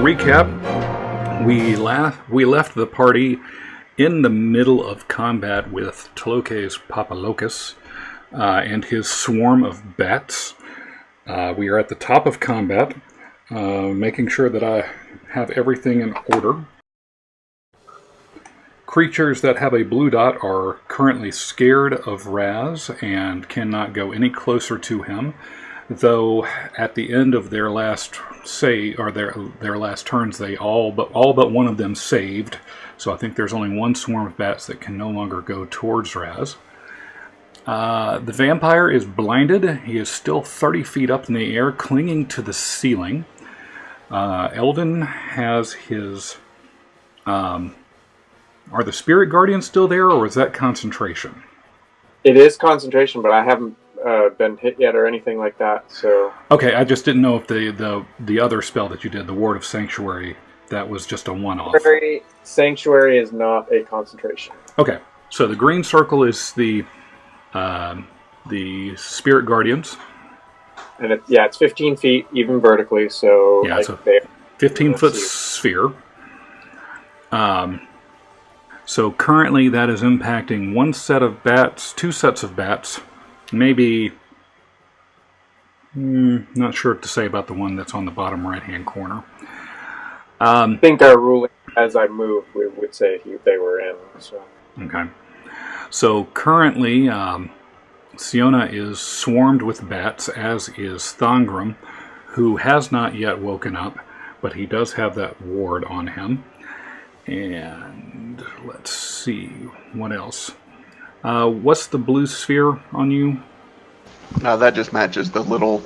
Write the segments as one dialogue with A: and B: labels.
A: recap, we left the party in the middle of combat with Tloques-Popolacos and his swarm of bats. We are at the top of combat, making sure that I have everything in order. Creatures that have a blue dot are currently scared of Raz and cannot go any closer to him, though at the end of their last their last turns, they all but one of them saved. So I think there's only one swarm of bats that can no longer go towards Raz. The vampire is blinded. He is still 30 feet up in the air, clinging to the ceiling. Eldon has his... Are the spirit guardians still there, or is that concentration?
B: It is concentration, but I haven't been hit yet or anything like that. So
A: okay, I just didn't know if the other spell that you did, the Ward of Sanctuary, that was just a one-off.
B: Sanctuary is not a concentration.
A: Okay, so the green circle is the spirit guardians, and
B: it's 15 feet even vertically. So
A: yeah, it's a 15-foot sphere. So currently that is impacting one set of bats, two sets of bats, maybe, not sure what to say about the one that's on the bottom right-hand corner.
B: I think our ruling, as I move, we would say they were in. So.
A: Okay. So currently, Siona is swarmed with bats, as is Thongrim, who has not yet woken up, but he does have that ward on him. And let's see, what else? What's the blue sphere on you?
C: No, that just matches the little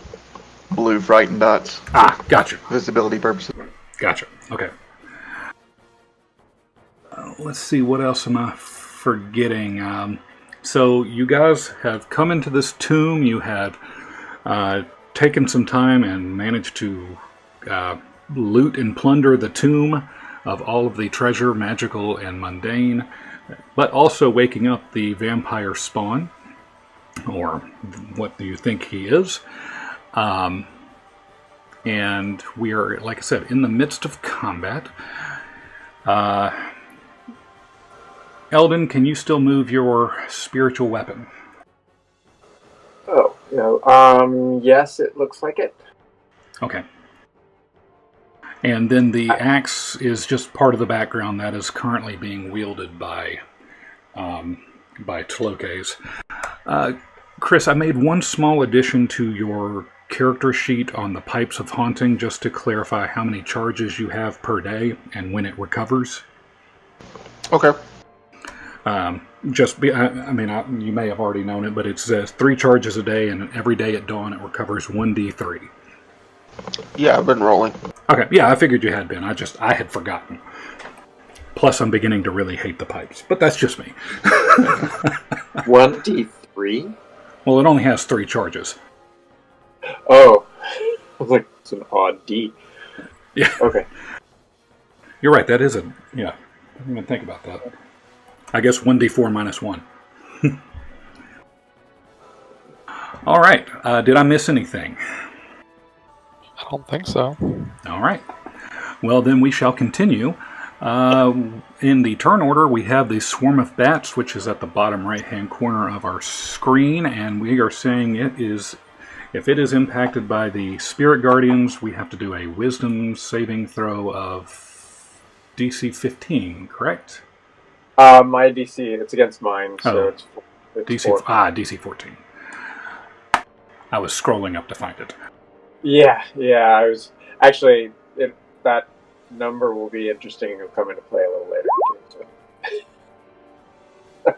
C: blue frightened dots.
A: Ah, gotcha.
C: Visibility purposes.
A: Gotcha. Okay. Let's see, what else am I forgetting? So you guys have come into this tomb. You had taken some time and managed to loot and plunder the tomb of all of the treasure, magical and mundane, but also waking up the vampire spawn, or what do you think he is. And we are, like I said, in the midst of combat. Eldon, can you still move your spiritual weapon?
B: Oh, no. Yes, it looks like it. Okay.
A: And then the axe is just part of the background that is currently being wielded by Tloques. Chris, I made one small addition to your character sheet on the Pipes of Haunting just to clarify how many charges you have per day and when it recovers.
C: Okay.
A: You may have already known it, but it says 3 charges a day, and every day at dawn it recovers 1d3.
C: Yeah, I've been rolling.
A: Okay, yeah, I figured you had been. I had forgotten. Plus, I'm beginning to really hate the pipes, but that's just me.
B: 1d3?
A: Well, it only has 3 charges.
B: Oh, I was like, it's an odd D.
A: Yeah.
B: Okay.
A: You're right, that is I didn't even think about that. I guess 1d4 minus 1. All right, did I miss anything?
D: I don't think so.
A: All right. Well, then we shall continue. In the turn order, we have the Swarm of Bats, which is at the bottom right-hand corner of our screen, and we are saying if it is impacted by the Spirit Guardians, we have to do a Wisdom saving throw of DC 15, correct?
B: My DC, it's against mine, so it's
A: DC
B: 4.
A: DC 14. I was scrolling up to find it.
B: Yeah, I was... Actually, that number will be interesting and will come into play a little later, too. So.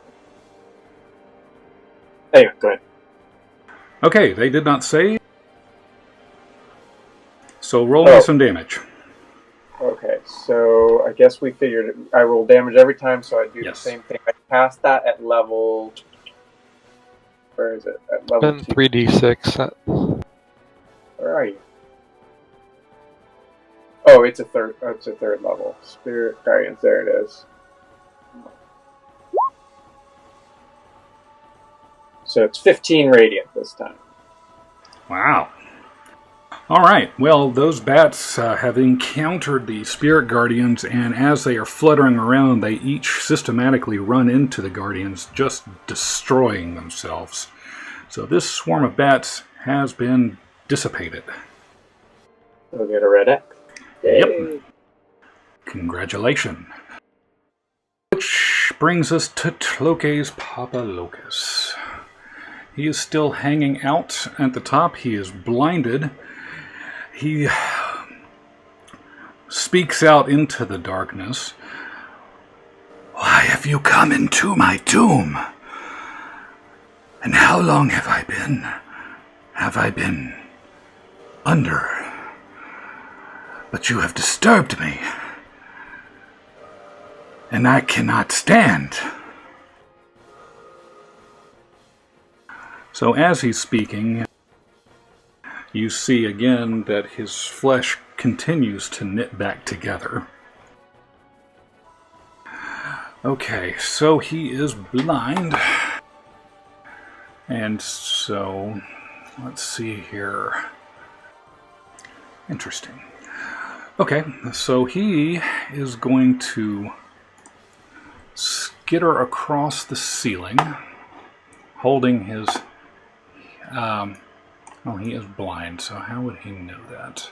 B: Anyway, go ahead.
A: Okay, they did not save. So roll me some damage.
B: Okay, so I guess we figured I roll damage every time, so I do the same thing. I cast that at level... Where is it? At level 2.
D: 3d6.
B: Where are you? Oh, it's a third level. Spirit Guardians, there it is. So it's 15 radiant this time.
A: Wow. All right. Well, those bats have encountered the spirit guardians, and as they are fluttering around, they each systematically run into the guardians, just destroying themselves. So this swarm of bats has been dissipated.
B: We'll get a red X.
A: Yep. Congratulations. Which brings us to Tloques-Popolacos. He is still hanging out at the top. He is blinded. He speaks out into the darkness. Why have you come into my tomb? And how long have I been? Have I been under? But you have disturbed me. And I cannot stand. So as he's speaking, you see again that his flesh continues to knit back together. Okay, so he is blind. And so, let's see here. Interesting. Okay, so he is going to skitter across the ceiling, holding his... well, he is blind, so how would he know that?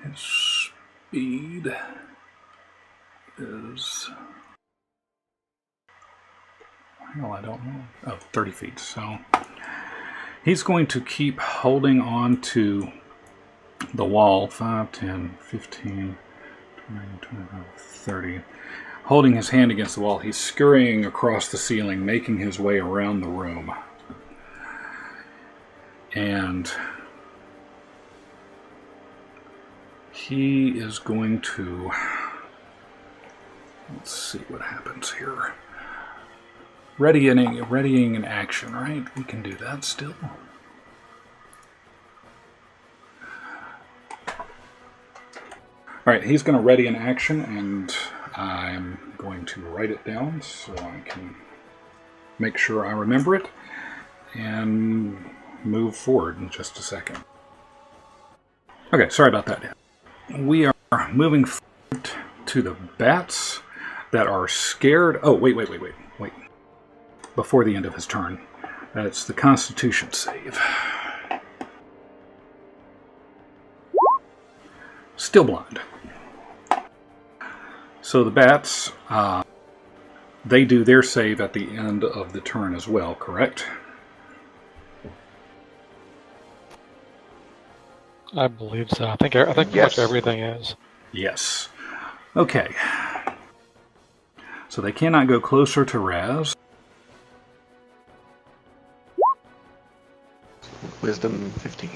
A: His speed is... well, I don't know. Oh, 30 feet. So he's going to keep holding on to the wall. 5, 10, 15, 20, 25, 30. Holding his hand against the wall, he's scurrying across the ceiling, making his way around the room. And he is going to... let's see what happens here. Readying an action, right? We can do that still. Alright, he's going to ready an action, and I'm going to write it down so I can make sure I remember it and move forward in just a second. Okay, sorry about that. We are moving forward to the bats that are scared. Oh, wait. Before the end of his turn. That's the Constitution save. Still blind. So the bats, they do their save at the end of the turn as well, correct?
D: I believe so. I think yes. Pretty much everything is.
A: Yes. Okay. So they cannot go closer to Raz.
C: Wisdom 15.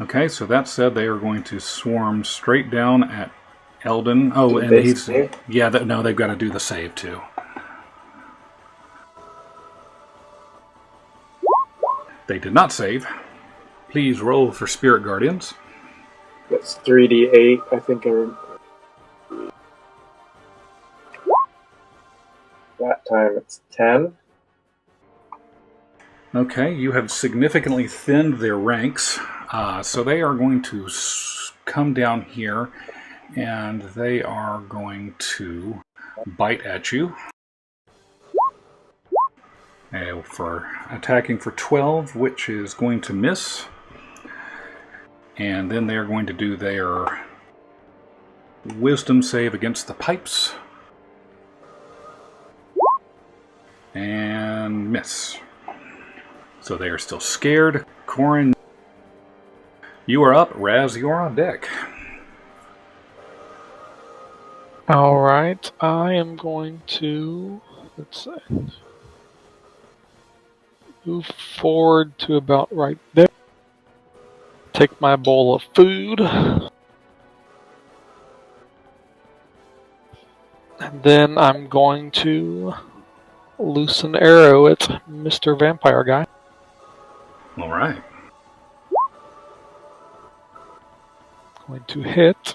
A: Okay, so that said, they are going to swarm straight down at Eldon. Oh, and he's... yeah, no, they've got to do the save, too. They did not save. Please roll for Spirit Guardians.
B: That's 3d8, I think. That time it's 10.
A: Okay, you have significantly thinned their ranks. So they are going to come down here, and they are going to bite at you. For attacking for 12, which is going to miss. And then they're going to do their wisdom save against the pipes. And miss. So they are still scared. Corin, you are up. Raz, you're on deck.
D: Alright, I am going to... let's see... move forward to about right there. Take my bowl of food. And then I'm going to loose an arrow at Mr. Vampire Guy.
A: Alright.
D: Going to hit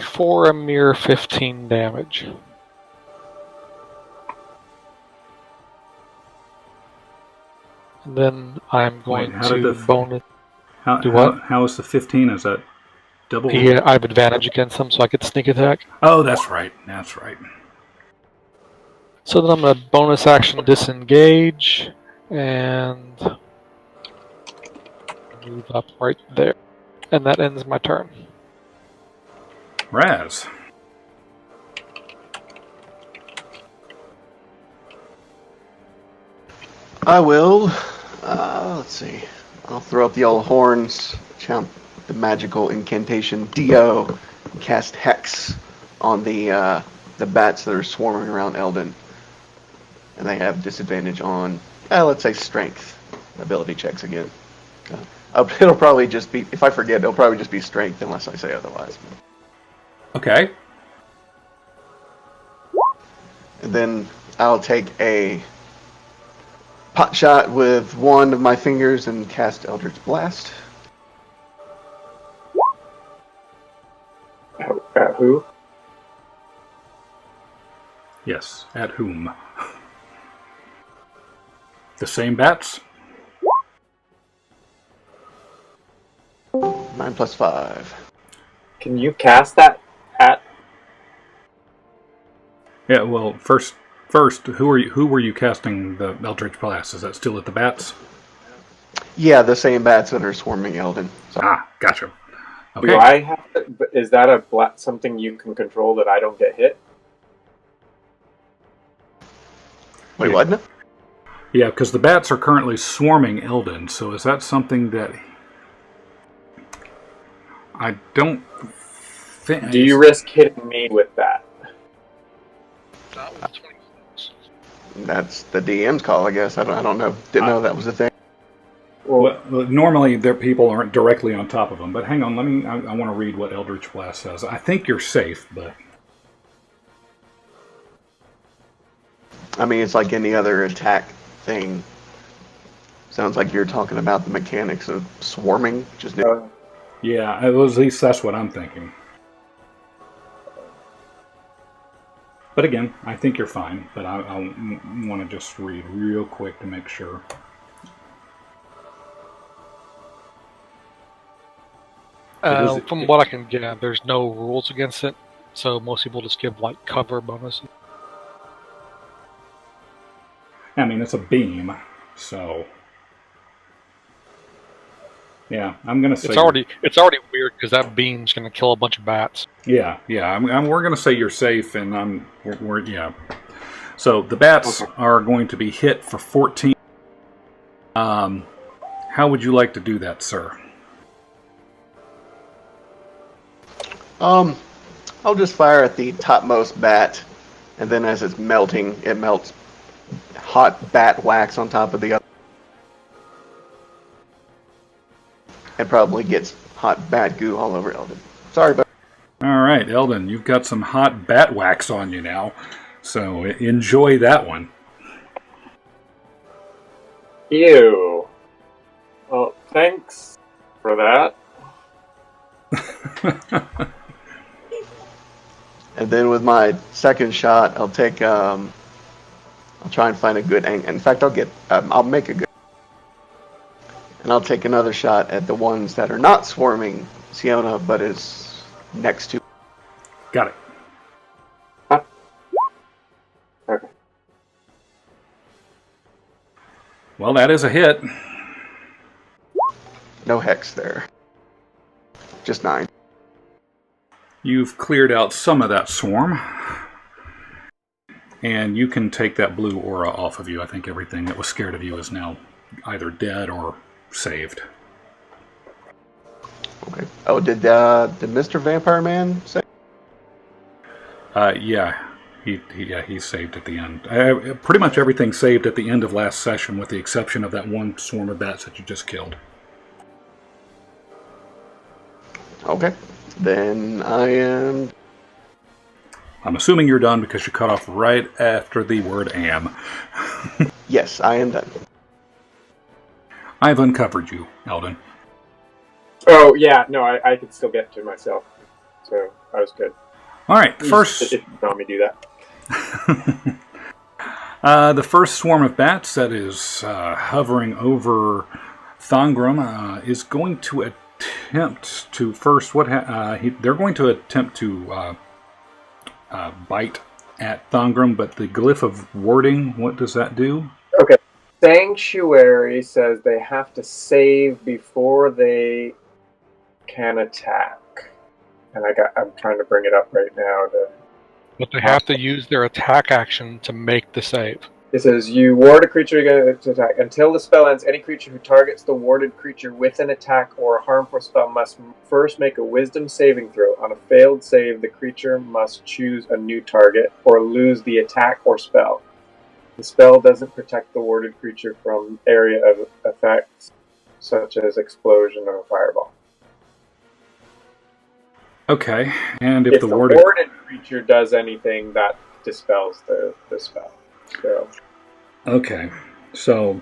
D: for a mere 15 damage. Then I'm going to bonus. Do what?
A: How is the 15? Is that double?
D: Yeah, I have advantage against him, so I could sneak attack.
A: Oh, that's right. That's right.
D: So then I'm going to bonus action disengage and move up right there. And that ends my turn.
A: Raz.
C: I will. Let's see. I'll throw up the old horns, chant the magical incantation Dio, cast Hex on the bats that are swarming around Eldon. And they have disadvantage on, let's say, strength ability checks again. It'll probably just be, if I forget, it'll probably just be strength unless I say otherwise.
A: Okay.
C: And then I'll take a pot shot with one of my fingers and cast Eldritch Blast.
B: At who?
A: Yes, at whom? The same bats?
C: 9 plus 5.
B: Can you cast that at?
A: Yeah, well, first, who were you casting the Eldritch Blast? Is that still at the bats?
C: Yeah, the same bats that are swarming Eldon. So.
A: Gotcha. Okay.
B: Do I have to, is that something you can control that I don't get hit?
C: Wait, what? No?
A: Yeah, because the bats are currently swarming Eldon, so is that something that... I don't think...
B: Do you risk hitting me with that?
C: That's the DM's call, I guess. I don't know. Didn't know that was a thing.
A: Well, normally their people aren't directly on top of them, but hang on, I want to read what Eldritch Blast says. I think you're safe, but...
C: I mean, it's like any other attack thing. Sounds like you're talking about the mechanics of swarming.
A: Yeah, at least that's what I'm thinking. But again, I think you're fine, but I want to just read real quick to make sure.
D: From what I can get, there's no rules against it, so most people just give like cover bonuses.
A: I mean, it's a beam, so yeah, I'm gonna say
D: it's already weird because that beam's gonna kill a bunch of bats.
A: Yeah. We're gonna say you're safe, and we're yeah. So the bats are going to be hit for 14. How would you like to do that, sir?
C: I'll just fire at the topmost bat, and then as it's melting, it melts hot bat wax on top of the other. It probably gets hot bat goo all over Eldon. Sorry, but
A: All right, Eldon, you've got some hot bat wax on you now, so enjoy that one.
B: Ew. Well, thanks for that.
C: And then with my second shot, I'll take. I'll try and find a good angle. In fact, I'll make a good. And I'll take another shot at the ones that are not swarming Siona, but is next to.
A: Got it.
B: Okay.
A: Well, that is a hit.
C: No hex there. Just 9.
A: You've cleared out some of that swarm. And you can take that blue aura off of you. I think everything that was scared of you is now either dead or saved.
C: Okay. Oh, did Mr. Vampire Man say?
A: Yeah. He saved at the end. Pretty much everything saved at the end of last session, with the exception of that one swarm of bats that you just killed.
C: Okay. Then I am.
A: I'm assuming you're done because you cut off right after the word am.
C: Yes, I am done.
A: I've uncovered you, Eldon.
B: Oh, yeah, no, I could still get to myself. So, I was good.
A: All right, first...
B: If you want me to do that.
A: The first swarm of bats that is hovering over Thongrim is going to attempt to first. They're going to attempt to bite at Thongrim, but the glyph of warding. What does that do?
B: Okay. Sanctuary says they have to save before they can attack, and I'm trying to bring it up right now.
D: But they have to use their attack action to make the save.
B: It says you ward a creature against attack. Until the spell ends, any creature who targets the warded creature with an attack or a harmful spell must first make a wisdom saving throw. On a failed save, the creature must choose a new target or lose the attack or spell. The spell doesn't protect the warded creature from area of effects such as explosion or fireball.
A: Okay, and if the
B: warded creature does anything, that dispels the spell. So.
A: Okay, so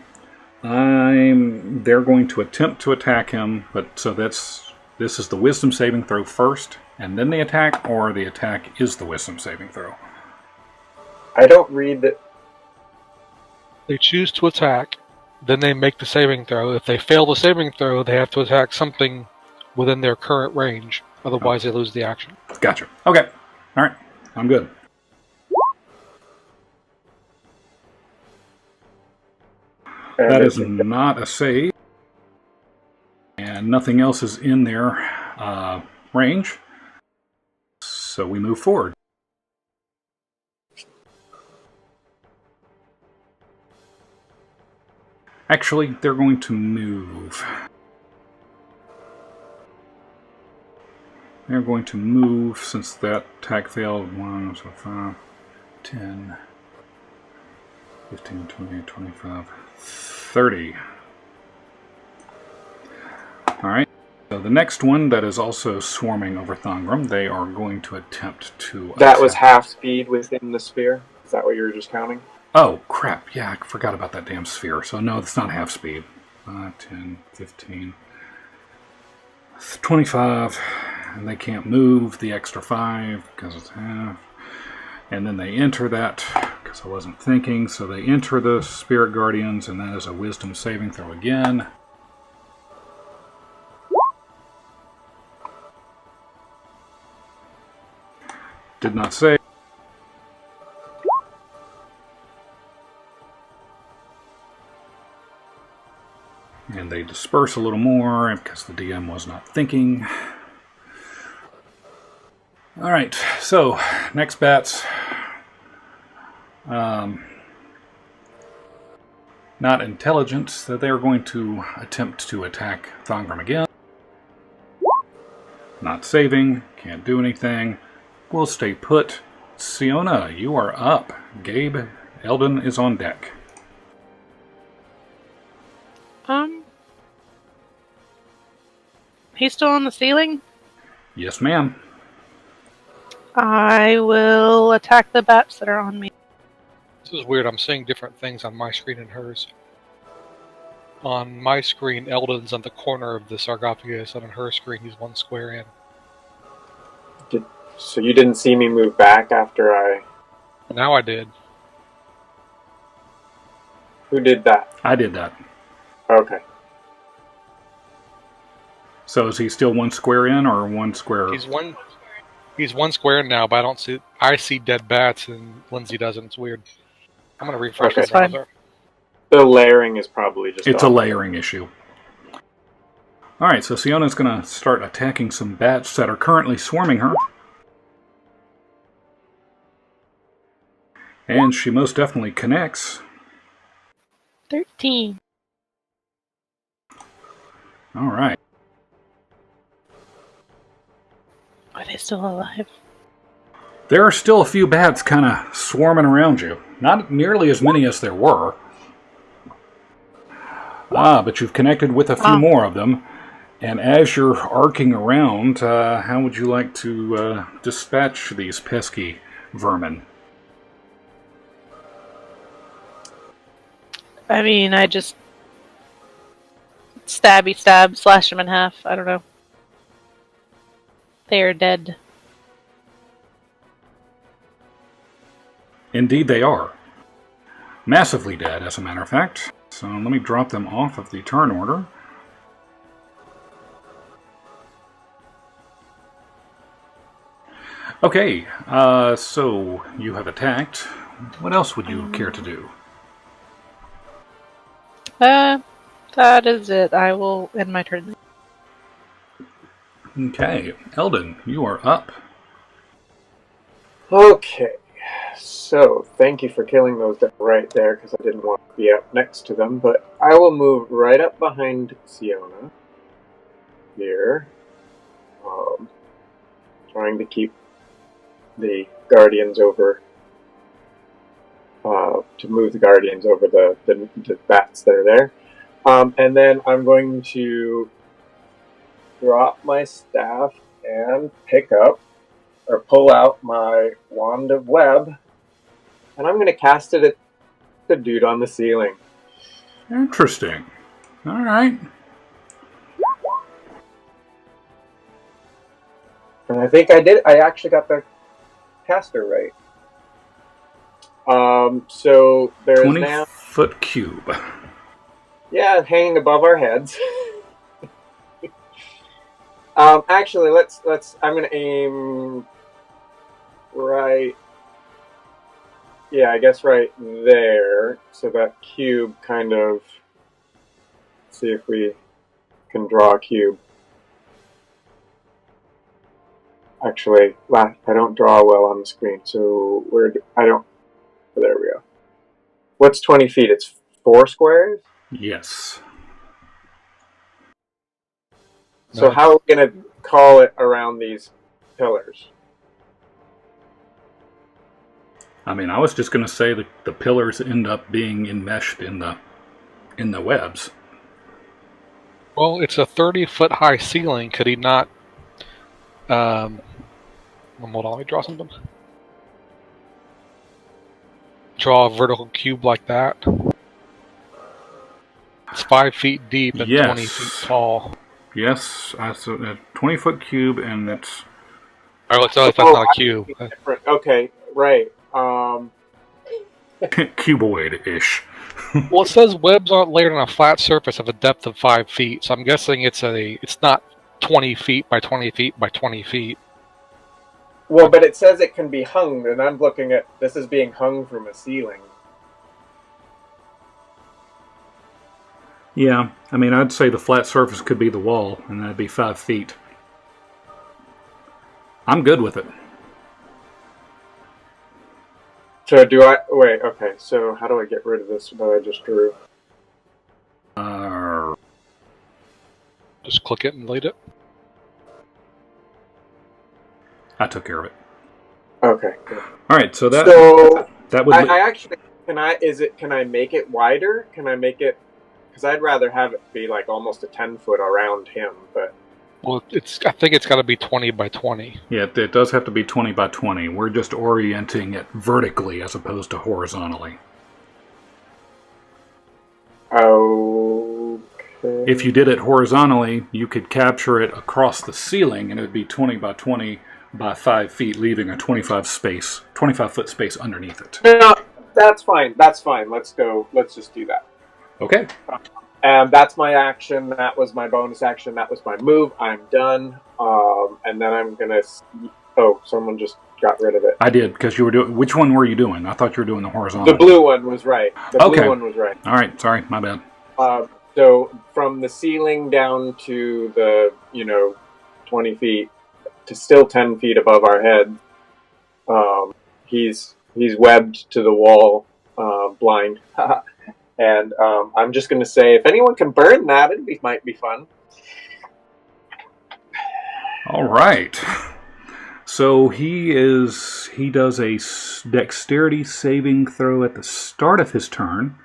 A: they're going to attempt to attack him, but so this is the wisdom saving throw first, and then the attack, or the attack is the wisdom saving throw?
B: I don't read that.
D: They choose to attack, then they make the saving throw. If they fail the saving throw, they have to attack something within their current range. Otherwise, they lose the action.
A: Gotcha. Okay. All right. I'm good. That is not a save. And nothing else is in their range. So we move forward. Actually, they're going to move. They're going to move since that attack failed. 1, so 5, 10, 15, 20, 25, 30. Alright, so the next one that is also swarming over Thongrim, they are going to attempt to
B: That was half speed within the sphere? Is that what you were just counting?
A: Oh, crap. Yeah, I forgot about that damn sphere. So no, it's not half speed. 5, 10, 15, 25. And they can't move the extra 5 because it's half. And then they enter that because I wasn't thinking. So they enter the Spirit Guardians, and that is a Wisdom saving throw again. Did not save. And they disperse a little more because the DM was not thinking. Alright, so next bats. Not intelligent, so they're going to attempt to attack Thongrim again. Not saving, can't do anything. We'll stay put. Siona, you are up. Gabe, Eldon is on deck.
E: He's still on the ceiling?
A: Yes, ma'am.
E: I will attack the bats that are on me.
D: This is weird. I'm seeing different things on my screen and hers. On my screen, Eldon's on the corner of the sarcophagus, and on her screen, he's 1 square in.
B: So you didn't see me move back after I...
D: Now I did.
B: Who did that?
A: I did that.
B: Okay.
A: So is he still 1 square in or 1 square?
D: He's 1 square in now, but I see dead bats and Lindsay doesn't. It's weird. I'm gonna refresh the browser.
B: The layering is probably just...
A: It's a layering issue. Alright, so Siona's gonna start attacking some bats that are currently swarming her. And she most definitely connects.
E: 13.
A: Alright.
E: Are they still alive?
A: There are still a few bats kind of swarming around you. Not nearly as many as there were. But you've connected with a few more of them. And as you're arcing around, how would you like to dispatch these pesky vermin?
E: I mean, I just stab, slash them in half. I don't know. They are dead.
A: Indeed they are. Massively dead, as a matter of fact. So let me drop them off of the turn order. Okay, so you have attacked. What else would you care to do?
E: That is it. I will end my turn.
A: Okay, Eldon, you are up.
B: Okay, so thank you for killing those that were right there because I didn't want to be up next to them, but I will move right up behind Siona here, trying to keep the guardians over, to move the guardians over the bats that are there. And then I'm going to drop my staff and pick up or pull out my wand of web, and I'm going to cast it at the dude on the ceiling.
A: Interesting. All right.
B: And I think I did. I actually got the caster right. So there is now
A: 20-foot cube.
B: Yeah, hanging above our heads. Actually, let's. I'm gonna aim right. Yeah, I guess right there. So that cube kind of. See if we can draw a cube. Actually, I don't draw well on the screen, so I don't. There we go. What's 20 feet? It's 4 squares.
A: Yes.
B: So how are we going to call it around these pillars?
A: I mean, I was just going to say that the pillars end up being enmeshed in the webs.
D: Well, it's a 30-foot high ceiling. Could he not? Hold on, let me draw something. Draw a vertical cube like that. It's 5 feet deep and 20 feet tall.
A: Yes, so a 20-foot cube, and it's...
D: Alright, let's tell if that's not a cube.
B: Okay, right.
A: Cuboid-ish.
D: Well, it says webs aren't layered on a flat surface of a depth of 5 feet, so I'm guessing it's not 20 feet by 20 feet by 20 feet.
B: Well, but it says it can be hung, and I'm looking at this is being hung from a ceiling.
A: Yeah, I mean, I'd say the flat surface could be the wall, and that'd be 5 feet. I'm good with it.
B: So do I... Wait, okay, so how do I get rid of this that I just drew?
D: Just click it and delete it.
A: I took care of it.
B: Okay, good.
A: All right, so that would...
B: I actually... Can I make it wider? Can I make it... Because I'd rather have it be like almost a 10-foot around him, but...
D: Well, I think it's got to be 20 by 20.
A: Yeah, it does have to be 20 by 20. We're just orienting it vertically as opposed to horizontally.
B: Okay.
A: If you did it horizontally, you could capture it across the ceiling, and it would be 20 by 20 by 5 feet, leaving a 25-foot space underneath it.
B: No, that's fine. That's fine. Let's go. Let's just do that.
A: Okay.
B: And that's my action. That was my bonus action. That was my move. I'm done. And then I'm gonna. Oh, someone just got rid of it.
A: I did, because you were doing... Which one were you doing? I thought you were doing the horizontal.
B: The blue one was right. The blue one was right.
A: All right. Sorry, my bad.
B: So from the ceiling down to the 20 feet to still 10 feet above our head, he's webbed to the wall, blind. And I'm just going to say, if anyone can burn that, it might be fun.
A: All right. So he does a dexterity saving throw at the start of his turn.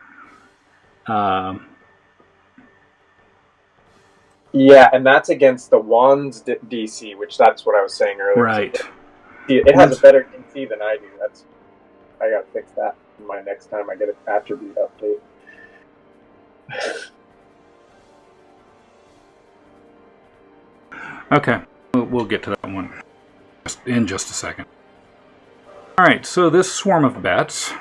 B: Yeah, and that's against the wand's DC, which that's what I was saying earlier.
A: Right.
B: So it has a better DC than I do. I got to fix that my next time I get an attribute update.
A: Okay, we'll get to that one in just a second. Alright, so this swarm of bats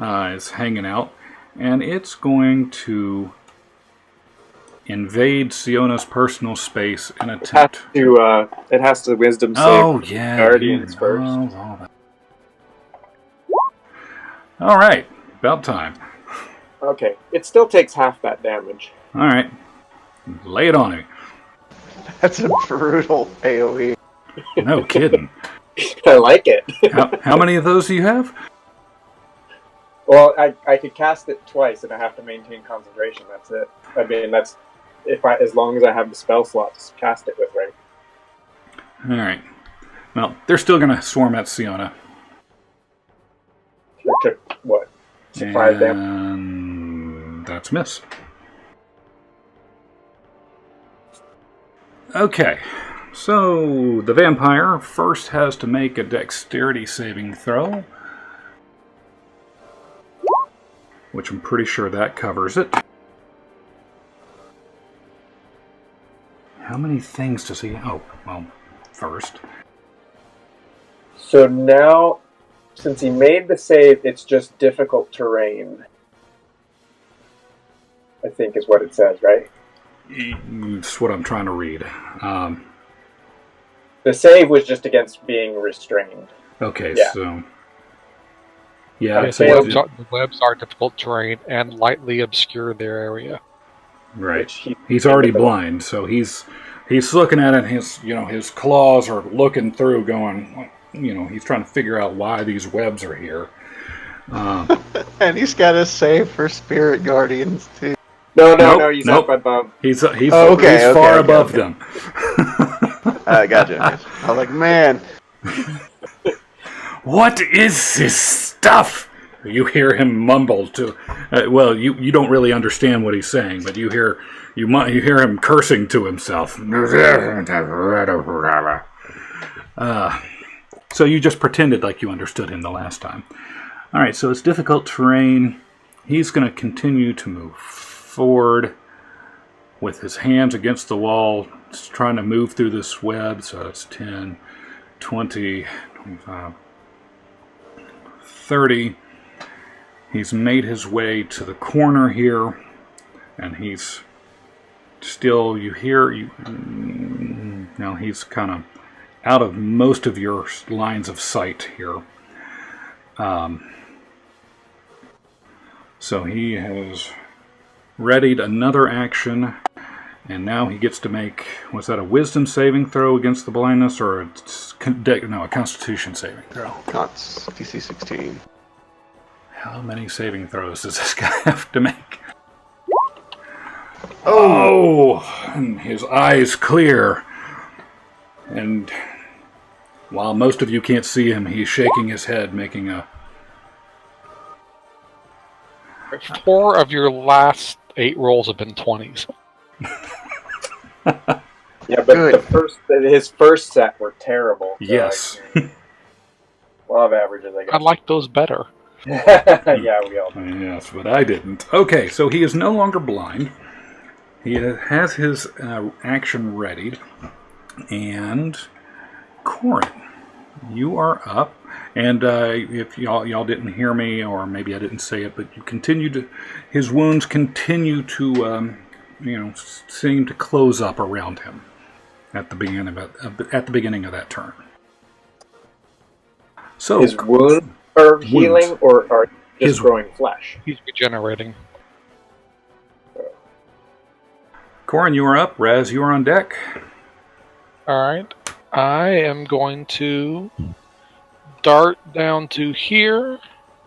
A: is hanging out, and it's going to invade Siona's personal space and attempt.
B: It has to wisdom save.
A: Oh yeah,
B: Guardians first.
A: All that. All right, about time.
B: Okay, it still takes half that damage.
A: All right, lay it on me.
C: That's a brutal AoE.
A: No kidding.
B: I like it.
A: How many of those do you have?
B: Well, I could cast it twice, and I have to maintain concentration. That's it. I mean, that's as long as I have the spell slots to cast it with, right?
A: All right. Well, they're still going to swarm at Siona.
B: It took what? 5 damage.
A: And that's a miss. Okay. So the vampire first has to make a dexterity saving throw, which I'm pretty sure that covers it. How many things does he... Oh, well, first.
B: So now, since he made the save, it's just difficult terrain. I think is what it says, right?
A: That's what I'm trying to read.
B: The save was just against being restrained.
A: Okay,
B: Yeah.
A: so... Yeah,
B: Okay,
A: so
D: The webs are difficult terrain and lightly obscure their area.
A: right.
B: Which
A: He's already blind, so he's looking at it. And his claws are looking through, going. He's trying to figure out why these webs are here.
C: And he's got a save for Spirit Guardians, too.
B: No, he's
A: Nope.
B: up above.
A: He's
C: Okay,
A: far
C: okay,
A: above
C: okay.
A: them.
C: Gotcha. I was like, man.
A: What is this stuff? You hear him mumble to. Well, you don't really understand what he's saying, but you hear him cursing to himself. So you just pretended like you understood him the last time. All right, so it's difficult terrain. He's going to continue to move forward with his hands against the wall, just trying to move through this web. So it's 10, 20, 25, 30. He's made his way to the corner here, and he's still, now he's kind of out of most of your lines of sight here. So he has readied another action, and now he gets to make, was that a wisdom saving throw against the blindness, or a constitution saving throw?
C: Cons, DC 16.
A: How many saving throws does this guy have to make? Oh! And his eyes clear. And while most of you can't see him, he's shaking his head, making a...
D: 4 of your last 8 rolls have been 20s.
B: Yeah, but his first set were terrible. So
A: Yes.
B: Law of averages, I guess.
D: I like those better.
B: Yeah, we all do.
A: Yes, but I didn't. Okay, so he is no longer blind. He has his action readied. And Corin, you are up. And if y'all didn't hear me, or maybe I didn't say it, but his wounds continue to, seem to close up around him at the beginning of that turn. So
B: His wounds are healing, or are just growing flesh?
D: He's regenerating.
A: Corin, you are up. Raz, you are on deck.
D: Alright. I am going to dart down to here.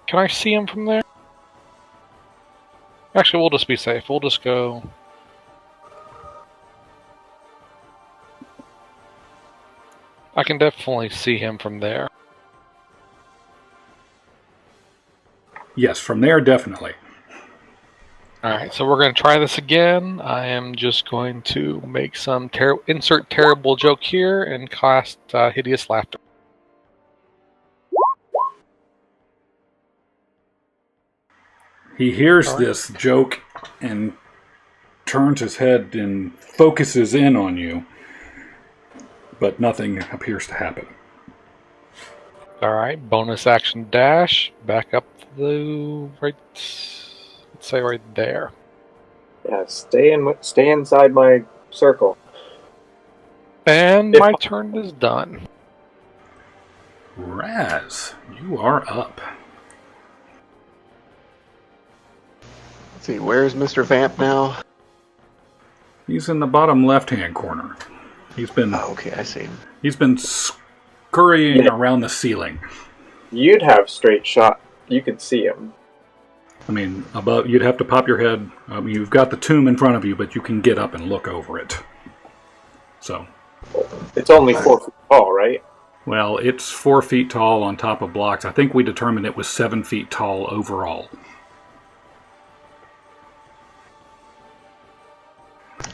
D: Can I see him from there? Actually, we'll just be safe. We'll just go... I can definitely see him from there.
A: Yes, from there, definitely.
D: Alright, so we're going to try this again. I am just going to make some insert terrible joke here and cast hideous laughter.
A: He hears this joke and turns his head and focuses in on you, but nothing appears to happen.
D: Alright, bonus action dash. Back up the right. Let's say right there.
B: Yeah, stay inside my circle.
D: And
B: If-
D: my turn is done.
A: Raz, you are up.
C: Let's see, where's Mr. Vamp now?
A: He's in the bottom left-hand corner. He's been
C: Oh, okay, I see him.
A: He's been scurrying around the ceiling.
B: You'd have straight shot. You could see him.
A: I mean, above you'd have to pop your head. You've got the tomb in front of you, but you can get up and look over it. So,
B: It's only 4 feet tall, right?
A: well, it's 4 feet tall on top of blocks. I think we determined it was 7 feet tall overall.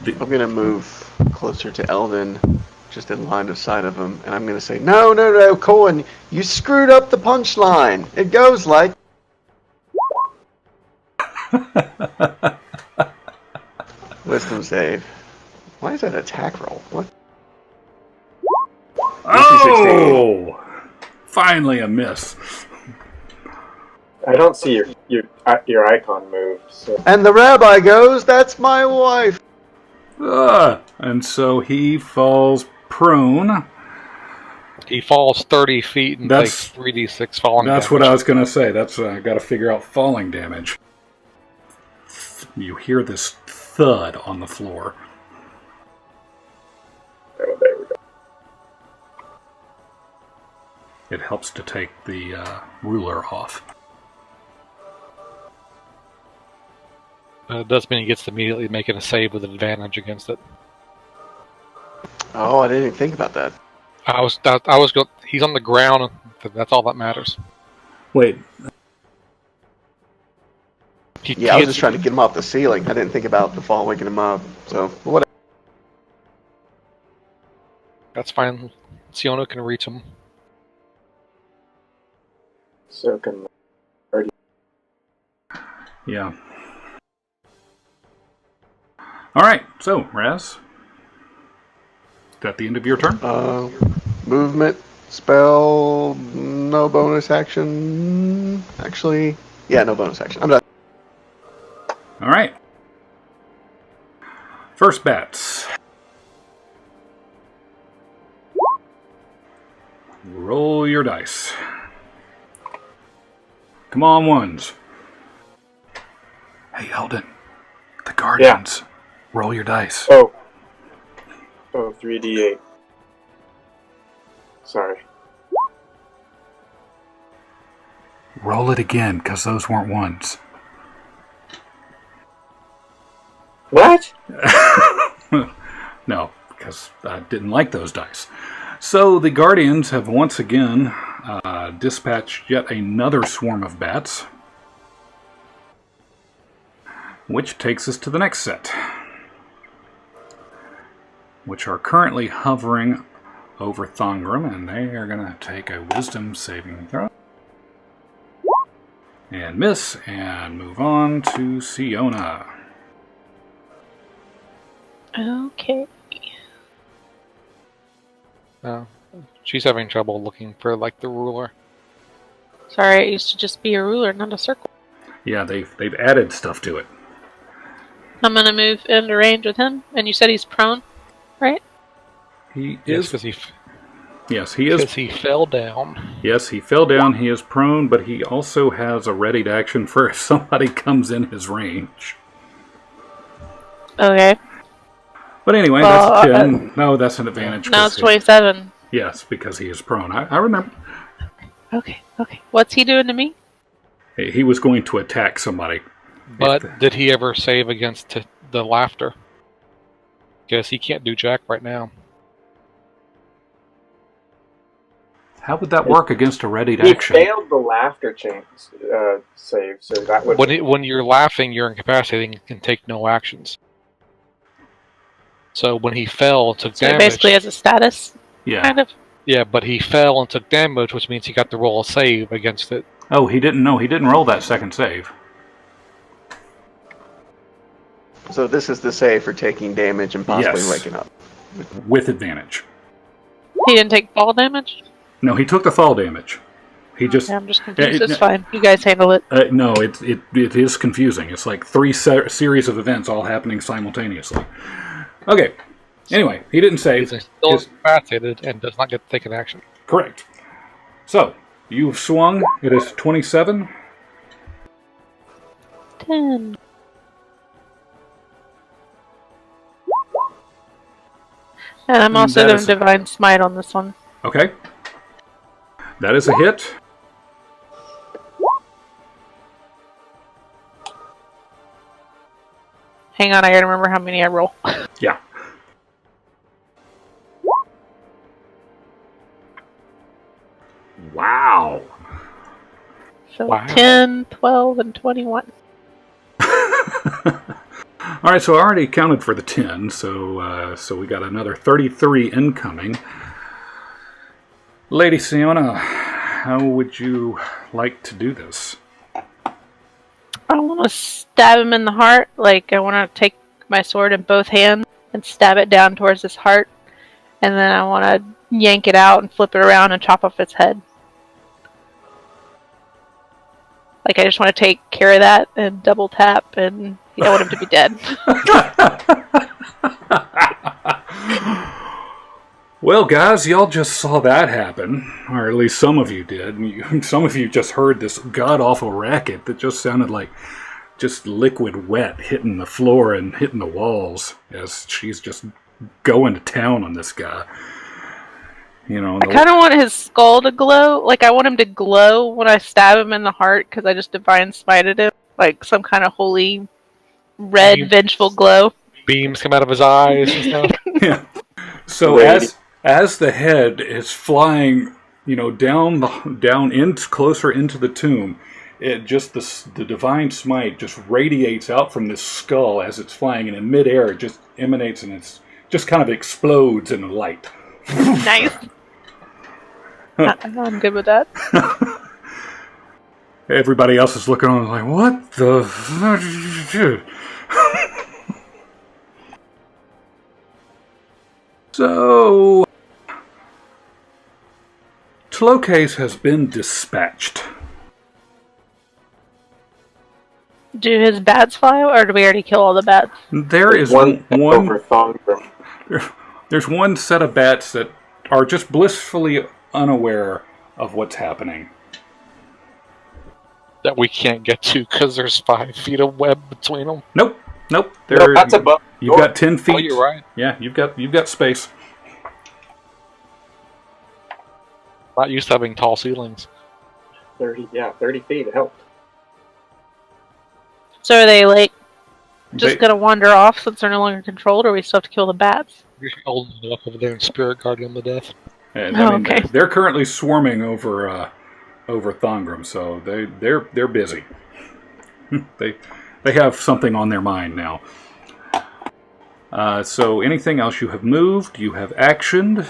C: I'm going to move closer to Eldon, just in line of sight of him, and I'm going to say, No, Colin, you screwed up the punchline. It goes like... Wisdom save. Why is that attack roll? What?
A: Oh! Finally a miss.
B: I don't see your icon move. So.
C: And the rabbi goes, That's my wife.
A: And so he falls prone.
D: He falls 30 feet and takes 3d6 falling
A: That's
D: damage.
A: what I was going to say. That's I got to figure out falling damage. You hear this thud on the floor.
B: Oh, there we go.
A: It helps to take the ruler off.
D: It does mean he gets to immediately making a save with an advantage against it.
C: Oh, I didn't even think about that.
D: I was going. He's on the ground. That's all that matters.
A: Wait,
C: Yeah, I was just trying to get him off the ceiling. I didn't think about the fall waking him up. So, whatever.
D: That's fine. Siona can reach him.
B: So can.
A: yeah. All right, so Raz, is that the end of your turn?
C: Movement, spell, no bonus action. Actually, yeah, no bonus action. I'm done.
A: All right. First bats. Roll your dice. Come on, ones. Hey, Eldon. The Guardians. Yeah. Roll your dice.
B: Oh, 3d8. Sorry.
A: Roll it again, because those weren't ones.
B: What?
A: No, because I didn't like those dice. So the Guardians have once again dispatched yet another swarm of bats, which takes us to the next set, which are currently hovering over Thongrim, and they are going to take a wisdom saving throw. And miss, and move on to Siona.
E: Okay.
D: She's having trouble looking for, like, the ruler.
E: Sorry, it used to just be a ruler, not a circle.
A: Yeah, they've added stuff to it.
E: I'm gonna move into range with him, and you said he's prone, right?
A: He
D: Yes,
A: is.
D: because
A: He is.
D: he fell down.
A: Yes, he fell down. He is prone, but he also has a readied action for if somebody comes in his range.
E: Okay.
A: But anyway,
E: Well,
A: that's 10. No, that's an advantage.
E: Now it's 27.
A: Yes, because he is prone. I remember.
E: Okay. What's he doing to me?
A: He was going to attack somebody.
D: But did he ever save against the laughter? Because he can't do jack right now.
A: How would that work against a readied
B: He
A: action?
B: failed the laughter chain save, so that would.
D: When you're laughing, you're incapacitated and can take no actions. So when he fell and took damage...
E: Basically as a status,
A: Yeah.
E: kind of.
D: Yeah, but he fell and took damage, which means he got to roll a save against it.
A: Oh, he didn't know. He didn't roll that second save.
C: So this is the save for taking damage and possibly
A: Yes.
C: waking up.
A: With advantage.
E: He didn't take fall damage?
A: No, he took the fall damage. He just
E: Yeah, I'm just confused. It's fine. You guys handle it.
A: no, it is confusing. It's like three series of events all happening simultaneously. Okay. Anyway, he didn't save.
D: He's still incapacitated and does not get to take an action.
A: Correct. So you've swung. It is 27.
E: 10. And I'm also
A: That
E: going
A: is-
E: to Divine Smite on this one.
A: Okay. That is a hit.
E: Hang on, I gotta remember how many I roll.
A: Yeah. Wow.
E: So
D: Wow.
E: 10, 12, and 21.
A: All right, so I already accounted for the 10, so we got another 33 incoming. Lady Siona, how would you like to do this?
E: I want to stab him in the heart. Like, I want to take my sword in both hands and stab it down towards his heart. And then I want to yank it out and flip it around and chop off its head. Like, I just want to take care of that and double tap, and I want him to be dead.
A: Well, guys, y'all just saw that happen, or at least some of you did. Some of you just heard this god-awful racket that just sounded like just liquid wet hitting the floor and hitting the walls as she's just going to town on this guy. You know,
E: I kind of want his skull to glow. Like, I want him to glow when I stab him in the heart, because I just Divine Smited him. Like, some kind of holy, red, vengeful glow.
D: Beams come out of his eyes and stuff.
A: yeah. So as the head is flying, down closer into the tomb, it just the divine smite just radiates out from this skull as it's flying, and in midair it just emanates and it's just kind of explodes in the light.
E: Nice. I'm good with that.
A: Everybody else is looking on like, what the fuck did you do? So, Tloques has been dispatched.
E: Do his bats fly, or do we already kill all the bats?
A: There is
B: one
A: one
B: over Thongrim.
A: There's one set of bats that are just blissfully unaware of what's happening.
D: That we can't get to because there's 5 feet of web between them.
A: Nope.
B: No, that's above.
A: You've got 10 feet.
D: Oh, you're right.
A: Yeah, you've got space.
D: Not used to having tall ceilings.
B: 30 feet. It helped.
E: So are they, like, just going to wander off since they're no longer controlled, or we still have to kill the bats?
D: You're old enough over there in Spirit Guardian the Death.
A: And,
E: okay.
A: They're currently swarming over Thongrim, so they're busy. They have something on their mind now. So anything else? You have moved. You have actioned.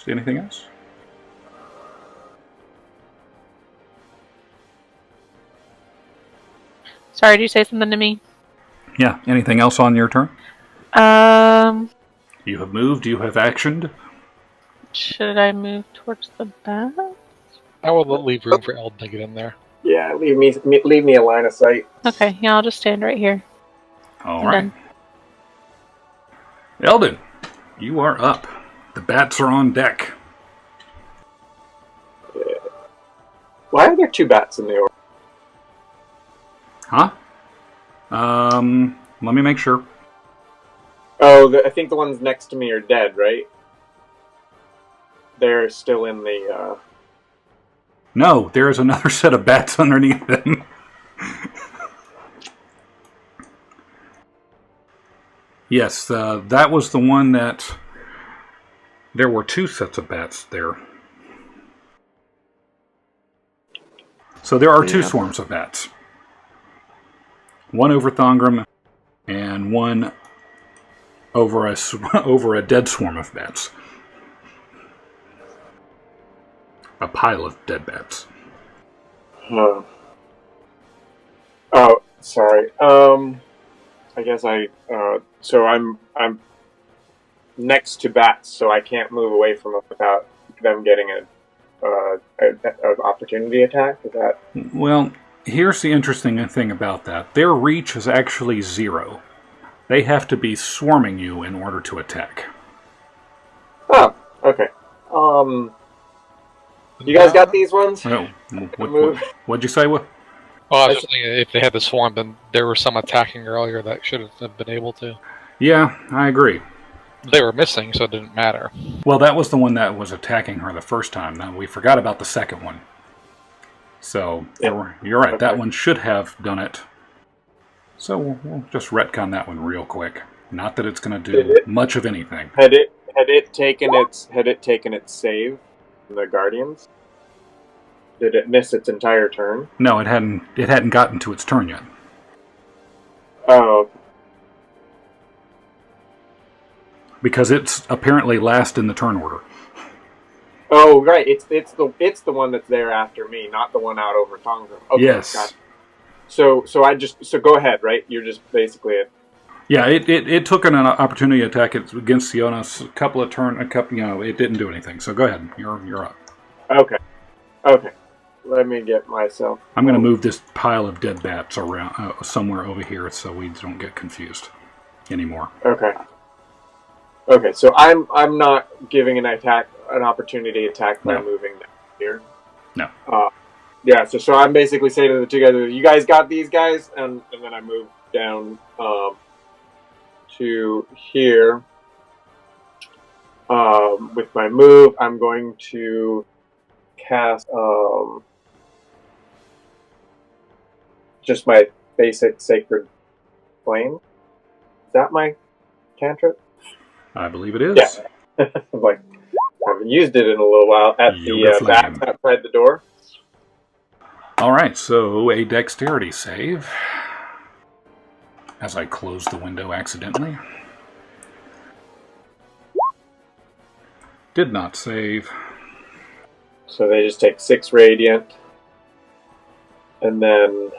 A: Anything else?
E: Sorry, did you say something to me?
A: Yeah. Anything else on your turn? You have moved. You have actioned.
E: Should I move towards the bat?
D: I will leave room for Eldon to get in there.
B: Yeah, leave me a line of sight.
E: Okay, yeah, I'll just stand right here.
A: All right. Eldon, you are up. The bats are on deck.
B: Yeah. Why are there 2 bats in the order?
A: Huh? Let me make sure.
B: Oh, I think the ones next to me are dead, right? They're still in the,
A: No, there is another set of bats underneath them. Yes, that was the one that... There were 2 sets of bats there. So there are 2 swarms of bats. One over Thongrim, and one over a dead swarm of bats. A pile of dead bats.
B: Oh, sorry. I guess so I'm next to bats, so I can't move away from them without them getting an opportunity attack. Is that?
A: Well, here's the interesting thing about that. Their reach is actually 0. They have to be swarming you in order to attack.
B: Oh, okay. You guys got these ones?
A: Oh, what'd you say?
D: Well, I was just thinking if they had the swarm, then there were some attacking earlier that should have been able to.
A: Yeah, I agree.
D: They were missing, so it didn't matter.
A: Well, that was the one that was attacking her the first time. Now, we forgot about the second one. So, you're right. Okay. That one should have done it. So, we'll just retcon that one real quick. Not that it's going to do much of anything.
B: Had it taken its save from the Guardians? Did it miss its entire turn?
A: No, it hadn't gotten to its turn yet.
B: Oh.
A: Because it's apparently last in the turn order.
B: Oh, right. It's the one that's there after me, not the one out over Thongrim. Okay,
A: yes.
B: Gotcha. So go ahead, right? You're just basically it.
A: Yeah, it took an opportunity attack against Siona a couple of turns. It didn't do anything. So go ahead. You're up.
B: Okay. Let me get myself.
A: I'm going to move this pile of dead bats around somewhere over here so we don't get confused anymore.
B: Okay. So I'm not giving an opportunity attack by moving down here.
A: No.
B: Yeah. So I'm basically saying to the two guys, "You guys got these guys," and then I move down to here. With my move, I'm going to cast just my basic Sacred Flame. Is that my cantrip?
A: I believe it is.
B: Yeah. I haven't used it in a little while at the bats outside the door.
A: All right, so a dexterity save. As I close the window accidentally. Did not save.
B: So they just take 6 radiant. And then,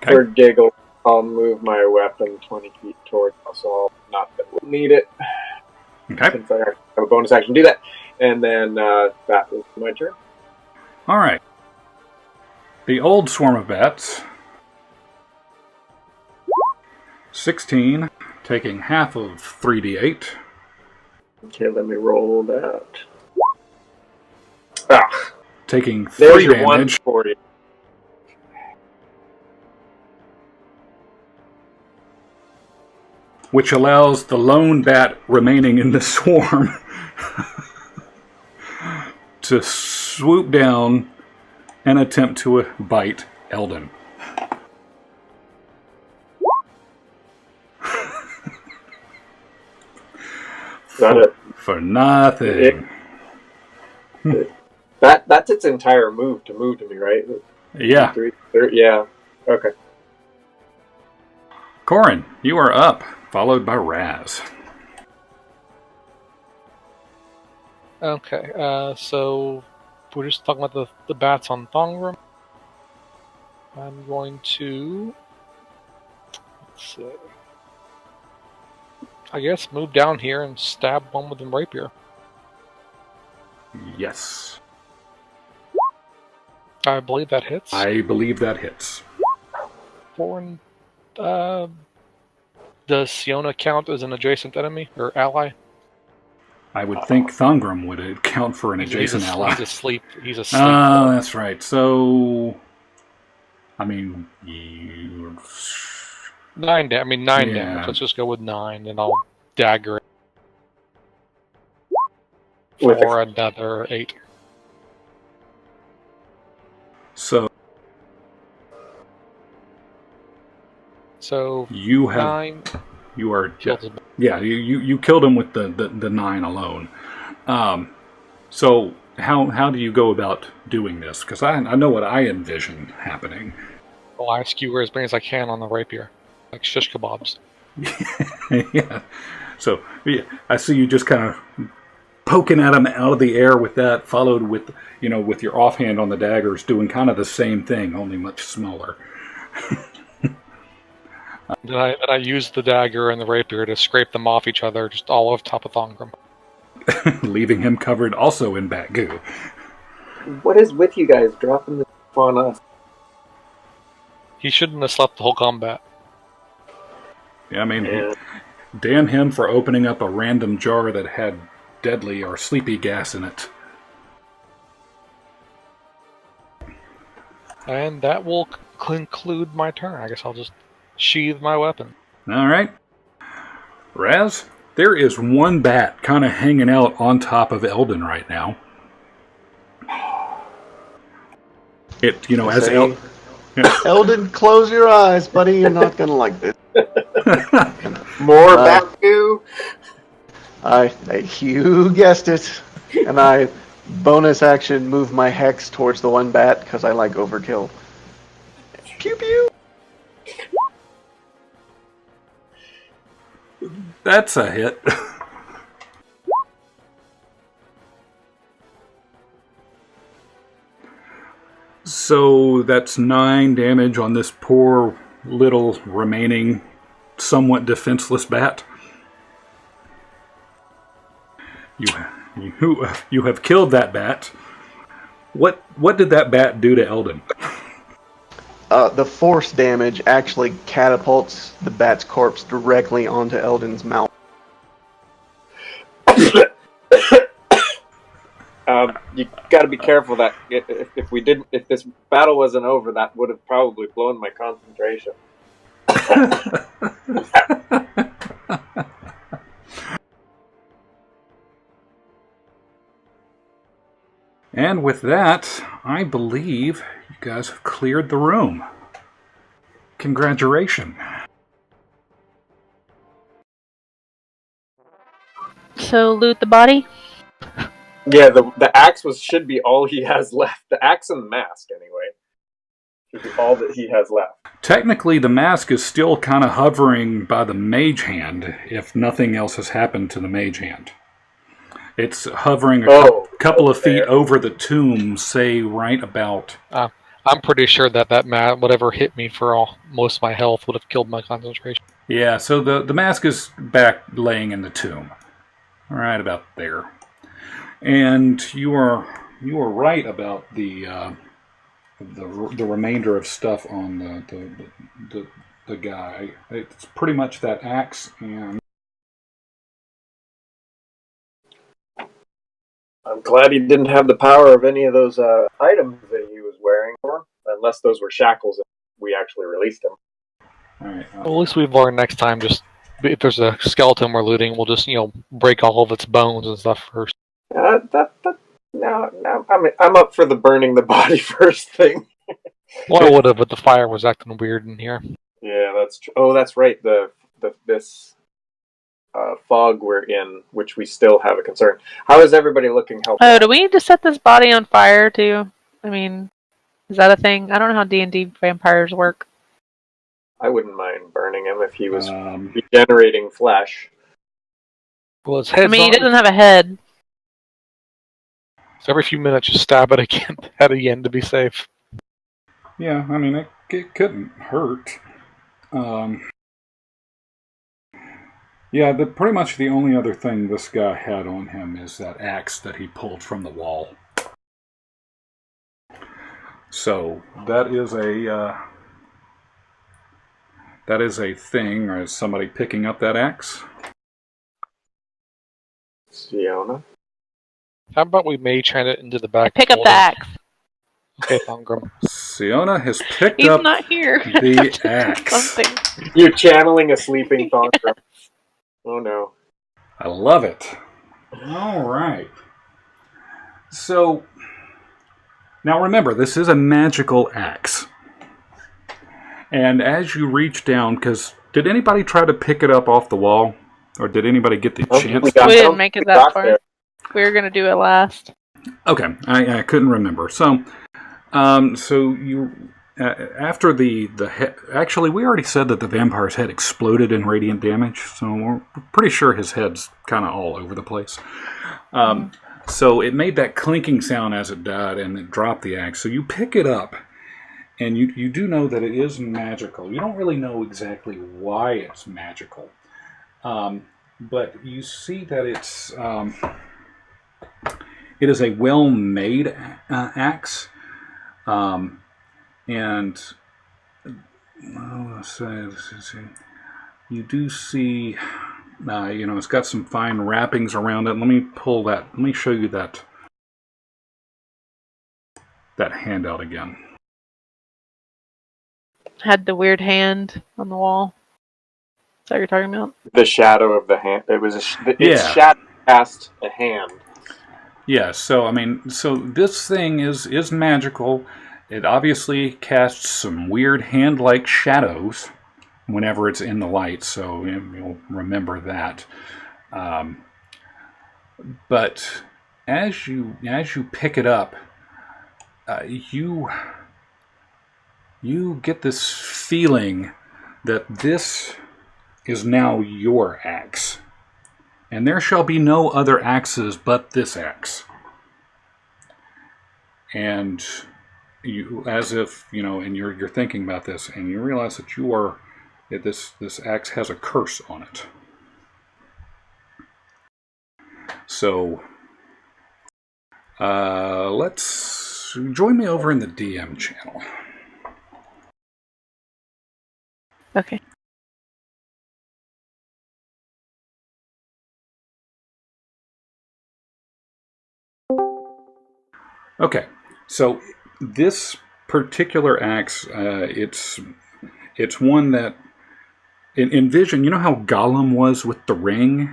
B: for giggle, I'll move my weapon 20 feet towards us all. Not that we'll need it.
A: Okay.
B: Since I have a bonus action to do that. And then that was my turn.
A: All right. The old swarm of bats. 16, taking half of 3d8.
B: Okay, let me roll that.
A: Taking 3
B: There's your
A: damage.
B: 1 for you.
A: Which allows the lone bat remaining in the swarm to swoop down and attempt to bite Eldon.
B: Got it.
A: For nothing.
B: That's its entire move to me, right?
A: Yeah.
B: 3, yeah. Okay.
A: Corin, you are up, followed by Raz.
D: Okay, so we're just talking about the bats on Thongrim. I'm going to, let's see, I guess move down here and stab one with a rapier.
A: Yes.
D: I believe that hits.
A: I believe that hits.
D: 4 and does Siona count as an adjacent enemy or ally?
A: I would think Thongrim would count for an adjacent ally.
D: He's asleep. He's asleep.
A: Oh, that's right. So, I mean,
D: 9 damage. Let's just go with 9, and I'll dagger it for another 8. So
A: you have
D: 9.
A: You are you killed him with the 9 alone. So how do you go about doing this? Because I know what I envision happening.
D: I'll ask you as many as I can on the rapier, like shish kebabs.
A: Yeah. So I see you just kind of poking at him out of the air with that, followed with with your offhand on the daggers, doing kind of the same thing, only much smaller.
D: Then I used the dagger and the rapier to scrape them off each other, just all over top of Thongrim.
A: Leaving him covered also in bat goo.
B: What is with you guys dropping this on us?
D: He shouldn't have slept the whole combat.
A: Yeah, I mean, damn him for opening up a random jar that had deadly or sleepy gas in it.
D: And that will conclude my turn. I guess I'll just sheathe my weapon.
A: All right. Raz, there is one bat kind of hanging out on top of Eldon right now. It, you know, as
C: Eldon, close your eyes, buddy. You're not gonna like this.
B: More bat goo?
C: You guessed it. And I bonus action move my hex towards the one bat because I like overkill. Pew pew.
A: That's a hit. So that's 9 damage on this poor little remaining somewhat defenseless bat. You have killed that bat. What did that bat do to Eldon?
C: The force damage actually catapults the bat's corpse directly onto Eldon's mouth.
B: You got to be careful that if this battle wasn't over, that would have probably blown my concentration.
A: And with that, I believe you guys have cleared the room. Congratulations.
E: So loot the body?
B: Yeah, the axe should be all he has left. The axe and the mask, anyway. Should be all that he has left.
A: Technically, the mask is still kind of hovering by the mage hand if nothing else has happened to the mage hand. It's hovering a couple of feet over the tomb, say right about...
D: I'm pretty sure that whatever hit me for most of my health would have killed my concentration.
A: Yeah, so the mask is back laying in the tomb. Right about there. And you are right about the remainder of stuff on the guy. It's pretty much that axe and...
B: I'm glad he didn't have the power of any of those items that he was wearing, unless those were shackles and we actually released him.
A: All right.
D: Well, at least we've learned next time, just if there's a skeleton we're looting, we'll just, break all of its bones and stuff first.
B: No, I'm up for the burning the body first thing.
D: Well, I would have, but the fire was acting weird in here.
B: Yeah, that's true. Oh, that's right. This fog we're in, which we still have a concern. How is everybody looking healthy?
E: Oh, do we need to set this body on fire too? I mean, is that a thing? I don't know how D&D vampires work.
B: I wouldn't mind burning him if he was regenerating flesh.
D: Well, his head's
E: he doesn't have a head.
D: So every few minutes, just stab it again to be safe.
A: Yeah, I mean, it couldn't hurt. Yeah, pretty much the only other thing this guy had on him is that axe that he pulled from the wall. So that is a thing. Or is somebody picking up that axe?
B: Siona.
D: How about we mage hand it into the back?
E: Pick up the axe.
D: Okay, Thongrim.
A: Siona has picked
E: He's
A: up
E: not here.
A: the axe.
E: Something.
B: You're channeling a sleeping Thongrim. Oh no.
A: I love it. All right. So, now remember, this is a magical axe. And as you reach down, because did anybody try to pick it up off the wall? Or did anybody get the chance?
E: We didn't make it that far. We were going to do it last.
A: Okay, I couldn't remember. So you after the actually, we already said that the vampire's head exploded in radiant damage, so we're pretty sure his head's kind of all over the place. So it made that clinking sound as it died, and it dropped the axe. So you pick it up, And you do know that it is magical. You don't really know exactly why it's magical. But you see that it is a well-made axe. And let's see. You do see, it's got some fine wrappings around it. Let me pull that. Let me show you that handout again.
E: Had the weird hand on the wall. Is that what you're talking about?
B: The shadow of the hand. It was its
A: Yeah.
B: shadow cast a hand.
A: Yeah. So so this thing is magical. It obviously casts some weird hand-like shadows whenever it's in the light. So you'll remember that. But as you pick it up, you get this feeling that this is now your axe, and there shall be no other axes but this axe. And you, as if and you're thinking about this, and you realize that this axe has a curse on it. So, let's join me over in the DM channel.
E: Okay.
A: Okay, so this particular axe, it's one that envision. You know how Gollum was with the ring,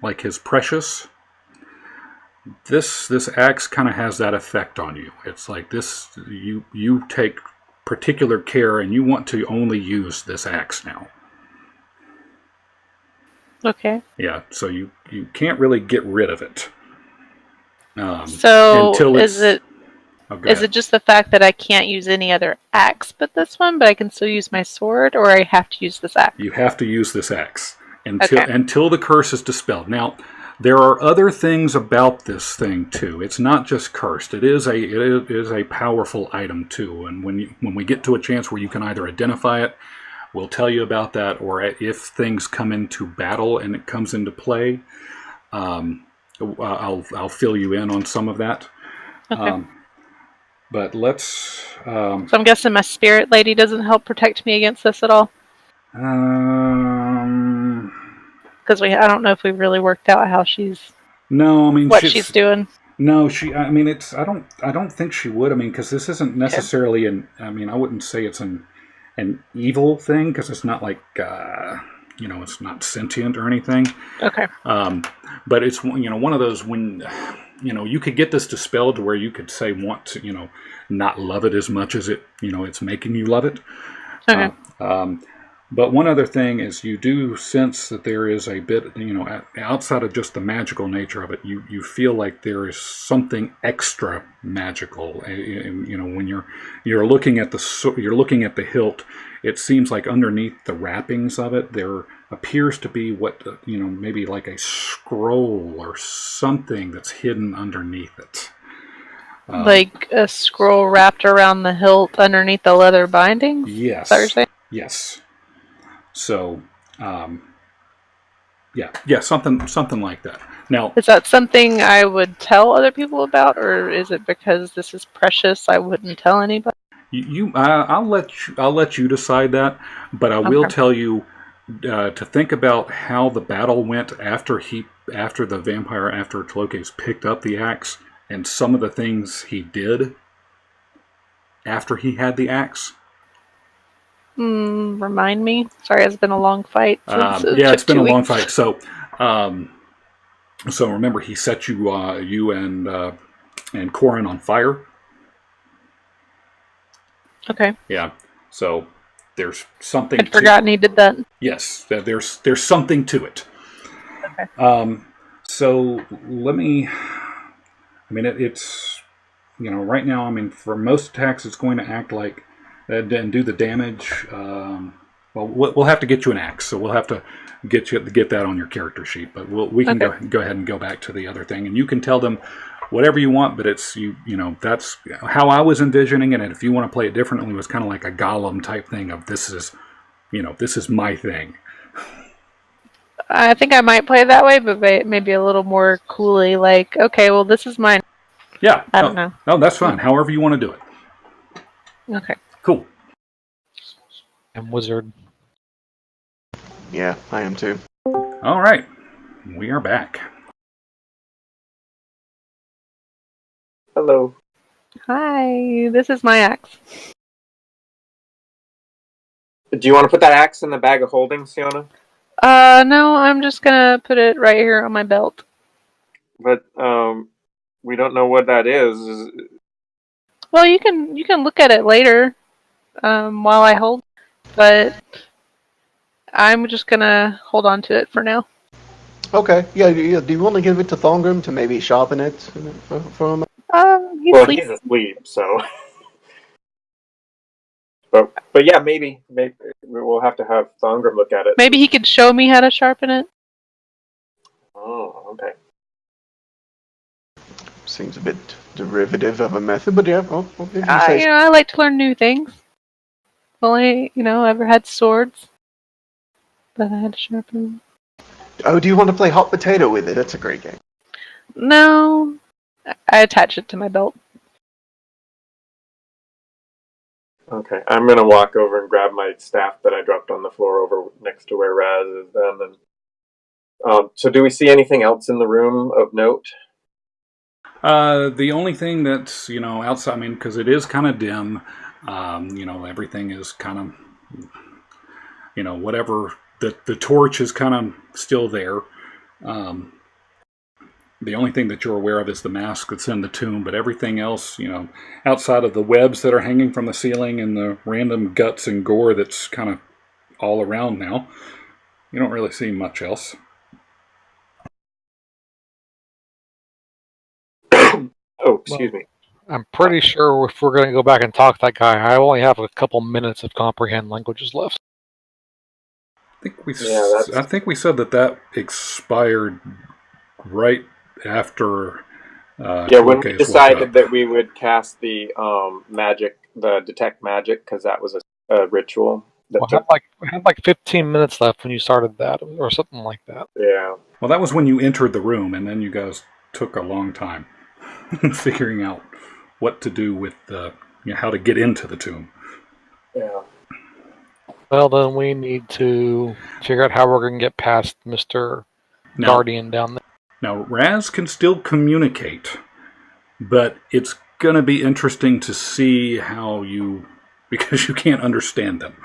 A: like his precious. This axe kind of has that effect on you. It's like this. You take particular care, and you want to only use this axe now.
E: Okay.
A: Yeah, so you can't really get rid of it.
E: So
A: until
E: is it just the fact that I can't use any other axe but this one, but I can still use my sword, or I have to use this axe?
A: You have to use this axe until the curse is dispelled. Now, there are other things about this thing too. It's not just cursed. It is a powerful item too. And when we get to a chance where you can either identify it, we'll tell you about that, or if things come into battle and it comes into play, I'll fill you in on some of that.
E: Okay.
A: But let's.
E: So I'm guessing my spirit lady doesn't help protect me against this at all. Because I don't know if we've really worked out how she's.
A: No, I mean
E: what she's doing.
A: No, I mean it's. I don't think she would. I mean, because this isn't necessarily I wouldn't say it's an evil thing, because it's not like it's not sentient or anything.
E: Okay.
A: But it's one of those when you could get this dispelled to where you could say want to not love it as much as it's making you love it.
E: Okay.
A: But one other thing is you do sense that there is a bit outside of just the magical nature of it. You feel like there is something extra magical. When you're looking at the hilt, it seems like underneath the wrappings of it there appears to be what maybe like a scroll or something that's hidden underneath it.
E: Like a scroll wrapped around the hilt underneath the leather bindings?
A: Yes.
E: Is that what you're saying?
A: Yes. So, something like that. Now,
E: is that something I would tell other people about, or is it because this is precious I wouldn't tell anybody?
A: I'll let you decide that, but I will tell you to think about how the battle went after Tloques picked up the axe, and some of the things he did after he had the axe.
E: Remind me. Sorry, it's been a long fight.
A: It's been a long fight. So remember, he set you and Corin on fire.
E: Okay.
A: Yeah. So there's something.
E: I'd forgotten he did that.
A: Yes, there's something to it.
E: Okay.
A: So let me. It's right now. For most attacks, it's going to act like. And do the damage. We'll have to get you an axe, so we'll have to get that on your character sheet. But we can go ahead and go back to the other thing, and you can tell them whatever you want, but it's that's how I was envisioning it. And if you want to play it differently, it was kind of like a Gollum type thing of this is my thing.
E: I think I might play it that way, but maybe a little more coolly. Like, okay, well, this is mine.
A: Yeah,
E: I don't know.
A: No, that's fine. However you want to do it.
E: Okay.
A: Cool.
D: And wizard.
C: Yeah, I am too.
A: All right, we are back.
B: Hello.
E: Hi, this is my axe.
B: Do you want to put that axe in the bag of holding, Siona?
E: No, I'm just gonna put it right here on my belt.
B: But we don't know what that is.
E: Well, you can look at it later, while I hold, but I'm just gonna hold on to it for now.
C: Okay, yeah. Do you want to give it to Thongrim to maybe sharpen it for him?
E: He's
B: Well,
E: sleeping.
B: he's asleep, so. But yeah, maybe we'll have to have Thongrim look at it.
E: Maybe he could show me how to sharpen it.
B: Oh, okay.
C: Seems a bit derivative of a method, but yeah. Well, if you say
E: I like to learn new things. Only, ever had swords, but I had to sharpen them.
C: Oh, do you want to play hot potato with it? That's a great game.
E: No, I attach it to my belt.
B: Okay, I'm gonna walk over and grab my staff that I dropped on the floor over next to where Raz is then. And so, do we see anything else in the room of note?
A: The only thing that's outside, I mean, because it is kind of dim, everything is kind of whatever the torch is kind of still there. The only thing that you're aware of is the mask that's in the tomb, but everything else, outside of the webs that are hanging from the ceiling and the random guts and gore that's kind of all around now, you don't really see much else.
B: Oh, excuse me.
D: I'm pretty sure if we're going to go back and talk to that guy, I only have a couple minutes of comprehend languages left.
A: I think we said that expired right after.
B: When we decided that we would cast the magic, the detect magic, because that was a ritual.
D: We had like 15 minutes left when you started that, or something like that.
B: Yeah.
A: Well, that was when you entered the room, and then you guys took a long time figuring out what to do with how to get into the tomb.
B: Yeah.
D: Well, then we need to figure out how we're going to get past Mr. Guardian down there.
A: Now, Raz can still communicate, but it's going to be interesting to see how because you can't understand them.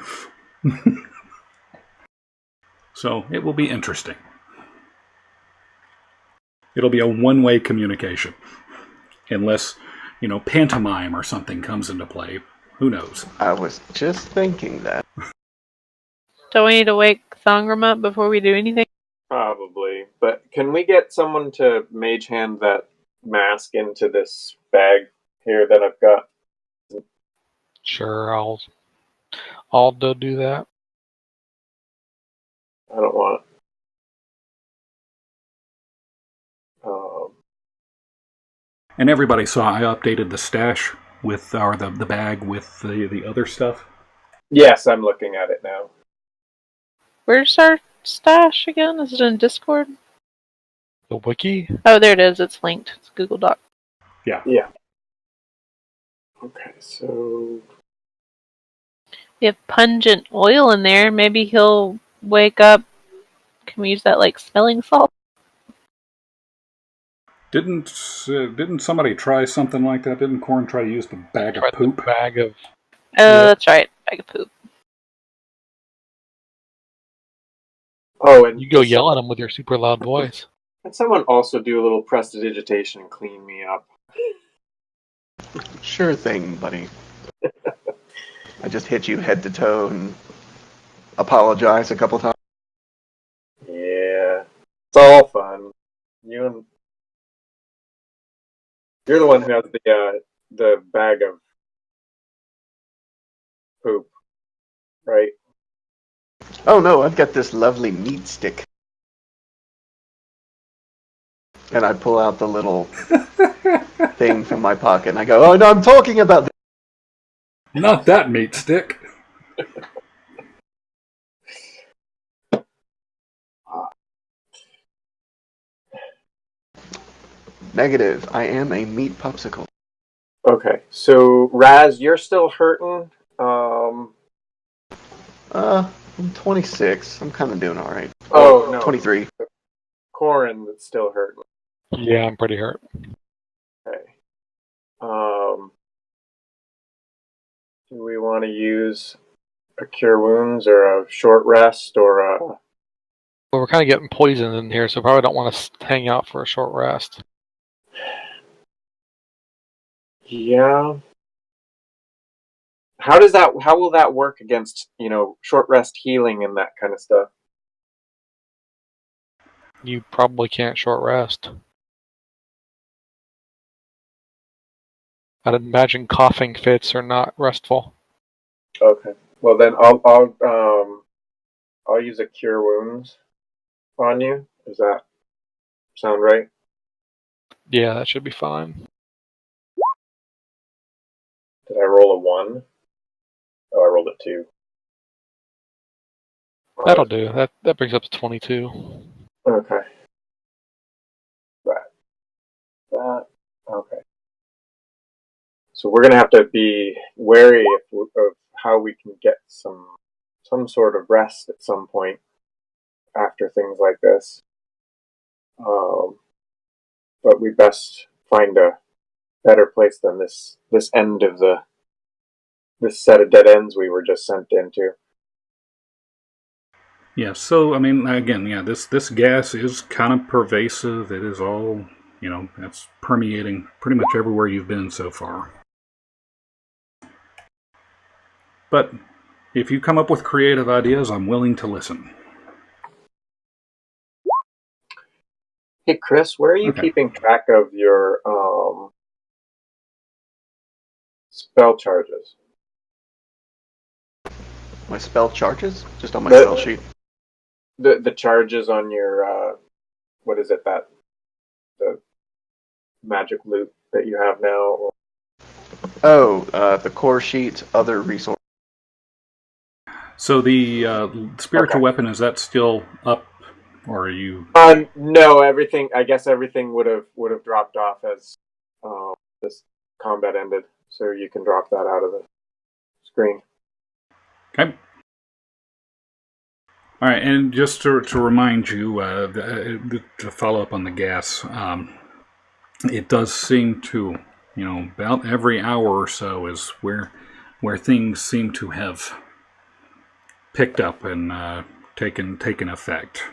A: So it will be interesting. It'll be a one-way communication. Unless, pantomime or something comes into play. Who knows?
C: I was just thinking that.
E: Do we need to wake Thongrim up before we do anything?
B: Probably. But can we get someone to mage hand that mask into this bag here that I've got?
D: Sure, I'll do that.
B: I don't want it.
A: And everybody saw I updated the stash with the bag with the other stuff.
B: Yes, I'm looking at it now.
E: Where's our stash again? Is it in Discord?
D: The wiki?
E: Oh, there it is. It's linked. It's Google Doc.
A: Yeah.
B: Okay, so
E: We have pungent oil in there. Maybe he'll wake up. Can we use that like smelling salt?
A: Didn't somebody try something like that? Didn't Corn try to use the bag of poop?
E: Oh, that's right. Bag of poop.
B: Oh, and
D: you go yell at him with your super loud voice.
B: Can someone also do a little prestidigitation and clean me up?
C: Sure thing, buddy. I just hit you head to toe and apologize a couple times.
B: Yeah, it's all fun. You're the one who has the bag of poop, right?
C: Oh no, I've got this lovely meat stick. And I pull out the little thing from my pocket, and I go, "Oh no, I'm talking about
A: Not that meat stick.
C: negative. I am a meat popsicle."
B: Okay, so Raz, you're still hurting.
C: I'm 26. I'm kind of doing all right.
B: Oh no,
C: 23.
B: Corin that's still hurting.
D: Yeah, I'm pretty hurt.
B: Okay. Do we want to use a cure wounds or a short rest or a?
D: Well, we're kind of getting poisoned in here, so probably don't want to hang out for a short rest.
B: Yeah. How does that? How will that work against short rest healing and that kind of stuff?
D: You probably can't short rest. I'd imagine coughing fits are not restful.
B: Okay. Well then, I'll use a cure wounds on you. Does that sound right?
D: Yeah, that should be fine.
B: Did I roll a 1? Oh, I rolled a 2.
D: That'll do. That brings up to 22.
B: Okay. That. Okay. So we're gonna have to be wary of how we can get some sort of rest at some point after things like this. But we best find a better place than this end of this set of dead ends we were just sent into.
A: Yeah, so, I mean, again, yeah, this gas is kind of pervasive. It is all, it's permeating pretty much everywhere you've been so far. But if you come up with creative ideas, I'm willing to listen.
B: Hey, Chris, where are you
A: Okay.
B: keeping track of your spell charges?
C: My spell charges? Just on my
B: The-
C: spell sheet.
B: The charges on your what is it, that the magic loot that you have now?
C: Oh, the core sheet, other resource.
A: So the spiritual
B: Okay.
A: weapon, is that still up, or are you?
B: No, everything. I guess everything would have dropped off as this combat ended. So you can drop that out of the screen.
A: Okay. All right, and just to remind you, to follow up on the gas, it does seem to, about every hour or so is where things seem to have picked up and taken effect.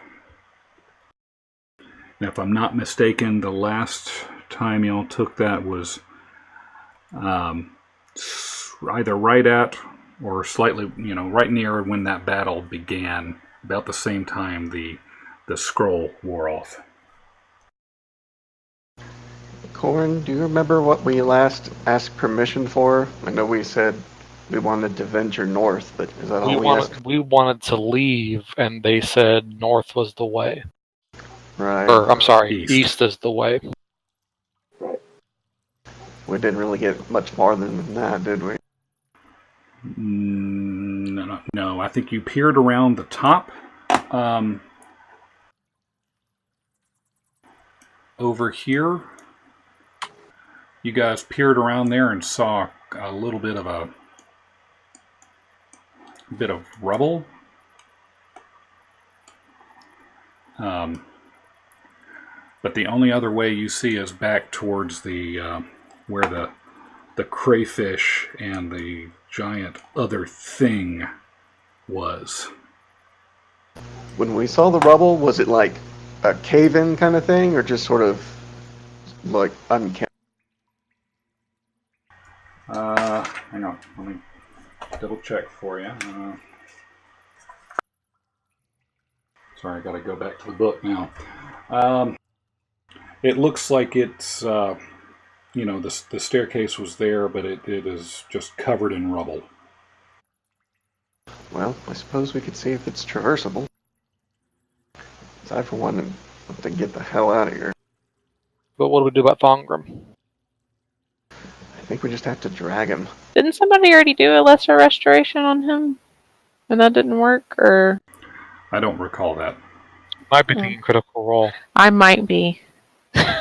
A: And if I'm not mistaken, the last time y'all took that was either right at or slightly, right near when that battle began. About the same time the scroll wore off.
C: Corin, do you remember what we last asked permission for? I know we said we wanted to venture north, but is that all we asked?
D: We wanted to leave, and they said north was the way.
C: Right.
D: Or, I'm sorry,
A: East.
D: east is the way.
C: We didn't really get much farther than that, did we?
A: No, I think you peered around the top. Over here, you guys peered around there and saw a little bit of rubble. But the only other way you see is back towards the where the crayfish and the giant other thing was.
C: When we saw the rubble, was it like a cave-in kind of thing, or just sort of like uncanny?
A: Hang on, let me double check for you. Sorry, I got to go back to the book now. It looks like it's, the staircase was there, but it is just covered in rubble.
C: Well, I suppose we could see if it's traversable. I, for one, want to get the hell out of here.
D: But what do we do about Thongrim?
C: think we just have to drag him.
E: Didn't somebody already do a lesser restoration on him? And that didn't work? Or
A: I don't recall that.
D: Might be thinking Critical Role.
E: I might be.
A: Because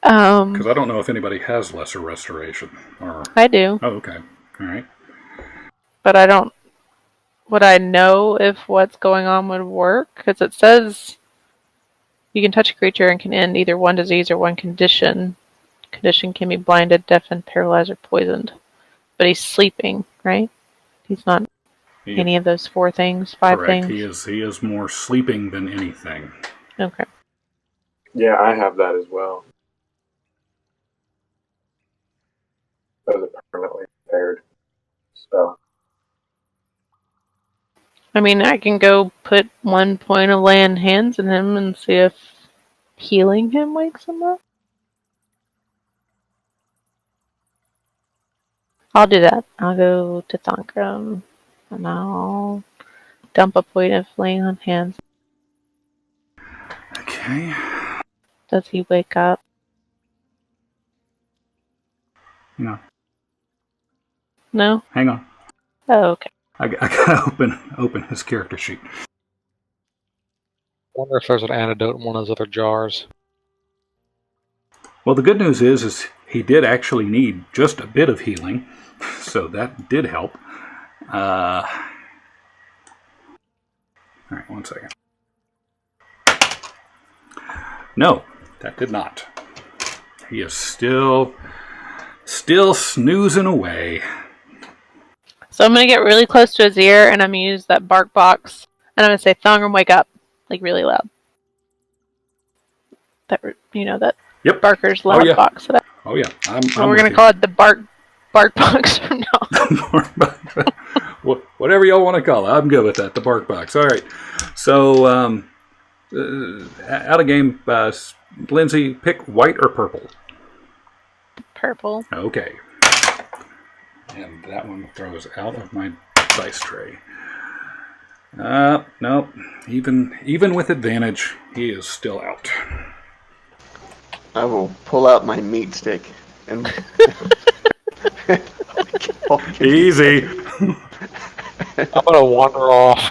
A: I don't know if anybody has lesser restoration. Or
E: I do.
A: Oh, okay. All right.
E: But I don't... Would I know if what's going on would work? Because it says you can touch a creature and can end either one disease or one condition. Condition can be blinded, deafened, paralyzed, or poisoned. But he's sleeping, right? He's not any of those 4 things, 5
A: Correct.
E: things?
A: He is more sleeping than anything.
E: Okay.
B: Yeah, I have that as well. That is a permanently impaired spell.
E: I mean, I can go put 1 point of land hands in him and see if healing him wakes him up. I'll do that. I'll go to Thongrim and I'll dump a point of laying on hands.
A: Okay.
E: Does he wake up?
A: No.
E: No?
A: Hang on.
E: Oh, okay.
A: I gotta open his character sheet.
D: I wonder if there's an antidote in one of those other jars.
A: Well, the good news is he did actually need just a bit of healing, so that did help. All right, 1 second. No, that did not. He is still snoozing away.
E: So I'm going to get really close to his ear and I'm going to use that bark box. And I'm going to say, Thongrim, wake up. Like, really loud. That, that
A: Yep.
E: barker's loud box.
A: Oh, yeah.
E: So we're going to call it the bark box from now on.
A: Whatever y'all want to call it. I'm good with that. The bark box. All right. So, out of game, Lindsay, pick white or purple.
E: Purple.
A: Okay. And that one throws out of my dice tray. Nope. Even with advantage, he is still out.
C: I will pull out my meat stick and...
A: Easy.
D: I'm gonna wander off.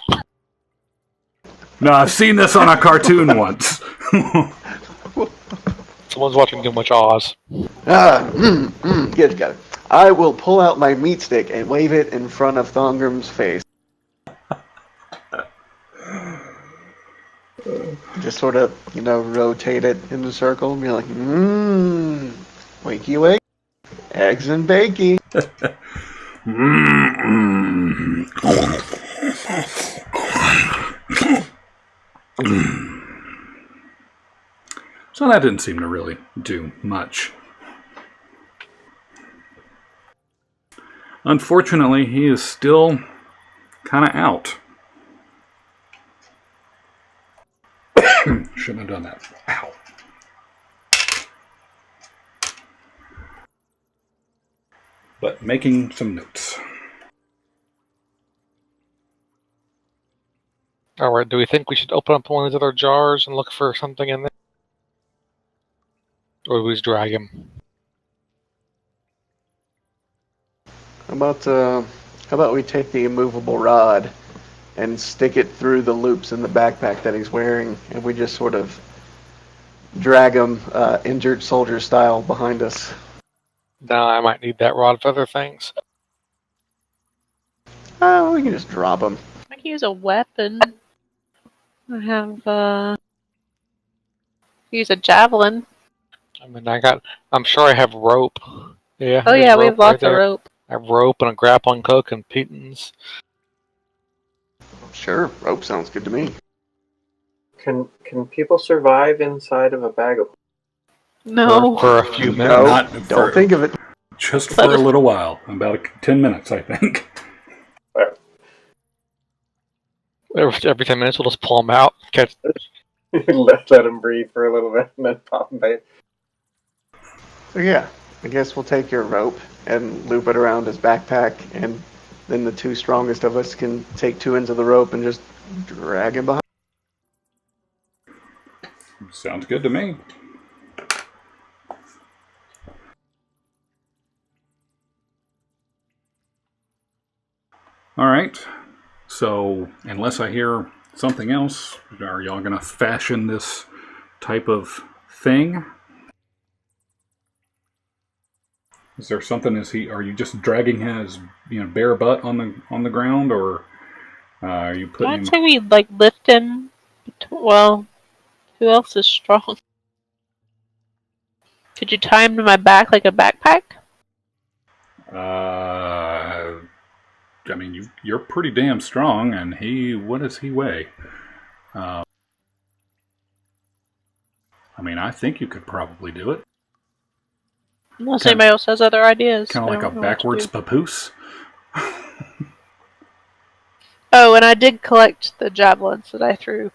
A: No, I've seen this on a cartoon once.
D: Someone's watching too much Oz.
C: Good, got it. I will pull out my meat stick and wave it in front of Thongrim's face. Just sort of, rotate it in a circle and be like, wakey wake, eggs and bakey.
A: So that didn't seem to really do much. Unfortunately, he is still kind of out. Shouldn't have done that. Ow. But making some notes.
D: Alright, do we think we should open up one of these other jars and look for something in there? Or do we just drag him?
C: How about we take the immovable rod and stick it through the loops in the backpack that he's wearing, and we just sort of drag him injured soldier style behind us.
D: No, I might need that rod for other things.
C: Oh, we can just drop him.
E: I can use a weapon. I have, use a javelin.
D: I mean, I'm sure I have rope. Yeah.
E: Oh yeah, we have lots of rope.
D: I have rope and a grappling hook and pitons.
C: Sure, rope sounds good to me.
B: Can people survive inside of a bag of...
E: No.
D: For a few minutes.
C: No, don't think of it.
A: Just for a little while. About 10 minutes, I think.
D: Every 10 minutes we'll just pull them out. Catch.
B: let them breathe for a little bit and then pop them back.
C: So yeah, I guess we'll take your rope and loop it around his backpack, and then the 2 strongest of us can take 2 ends of the rope and just drag him behind.
A: Sounds good to me. All right. So, unless I hear something else, are y'all going to fashion this type of thing? Is there something? Are you just dragging his bare butt on the ground, or are you putting
E: I'd
A: him?
E: say we lift him. Well, who else is strong? Could you tie him to my back like a backpack?
A: I mean, you're pretty damn strong, and what does he weigh? I mean, I think you could probably do it.
E: Unless anybody else has other ideas.
A: Kind of like a backwards papoose.
E: Oh, and I did collect the javelins that I threw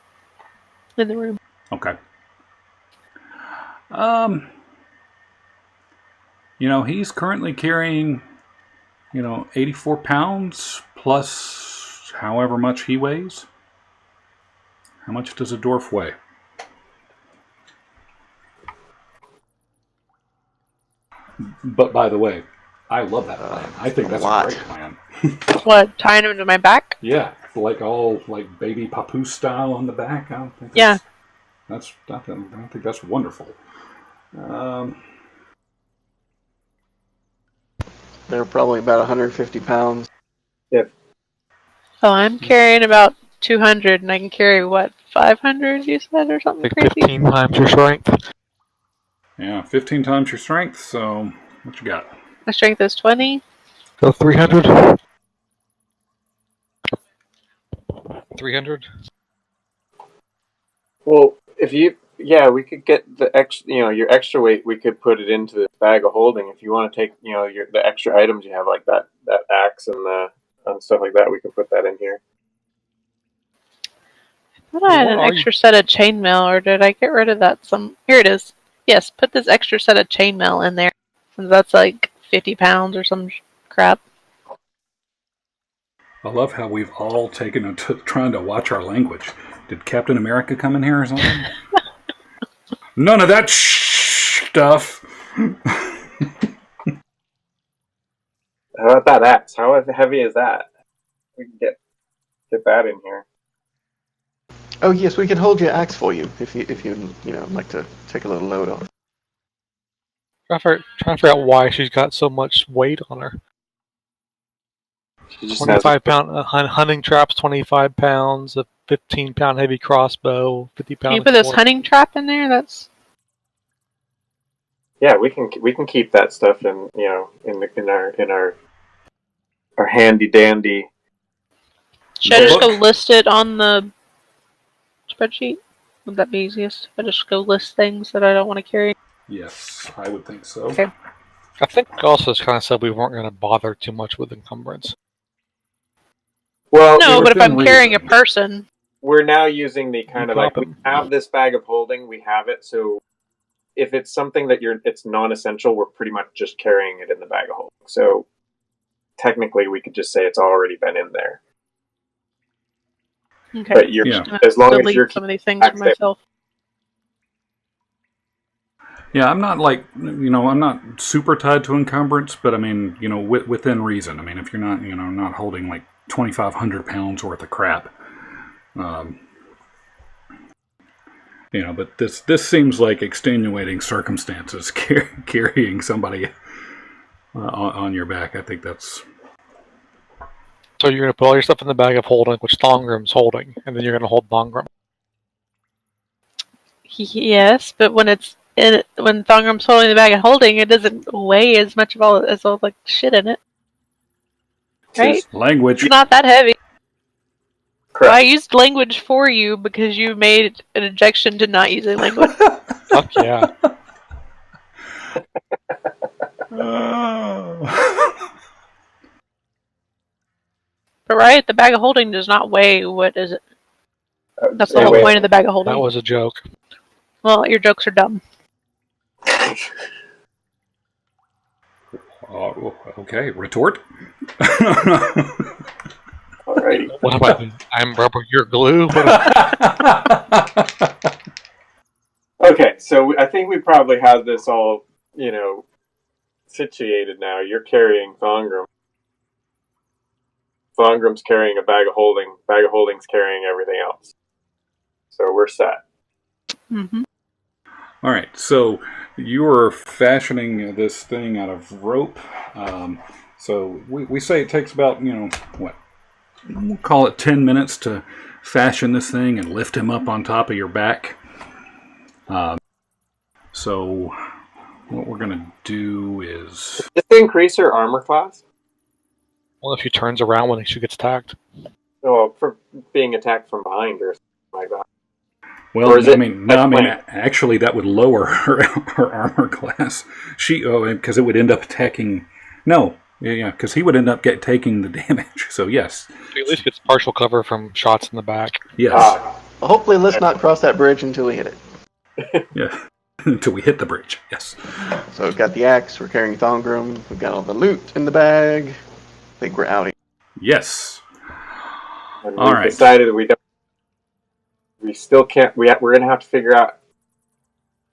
E: in the room.
A: Okay. He's currently carrying, 84 pounds plus however much he weighs. How much does a dwarf weigh? But by the way, I love that plan. I think that's a great plan.
E: What, tying him to my back?
A: Yeah, all baby papoose style on the back. I don't think
E: yeah.
A: I think that's wonderful.
C: They're probably about 150 pounds.
B: Yep.
E: Oh, I'm carrying about 200, and I can carry, 500, you said, or something crazy?
D: 15 times your strength.
A: Yeah, 15 times your strength, so what you got?
E: My strength is 20.
D: So 300? 300?
B: Well, we could get the your extra weight. We could put it into the bag of holding. If you want to take, the extra items you have, like that axe and stuff like that, we can put that in here.
E: I thought I had an extra set of chainmail, or did I get rid of that? Here it is. Yes, put this extra set of chainmail in there, since that's 50 pounds or some crap.
A: I love how we've all taken to trying to watch our language. Did Captain America come in here or something? None of that stuff.
B: How about that axe? How heavy is that? We can get that in here.
C: Oh yes, we can hold your axe for you if you like to take a little load off.
D: Trying to figure out why she's got so much weight on her. 25-pound hunting traps, 25 pounds, a 15-pound heavy crossbow, 50-pound.
E: Can you put this hunting trap in there? That's.
B: Yeah, we can keep that stuff in in our handy dandy.
E: Should I just go list it on the spreadsheet? Would that be easiest? If I just go list things that I don't want to carry?
A: Yes, I would think so.
E: Okay.
D: I think also it's kind of said we weren't going to bother too much with encumbrance.
B: Well,
E: no, but if I'm carrying a person,
B: we're now using the kind of we have this bag of holding. We have it, so if it's something that it's non-essential, we're pretty much just carrying it in the bag of holding. So technically, we could just say it's already been in there.
E: Okay.
B: But as long as you're
E: some of these things for myself.
A: Yeah, I'm not I'm not super tied to encumbrance, but I mean, within reason. I mean, if you're not, not holding 2,500 pounds worth of crap, but this seems like extenuating circumstances carrying somebody on your back. I think that's.
D: So you're going to put all your stuff in the bag of holding, which Thongrim's holding, and then you're going to hold Thongrim.
E: Yes, but when Thongrim's holding the bag of holding, it doesn't weigh as much of all shit in it. Right?
A: Language.
E: It's not that heavy.
B: Correct.
E: Well, I used language for you because you made an objection to not using language.
D: Fuck yeah.
E: But right, the bag of holding does not weigh. What is it? That's the whole point of the bag of holding.
D: That was a joke.
E: Well, your jokes are dumb.
A: Okay, retort.
B: Alrighty.
D: What about I'm rubber, you're glue?
B: Okay, so I think we probably have this all, situated now. You're carrying Thongrim. Thongrim's carrying a bag of holding. Bag of holding's carrying everything else. So we're set.
E: Mm-hmm.
A: All right, so you are fashioning this thing out of rope. So we say it takes about, what? We'll call it 10 minutes to fashion this thing and lift him up on top of your back. So what we're going to do is...
B: Does this increase her armor class?
D: Well, if he turns around when she gets attacked.
B: Oh, for being attacked from behind or something like that.
A: Well, actually, that would lower her armor class. Because it would end up attacking... No, because he would end up taking the damage. So, yes.
D: He at least gets partial cover from shots in the back.
A: Yes.
C: Well, hopefully, let's not cross that bridge until we hit it.
A: Yeah. Until we hit the bridge, yes.
C: So we've got the axe, we're carrying Thongrim, we've got all the loot in the bag. I think we're out.
A: Yes.
B: And
A: all
B: we've
A: right.
B: decided we still can't, we're going to have to figure out,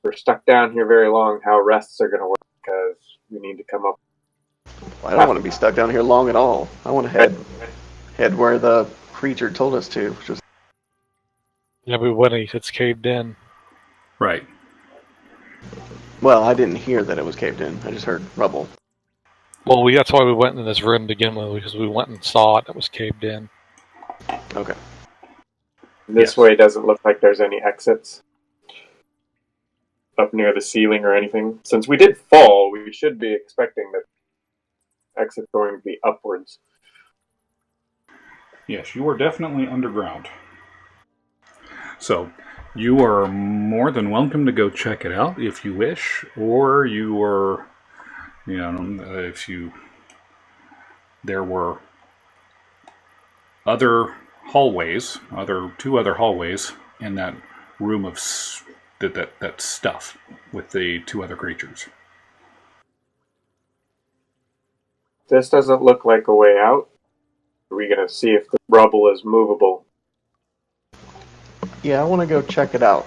B: we're stuck down here very long, how rests are going to work, because we need to come up.
C: Well, I don't want to be stuck down here long at all. I want to head where the creature told us to, which was...
D: Yeah, but when it's caved in.
A: Right.
C: Well, I didn't hear that it was caved in. I just heard rubble.
D: Well, that's why we went in this room to begin with, because we went and saw it. It was caved in.
C: Okay.
B: This way doesn't look like there's any exits up near the ceiling or anything. Since we did fall, we should be expecting that exit going to be upwards.
A: Yes, you are definitely underground. So, you are more than welcome to go check it out if you wish, or you are, there were other hallways, two other hallways in that room of that stuff with the two other creatures.
B: This doesn't look like a way out. Are we going to see if the rubble is movable?
C: Yeah, I want to go check it out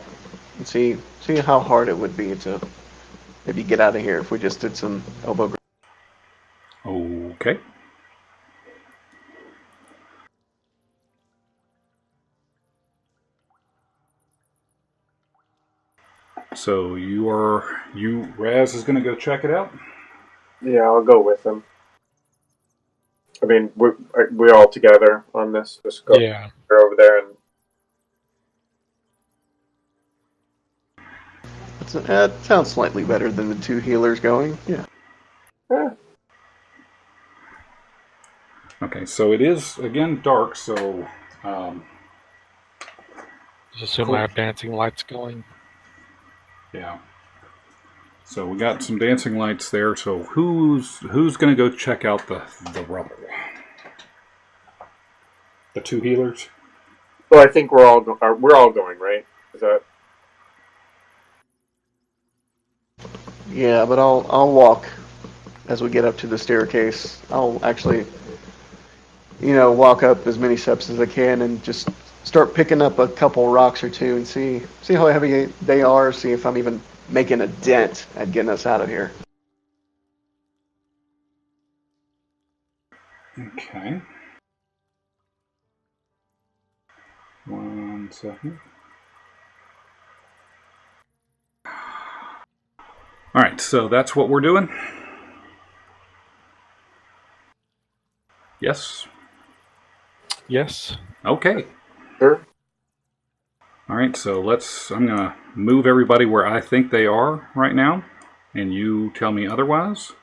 C: and see how hard it would be to maybe get out of here if we just did some elbow grip.
A: Okay. So Raz is going to go check it out?
B: Yeah, I'll go with him. I mean, we're all together on this. Just go over there and...
C: It sounds slightly better than the two healers going. Yeah.
A: Okay, so it is, again, dark, so...
D: Just assume I have dancing lights going.
A: Yeah. So we got some dancing lights there, so who's going to go check out the rubble? The two healers?
B: Well, I think we're all going, right? Is that...
C: Yeah, but I'll walk as we get up to the staircase. I'll actually, walk up as many steps as I can and just start picking up a couple rocks or two and see how heavy they are, see if I'm even making a dent at getting us out of here.
A: Okay. 1 second. All right, so that's what we're doing? Yes?
D: Yes.
A: Okay.
B: Sure.
A: All right, so I'm going to move everybody where I think they are right now, and you tell me otherwise.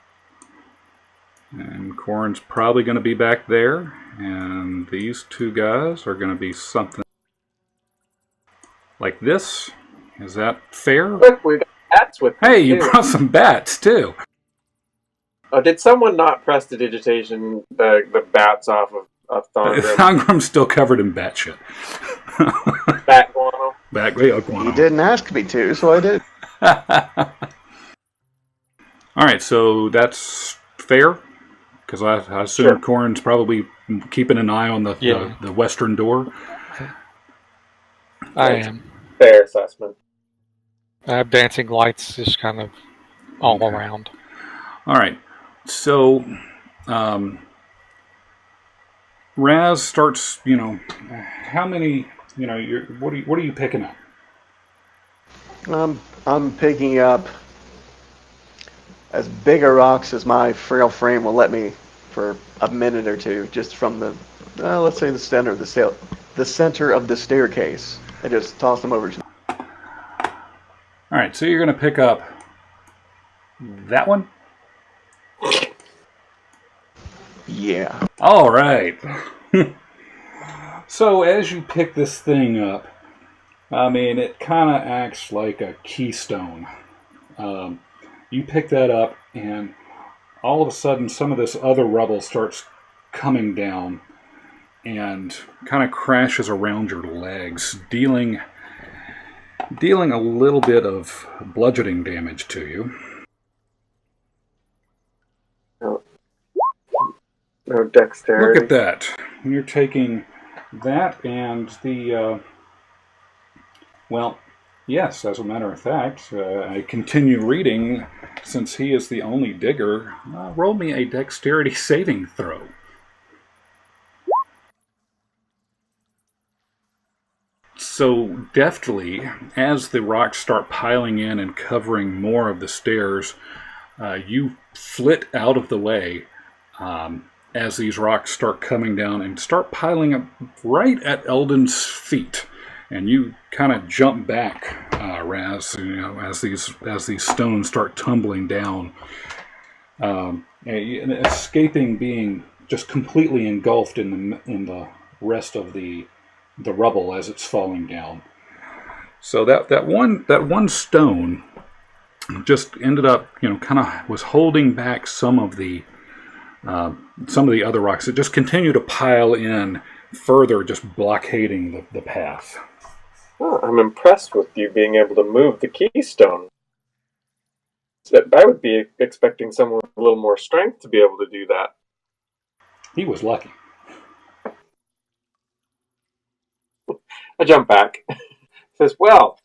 A: And Corin's probably going to be back there, and these two guys are going to be something like this. Is that fair?
B: Look, we got bats with
A: Hey,
B: them,
A: you
B: too.
A: brought some bats, too.
B: Oh, did someone not press the digitation, the bats off of Thongrim?
A: Thongrim's still covered in bat shit.
B: Bat guano?
A: Guano.
C: You didn't ask me to, so I did.
A: All right, so that's fair? Because I assume Corin's probably keeping an eye on the western door.
D: I am.
B: Fair assessment.
D: I have dancing lights just kind of all around.
A: All right, so Raz starts, how many, what are you picking up?
C: I'm picking up as big a rocks as my frail frame will let me for a minute or two, just from the, let's say the center of the center of the staircase. I just toss them over to.
A: All right, so you're going to pick up that one?
C: Yeah.
A: All right. So as you pick this thing up, it kind of acts like a keystone. You pick that up, and all of a sudden, some of this other rubble starts coming down and kind of crashes around your legs, dealing a little bit of bludgeoning damage to you.
B: No dexterity.
A: Look at that. You're taking that and the, yes, as a matter of fact, I continue reading. Since he is the only digger, roll me a dexterity saving throw. So deftly, as the rocks start piling in and covering more of the stairs, you flit out of the way as these rocks start coming down and start piling up right at Eldon's feet. And you kind of jump back, Raz, as these stones start tumbling down, and escaping being just completely engulfed in the rest of the rubble as it's falling down. So that one stone just ended up, kind of was holding back some of the other rocks. It just continued to pile in further, just blockading the path.
B: Oh, I'm impressed with you being able to move the keystone. I would be expecting someone with a little more strength to be able to do that.
A: He was lucky.
B: I jump back. Says, well,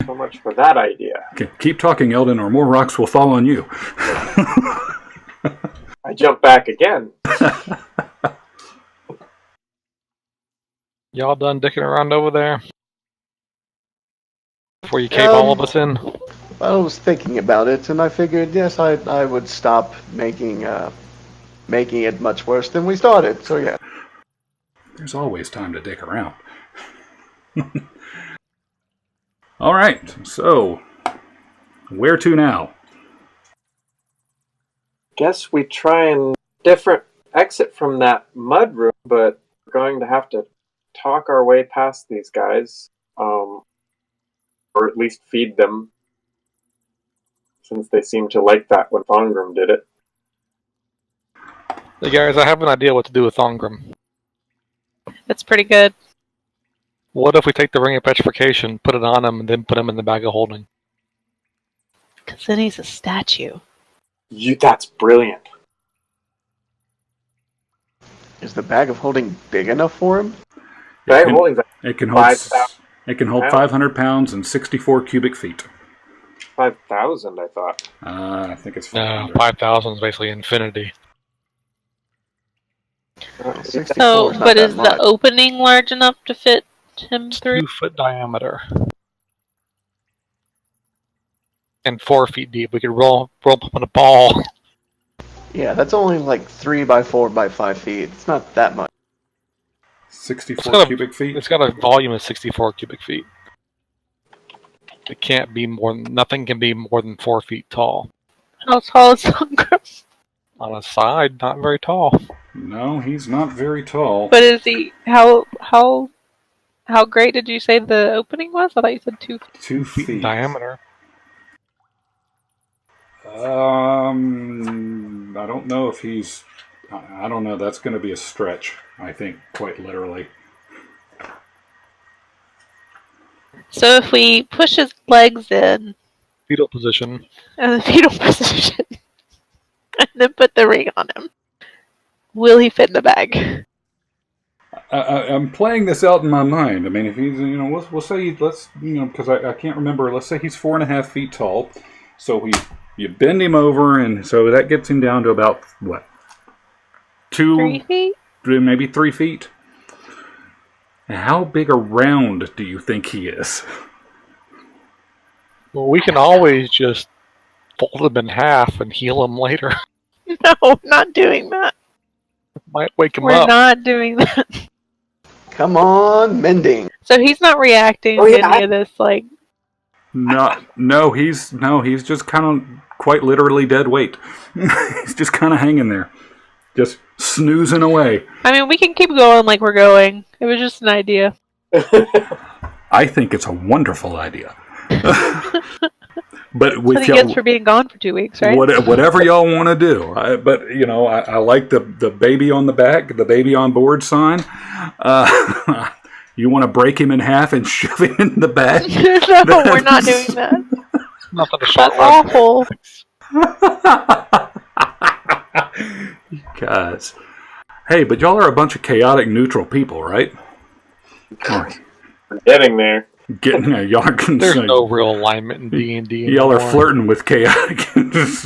B: so much for that idea.
A: Okay, keep talking, Eldon, or more rocks will fall on you.
B: I jump back again.
D: Y'all done dicking around over there? Before you cave all of us in?
C: I was thinking about it, and I figured, yes, I would stop making it much worse than we started. So yeah.
A: There's always time to dick around. All right, so where to now?
B: Guess we try and different exit from that mud room, but we're going to have to talk our way past these guys, or at least feed them, since they seem to like that when Thongrim did it.
D: Hey guys, I have an idea what to do with Thongrim.
E: It's pretty good.
D: What if we take the Ring of Petrification, put it on him, and then put him in the bag of holding?
E: Because then he's a statue.
B: That's brilliant.
C: Is the bag of holding big enough for him?
B: Bag of holding's
A: It can hold
B: 5,000
A: It can hold 500 pounds and 64 cubic feet.
B: 5,000, I thought.
A: I think it's
D: No,
A: 500.
D: 5,000 is basically infinity.
E: So, but is the opening large enough to fit him
D: It's
E: through?
D: 2-foot diameter. And 4 feet deep. We could roll up on a ball.
C: Yeah, that's only like 3 by 4 by 5 feet. It's not that much.
A: 64 cubic feet?
D: It's got a volume of 64 cubic feet. It can't be nothing can be more than 4 feet tall.
E: How tall is Thongrim?
D: On a side, not very tall.
A: No, he's not very tall.
E: But is he how great did you say the opening was? I thought you said 2 feet.
A: 2 feet
D: in diameter.
A: I don't know if he's... I don't know. That's going to be a stretch, I think, quite literally.
E: So if we push his legs in
D: Fetal position.
E: the fetal position and then put the ring on him, will he fit in the bag?
A: I'm playing this out in my mind. I mean, if he's, we'll say, because I can't remember. Let's say he's 4.5 feet tall. So you bend him over, and so that gets him down to about, what,
E: 3 feet?
A: maybe 3 feet. How big around do you think he is?
D: Well, we can always just fold him in half and heal him later.
E: No, not doing that.
D: Might wake him
E: We're
D: up.
E: not doing that.
C: Come on, mending.
E: So he's not reacting to any of this, like...
A: No, he's just kind of quite literally dead weight. He's just kind of hanging there, just snoozing away.
E: I mean, we can keep going like we're going. It was just an idea.
A: I think it's a wonderful idea. But
E: That's
A: with
E: what he gets for being gone for 2 weeks, right?
A: whatever y'all want to do. But I like the baby on the back, the baby on board sign. You want to break him in half and shove him in the back?
E: No, we're not doing that.
D: Nothing to
E: That's awful.
A: You guys. Hey, but y'all are a bunch of chaotic neutral people, right?
B: We're getting there.
A: Y'all are
D: There's no real alignment in D&D
A: Y'all are
D: anymore.
A: flirting with chaotic.
B: It's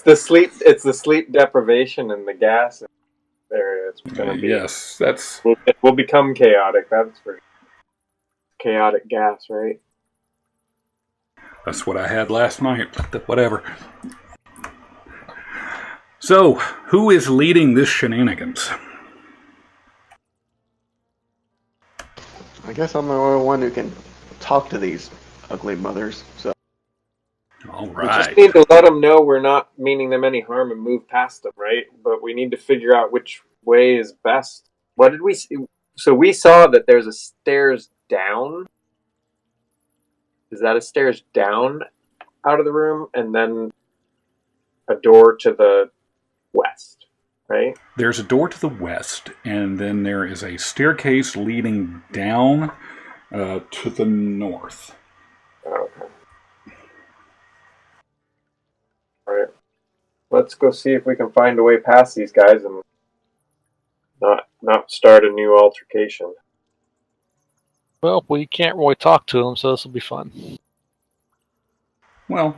B: the sleep. It's the sleep deprivation and the gas. There, it's gonna be.
A: Yes, that's.
B: We'll become chaotic. That's for chaotic gas, right?
A: That's what I had last night. But whatever. So, who is leading this shenanigans?
C: I guess I'm the only one who can talk to these ugly mothers. So
A: All
B: We
A: right.
B: just need to let them know we're not meaning them any harm and move past them, right? But we need to figure out which way is best. What did we see? So we saw that there's a stairs down. Is that a stairs down out of the room and then a door to the west, right?
A: There's a door to the west, and then there is a staircase leading down to the north.
B: Okay. All right. Let's go see if we can find a way past these guys and not start a new altercation.
D: Well, we can't really talk to them, so this will be fun.
A: Well,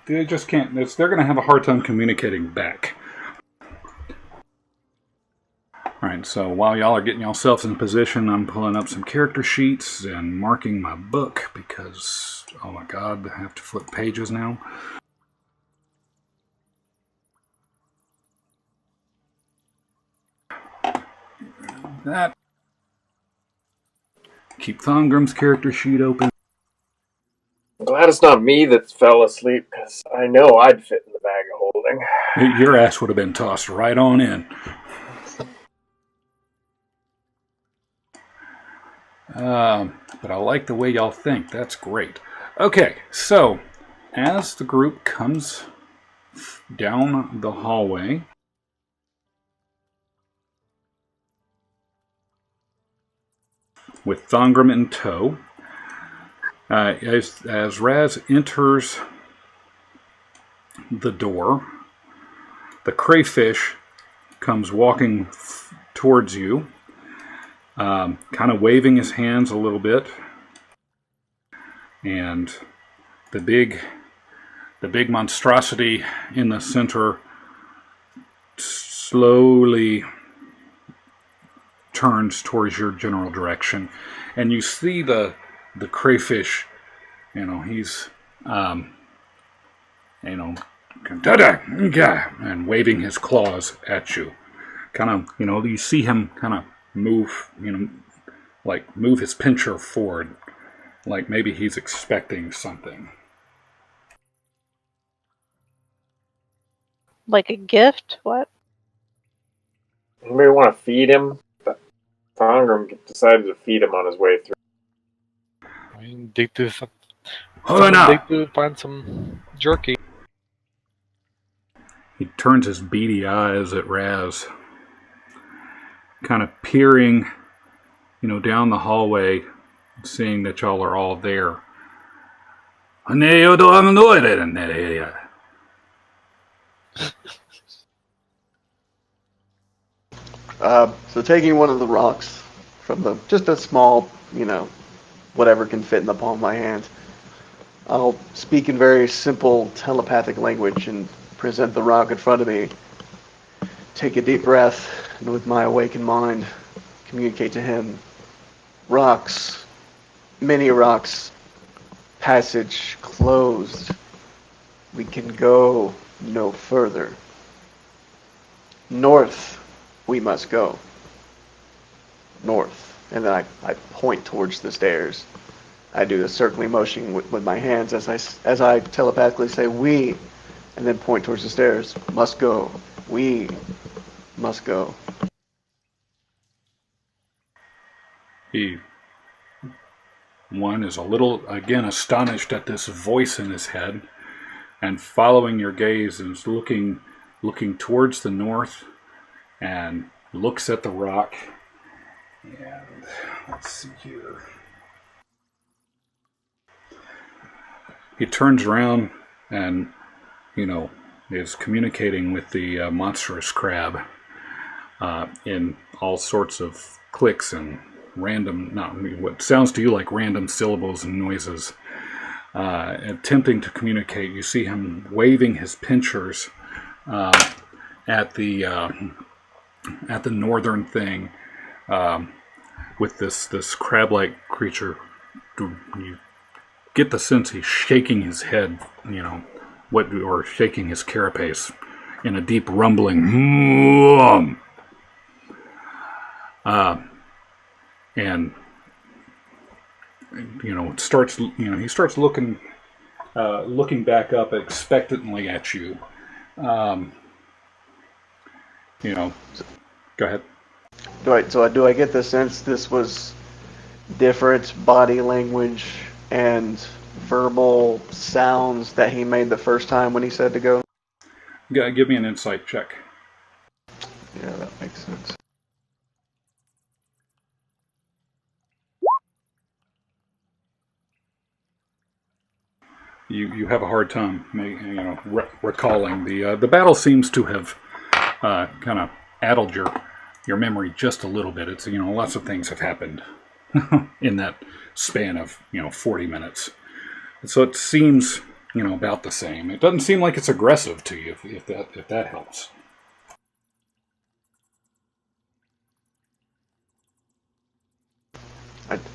A: they just can't. They're going to have a hard time communicating back. All right, so while y'all are getting yourselves in position, I'm pulling up some character sheets and marking my book because, oh my god, I have to flip pages now. That. Keep Thongrim's character sheet open.
B: I'm glad it's not me that fell asleep, because I know I'd fit in the bag of holding.
A: Your ass would have been tossed right on in. But I like the way y'all think. That's great. Okay, so as the group comes down the hallway, with Thongrim in tow, as Raz enters the door, the crayfish comes walking towards you, kind of waving his hands a little bit, and the big monstrosity in the center slowly turns towards your general direction, and you see the crayfish. He's and waving his claws at you. Kind of, you see him kind of move, like move his pincher forward, like maybe he's expecting something.
E: Like a gift? What?
B: Anybody want to feed him? Thongrim decided to feed him on his way through.
D: I mean, dig through some.
A: Oh, no.
D: Dig through, find some jerky.
A: He turns his beady eyes at Raz, kind of peering, down the hallway, seeing that y'all are all there.
C: So taking one of the rocks from just a small, whatever can fit in the palm of my hand, I'll speak in very simple telepathic language and present the rock in front of me. take a deep breath, and with my awakened mind, communicate to him. Rocks, many rocks, passage closed. We can go no further. North, we must go. North. And then I point towards the stairs. I do the circling motion with my hands as I telepathically say, we, and then point towards the stairs. Must go. We must go.
A: One is a little, again, astonished at this voice in his head, and following your gaze is looking towards the north, and looks at the rock. And let's see here. He turns around and, is communicating with the monstrous crab in all sorts of clicks and what sounds to you like random syllables and noises. Attempting to communicate, you see him waving his pincers at the northern thing with this crab-like creature. You get the sense he's shaking his head, or shaking his carapace in a deep rumbling. And it starts. He starts looking back up expectantly at you. Go ahead.
C: Right. So do I get the sense this was different body language and verbal sounds that he made the first time when he said to go?
A: Give me an insight check.
C: Yeah, that makes sense.
A: You have a hard time, recalling the battle. Seems to have kind of addled your memory just a little bit. It's lots of things have happened in that span of 40 minutes, so it seems about the same. It doesn't seem like it's aggressive to you, if that helps.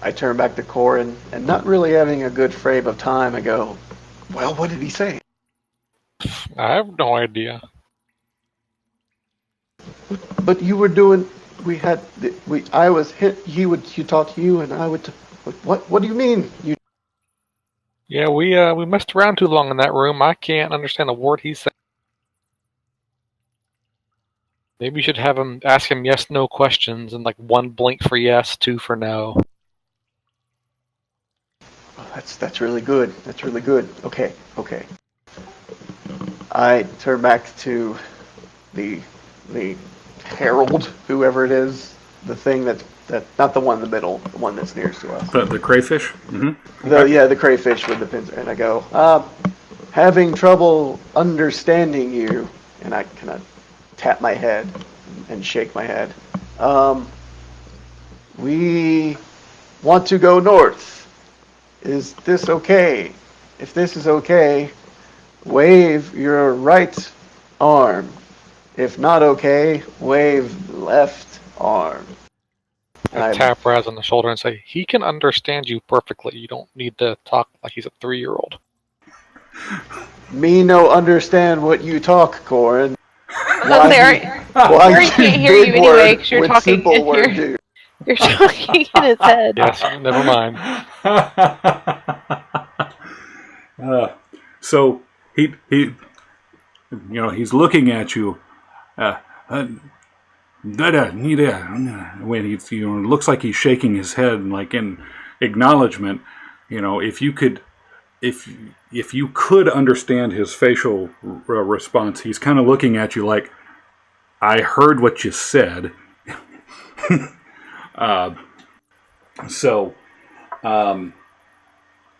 C: I turn back to Corin, and not really having a good frame of time, I go, well, what did he say?
D: I have no idea.
C: But you were doing, I was hit, you talk to you, and I would, what do you mean?
D: Yeah, we messed around too long in that room. I can't understand a word he said. Maybe you should have him ask him yes/no questions, and like 1 blink for yes, 2 for no.
C: Oh, that's really good. That's really good. Okay. I turn back to the herald, whoever it is, the thing that not the one in the middle, the one that's nearest to us.
A: The crayfish? Mm-hmm.
C: The crayfish with the pins. And I go, having trouble understanding you. And I kind of tap my head and shake my head. We want to go north. Is this okay? If this is okay, wave your right arm. If not okay, wave left arm.
D: I tap Raz on the shoulder and say, he can understand you perfectly. You don't need to talk like he's a 3-year-old.
C: Me no understand what you talk, Corin.
E: Why he can't hear you anyway because you're talking you're talking in his head.
D: Yes, never mind.
A: So he's looking at you. When he's looks like he's shaking his head like in acknowledgement. If you could understand his facial response, he's kind of looking at you like, I heard what you said.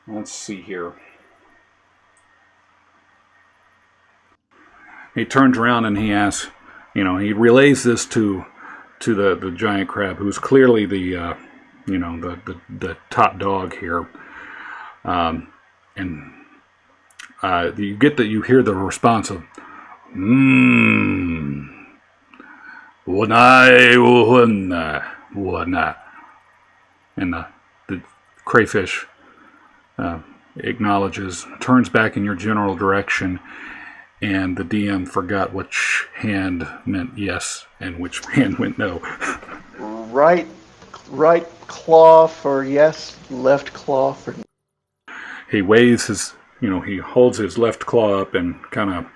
A: Let's see here. He turns around and he asks, he relays this to the giant crab, who's clearly the top dog here. And you hear the response of, Wonai wana. And the crayfish acknowledges, turns back in your general direction, and the DM forgot which hand meant yes and which hand went no.
C: Right claw for yes, left claw for no.
A: He waves his, he holds his left claw up and kind of,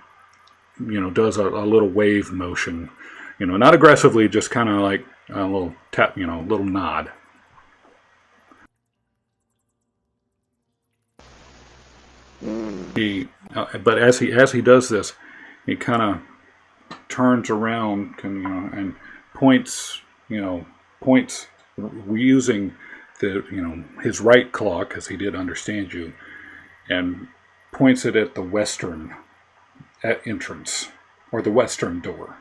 A: does a little wave motion. Not aggressively, just kind of like a little tap, a little nod. But as he does this, he kind of turns around and points using his right claw, because he did understand you, and points it at the western entrance, or the western door,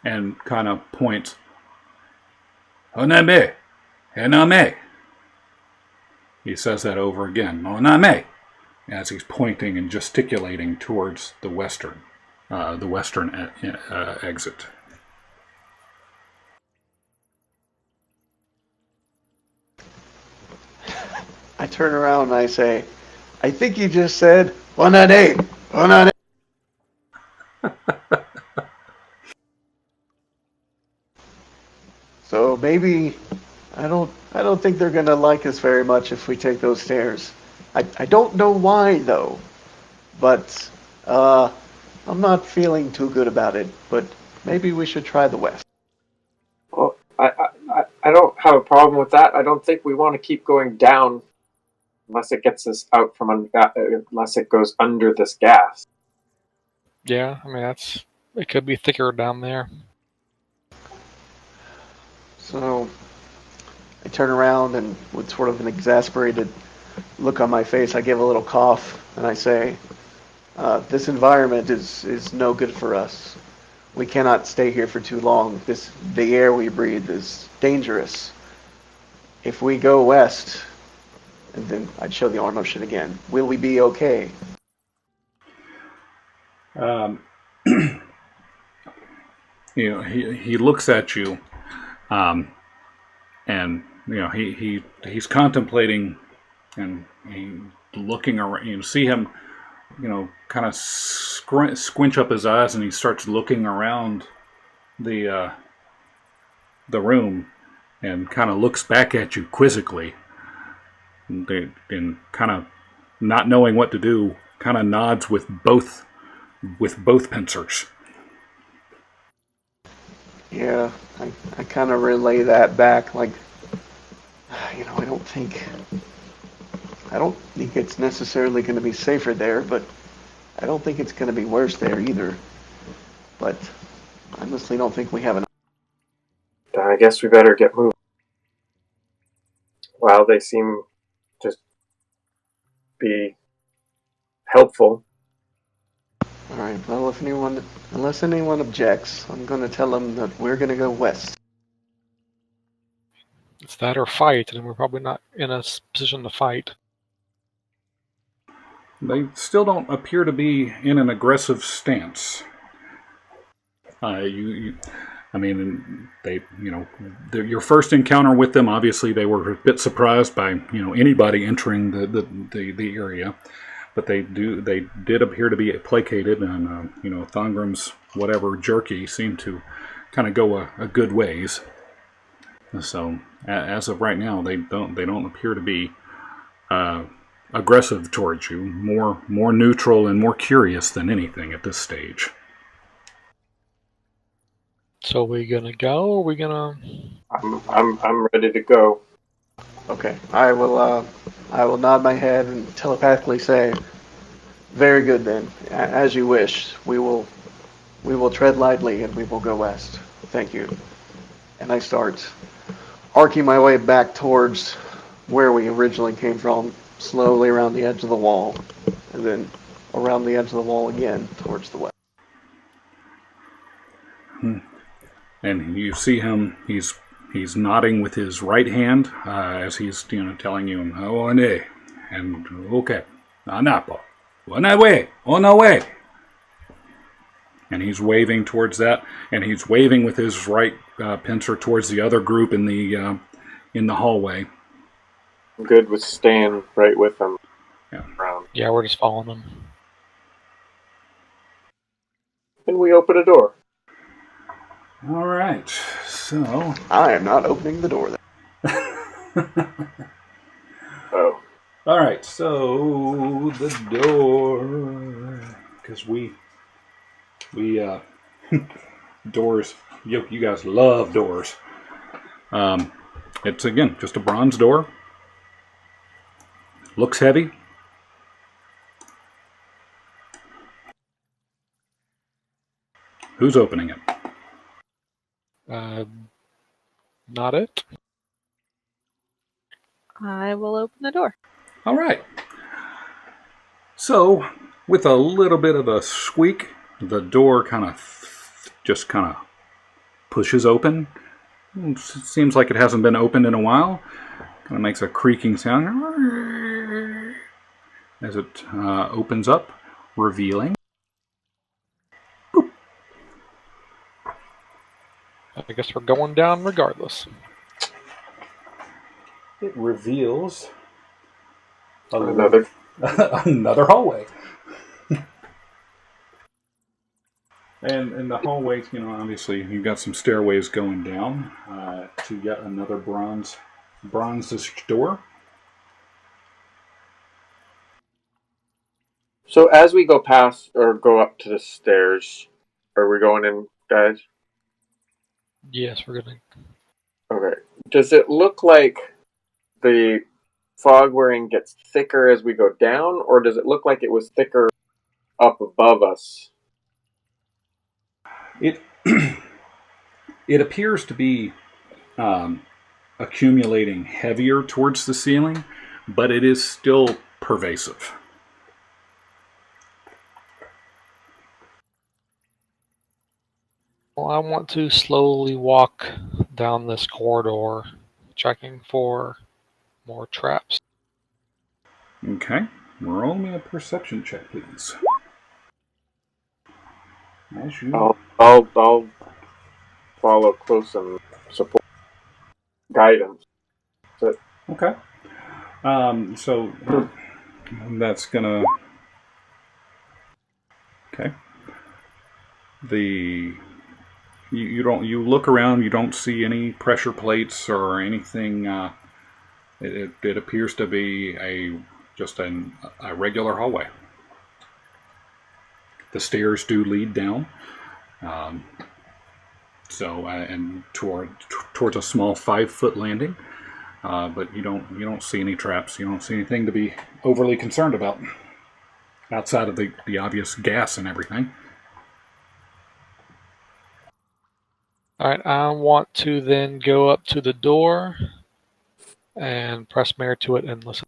A: and kind of points, Oname, Ename. He says that over again, Oname, as he's pointing and gesticulating towards the western exit.
C: I turn around and I say, I think you just said, Onane, Onane. So maybe, I don't think they're gonna like us very much if we take those stairs. I don't know why though, but I'm not feeling too good about it. But maybe we should try the west.
B: Well, I don't have a problem with that. I don't think we want to keep going down unless it gets us out from unless it goes under this gas.
D: Yeah, I mean it could be thicker down there.
C: So I turn around and with sort of an exasperated look on my face, I give a little cough and I say, this environment is no good for us. We cannot stay here for too long. The air we breathe is dangerous. If we go west, and then I'd show the arm motion again, will we be okay?
A: He looks at you, and he's contemplating, and he looking around. You see him, kind of squinch up his eyes, and he starts looking around the room, and kind of looks back at you quizzically, and kind of not knowing what to do, kind of nods with both pincers.
C: Yeah, I kind of relay that back, like, I don't think it's necessarily going to be safer there, but I don't think it's going to be worse there either. But I honestly don't think we have enough.
B: I guess we better get moving. While they seem to be helpful.
C: All right. Well, unless anyone objects, I'm going to tell them that we're going to go west.
D: It's that or fight, and we're probably not in a position to fight.
A: They still don't appear to be in an aggressive stance. Your first encounter with them, obviously they were a bit surprised by anybody entering the area, but they did appear to be placated, and Thongrim's whatever jerky seemed to kind of go a good ways. So as of right now, they don't appear to be aggressive towards you. More neutral and more curious than anything at this stage.
D: So are we gonna go, or are we gonna?
B: I'm ready to go.
C: Okay. I will nod my head and telepathically say, "Very good then. As you wish. We will tread lightly and we will go west. Thank you." And I start arcing my way back towards where we originally came from, slowly around the edge of the wall, and then around the edge of the wall again towards the west.
A: And you see him, he's nodding with his right hand as he's telling you, "Oh, and okay, anapo, on our way." And he's waving towards that, and he's waving with his right pincer towards the other group in the hallway.
B: I'm good with staying right with them.
A: Yeah.
B: Around.
D: Yeah, we're just following them.
B: And we open a door.
A: All right, so
C: I am not opening the door.
B: Oh.
A: all right, so the door, because we doors. You guys love doors. It's again just a bronze door. Looks heavy. Who's opening it?
D: Not it.
E: I will open the door.
A: All right. So, with a little bit of a squeak, the door kind of pushes open. It seems like it hasn't been opened in a while. Kind of makes a creaking sound as it opens up, revealing.
D: I guess we're going down regardless.
A: It reveals
B: Another.
A: another hallway. And in the hallways, obviously you've got some stairways going down to yet another bronze-ish door.
B: So as we go past or go up to the stairs, are we going in, guys?
D: Yes, we're gonna.
B: Okay. Does it look like the fog wearing gets thicker as we go down, or does it look like it was thicker up above us?
A: It it appears to be accumulating heavier towards the ceiling, but it is still pervasive.
D: Well, I want to slowly walk down this corridor, checking for more traps.
A: Okay, roll me a perception check, please. As you
B: I'll follow close and support guidance.
A: okay, so that's gonna okay. You look around, you don't see any pressure plates or anything. It appears to be just a regular hallway. The stairs do lead down, and towards a small 5-foot landing. But you don't see any traps. You don't see anything to be overly concerned about outside of the obvious gas and everything.
D: Alright, I want to then go up to the door and press mare to it and listen.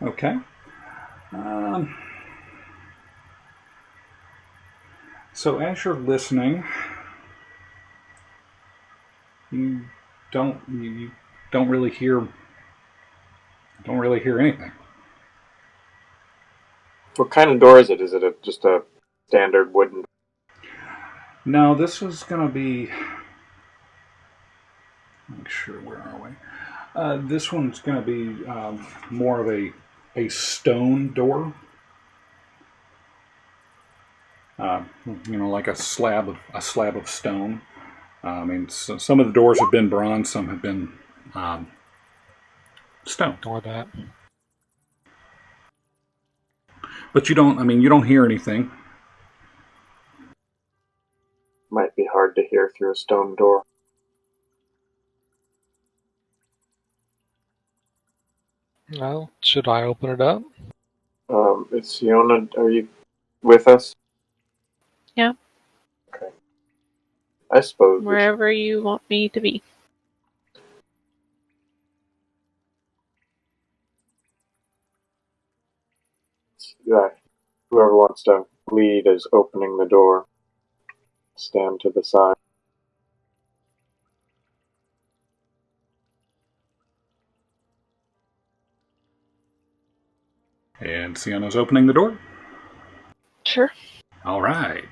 A: Okay. So as you're listening, you don't really hear anything.
B: What kind of door is it? Is it just a standard wooden?
A: No, this is going to be. Make sure, where are we? This one's going to be more of a stone door. Like a slab of stone. Some of the doors have been bronze, some have been stone.
D: Ignore that.
A: But you don't hear anything.
B: Might be hard to hear through a stone door.
D: Well, should I open it up?
B: It's Siona. Are you with us?
E: Yeah.
B: Okay. I suppose.
E: Wherever you want me to be.
B: Yeah. Whoever wants to lead is opening the door. Stand to the side.
A: And Siona's opening the door.
E: Sure.
A: All right.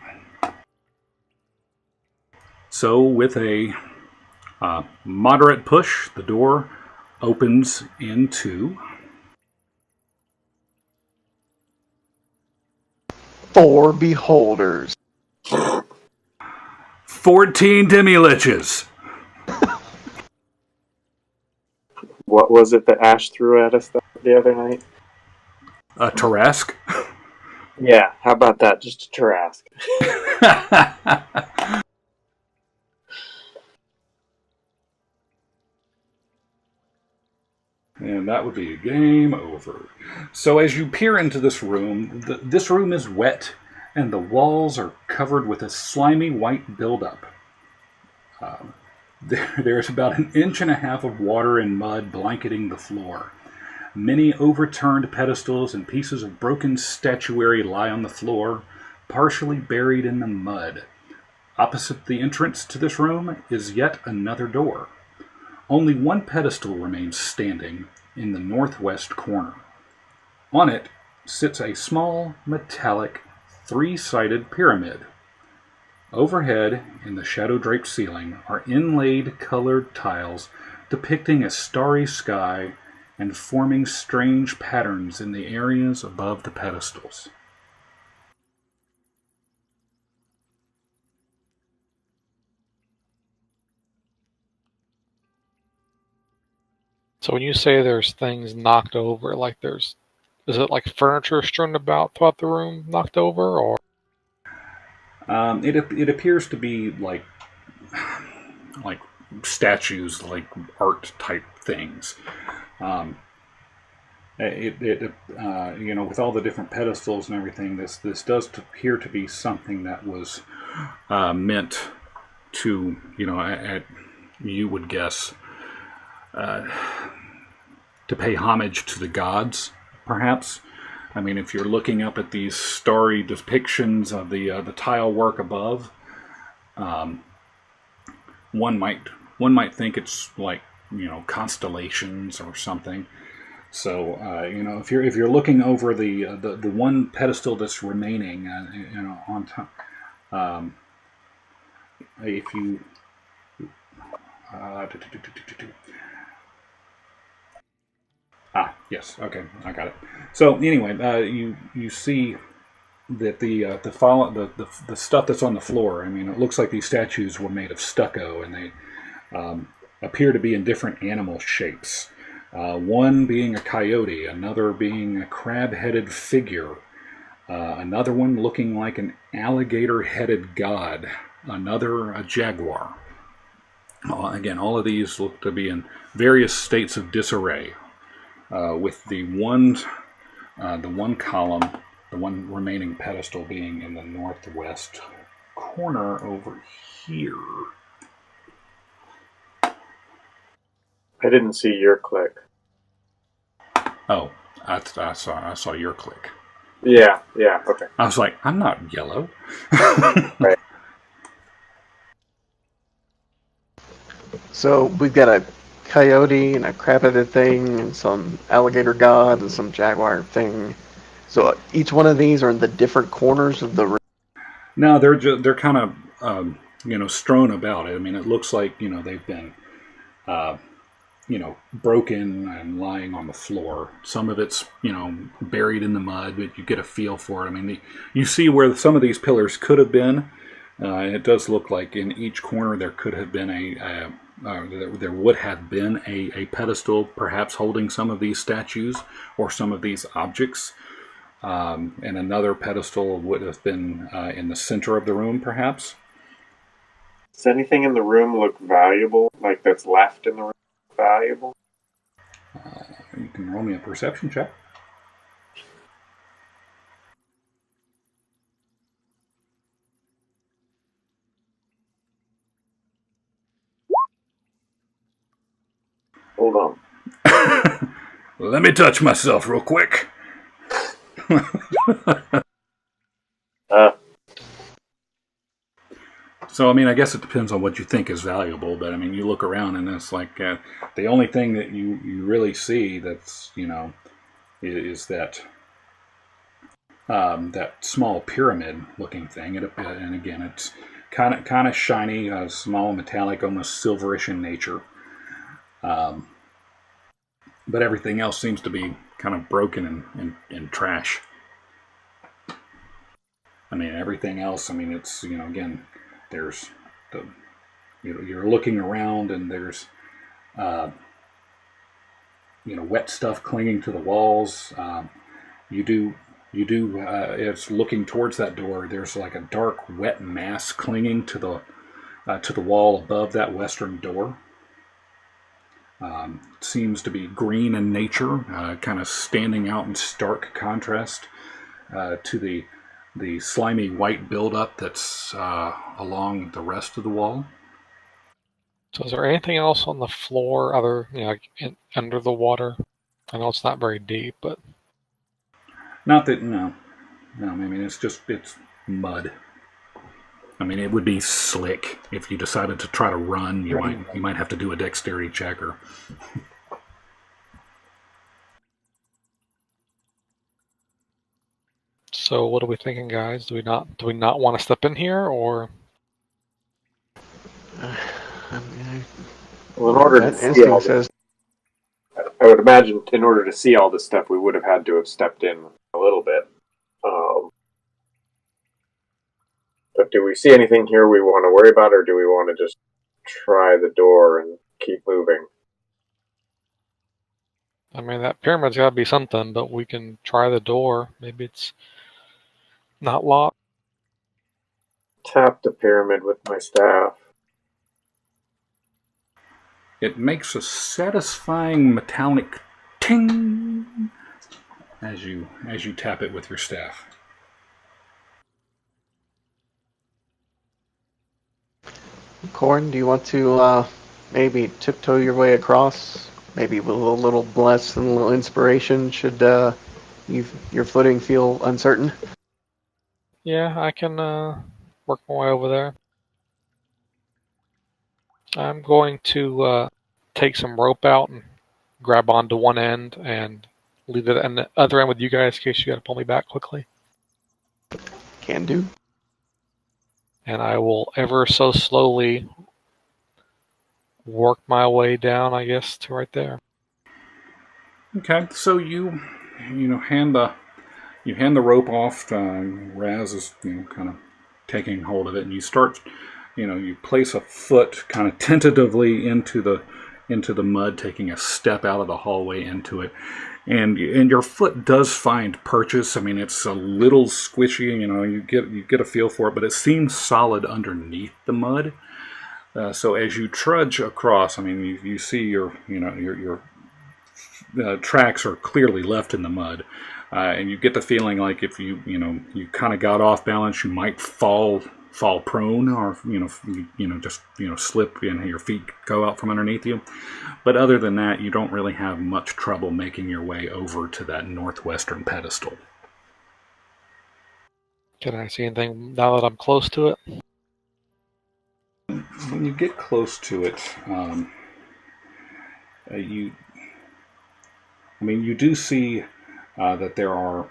A: So with a moderate push, the door opens into
C: 4 beholders.
A: 14 demi-liches.
B: What was it that Ash threw at us the other night?
A: A Tarrasque.
B: Yeah, how about that? Just a Tarrasque.
A: And that would be game over. So as you peer into this room, this room is wet, and the walls are covered with a slimy white buildup. There's about 1.5 inches of water and mud blanketing the floor. Many overturned pedestals and pieces of broken statuary lie on the floor, partially buried in the mud. Opposite the entrance to this room is yet another door. Only one pedestal remains standing in the northwest corner. On it sits a small, metallic, 3-sided pyramid. Overhead, in the shadow-draped ceiling, are inlaid colored tiles depicting a starry sky and forming strange patterns in the areas above the pedestals.
D: So when you say there's things knocked over, like is it like furniture strewn about throughout the room knocked over, or?
A: It appears to be like statues, like art type things. With all the different pedestals and everything, this does appear to be something that was meant to, you would guess, to pay homage to the gods, perhaps. I mean, if you're looking up at these starry depictions of the tile work above, one might think it's like constellations or something. So if you're looking over the one pedestal that's remaining, on top, if you yes, okay, I got it. So anyway, you see that the stuff that's on the floor. I mean, it looks like these statues were made of stucco, and they appear to be in different animal shapes. One being a coyote, another being a crab-headed figure, another one looking like an alligator-headed god, another a jaguar. Again, all of these look to be in various states of disarray, with the one column, the one remaining pedestal being in the northwest corner over here.
B: I didn't see your click.
A: Oh, I saw your click.
B: Yeah, okay.
A: I was like, I'm not yellow.
B: Right.
C: So we've got a coyote and a crab-headed thing and some alligator god and some jaguar thing. So each one of these are in the different corners of the room.
A: No, they're kind of strewn about it. I mean, it looks like they've been broken and lying on the floor. Some of it's buried in the mud, but you get a feel for it. I mean, you see where some of these pillars could have been. It does look like in each corner there could have been there would have been a pedestal, perhaps holding some of these statues or some of these objects. And another pedestal would have been in the center of the room, perhaps.
B: Does anything in the room look valuable? Like that's left in the room valuable?
A: You can roll me a perception check.
B: Hold on.
A: Let me touch myself real quick. So, I mean, I guess it depends on what you think is valuable, but I mean, you look around and it's like the only thing that you really see that's, is that that small pyramid-looking thing. And again, it's kind of shiny, small, metallic, almost silverish in nature. But everything else seems to be kind of broken and trash. I mean, everything else. I mean, it's again, there's the you're looking around and there's wet stuff clinging to the walls. You do it's looking towards that door. There's like a dark, wet mass clinging to the wall above that western door. Seems to be green in nature, kind of standing out in stark contrast to the slimy white buildup that's along the rest of the wall.
D: So is there anything else on the floor other, under the water? I know it's not very deep, but...
A: Not that, no. I mean, it's mud. I mean, it would be slick if you decided to try to run. You might have to do a dexterity check or...
D: So what are we thinking, guys? Do we not want to step in here, or?
B: Well, in order to see all this, I would imagine in order to see all this stuff, we would have had to have stepped in a little bit. But do we see anything here we want to worry about, or do we want to just try the door and keep moving?
D: I mean, that pyramid's got to be something, but we can try the door. Maybe it's not locked.
B: Tap the pyramid with my staff.
A: It makes a satisfying metallic ting as you tap it with your staff.
C: Corn, do you want to maybe tiptoe your way across? Maybe with a little bless and a little inspiration should your footing feel uncertain?
D: Yeah, I can work my way over there. I'm going to take some rope out and grab onto one end and leave it on the other end with you guys in case you got to pull me back quickly.
C: Can do.
D: And I will ever so slowly work my way down, I guess, to right there.
A: Okay, so you hand the rope off. Raz is kind of taking hold of it, and you start. You place a foot kind of tentatively into the mud, taking a step out of the hallway into it, and your foot does find purchase. I mean, it's a little squishy. You get a feel for it, but it seems solid underneath the mud. So as you trudge across, I mean, you see your tracks are clearly left in the mud, and you get the feeling like if you kind of got off balance, you might fall prone, or just slip and your feet go out from underneath you. But other than that, you don't really have much trouble making your way over to that northwestern pedestal.
D: Can I see anything now that I'm close to it?
A: When you get close to it, you do see that there are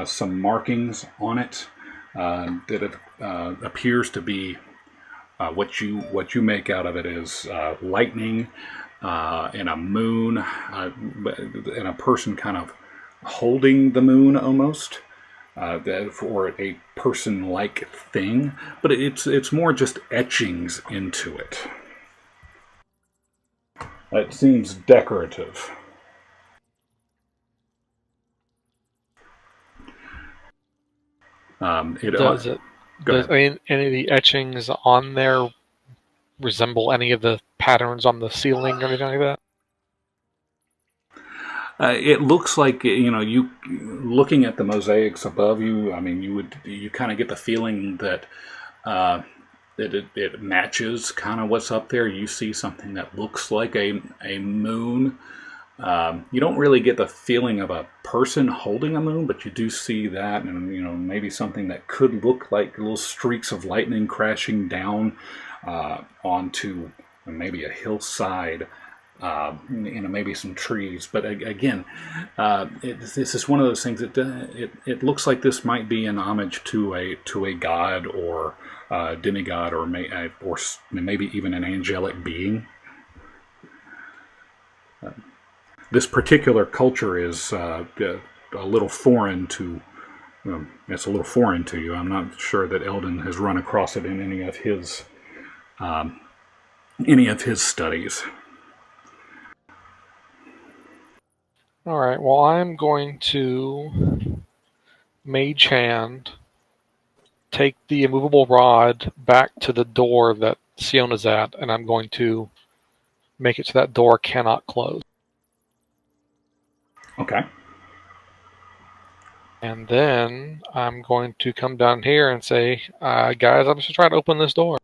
A: some markings on it that it appears to be what you make out of it is lightning and a moon and a person kind of holding the moon almost. For a person-like thing, but it's more just etchings into it. It seems decorative.
D: Does any of the etchings on there resemble any of the patterns on the ceiling or anything like that?
A: It looks like you looking at the mosaics above you. I mean, you kind of get the feeling that it matches kind of what's up there. You see something that looks like a moon. You don't really get the feeling of a person holding a moon, but you do see that, and maybe something that could look like little streaks of lightning crashing down onto maybe a hillside maybe some trees. But again, this is one of those things that it looks like this might be an homage to a god or demigod, or maybe even an angelic being. This particular culture is a little foreign to. It's a little foreign to you. I'm not sure that Eldon has run across it in any of his studies.
D: All right. Well, I'm going to Mage Hand, take the immovable rod back to the door that Siona's at, and I'm going to make it so that door cannot close.
A: Okay.
D: And then I'm going to come down here and say, guys, I'm just trying to open this door.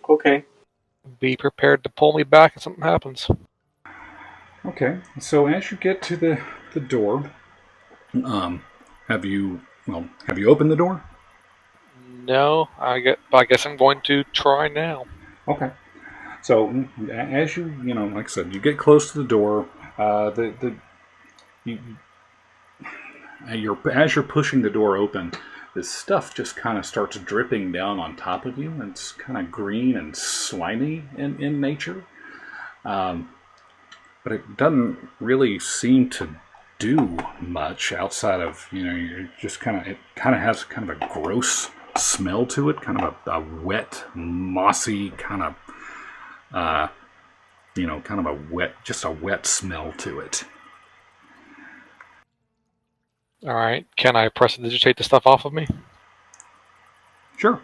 B: Okay.
D: Be prepared to pull me back if something happens.
A: Okay. So as you get to the door, have you opened the door?
D: No, I guess I'm going to try now.
A: Okay. So as you like I said, you get close to the door. As you're pushing the door open, this stuff just kind of starts dripping down on top of you, and it's kind of green and slimy in nature. But it doesn't really seem to do much outside of you're just it kind of has kind of a gross smell to it, kind of a wet, mossy kind of kind of a wet smell to it.
D: All right. Can I prestidigitate the stuff off of me?
A: Sure.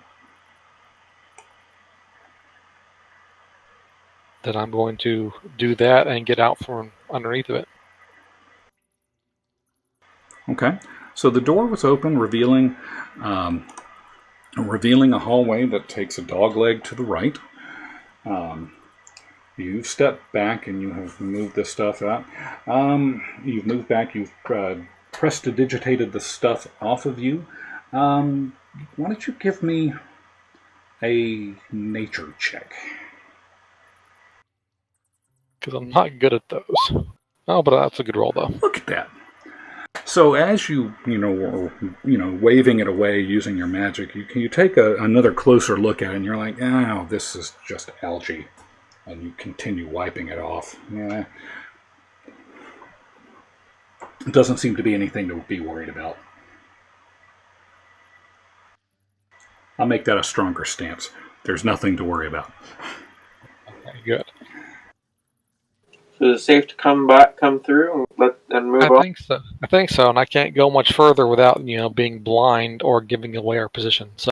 D: Then I'm going to do that and get out from underneath of it.
A: Okay. So the door was open, revealing a hallway that takes a dogleg to the right. You've stepped back and you have moved this stuff out. You've moved back. You've prestidigitated the stuff off of you. Why don't you give me a nature check?
D: Because I'm not good at those. Oh, but that's a good roll, though.
A: Look at that. So as you waving it away using your magic, you take another closer look at it, and you're like, oh, this is just algae. And you continue wiping it off. Yeah. It doesn't seem to be anything to be worried about. I'll make that a stronger stance. There's nothing to worry about.
D: Okay, good.
B: So is it safe to come through and move on?
D: I think so, and I can't go much further without being blind or giving away our position. So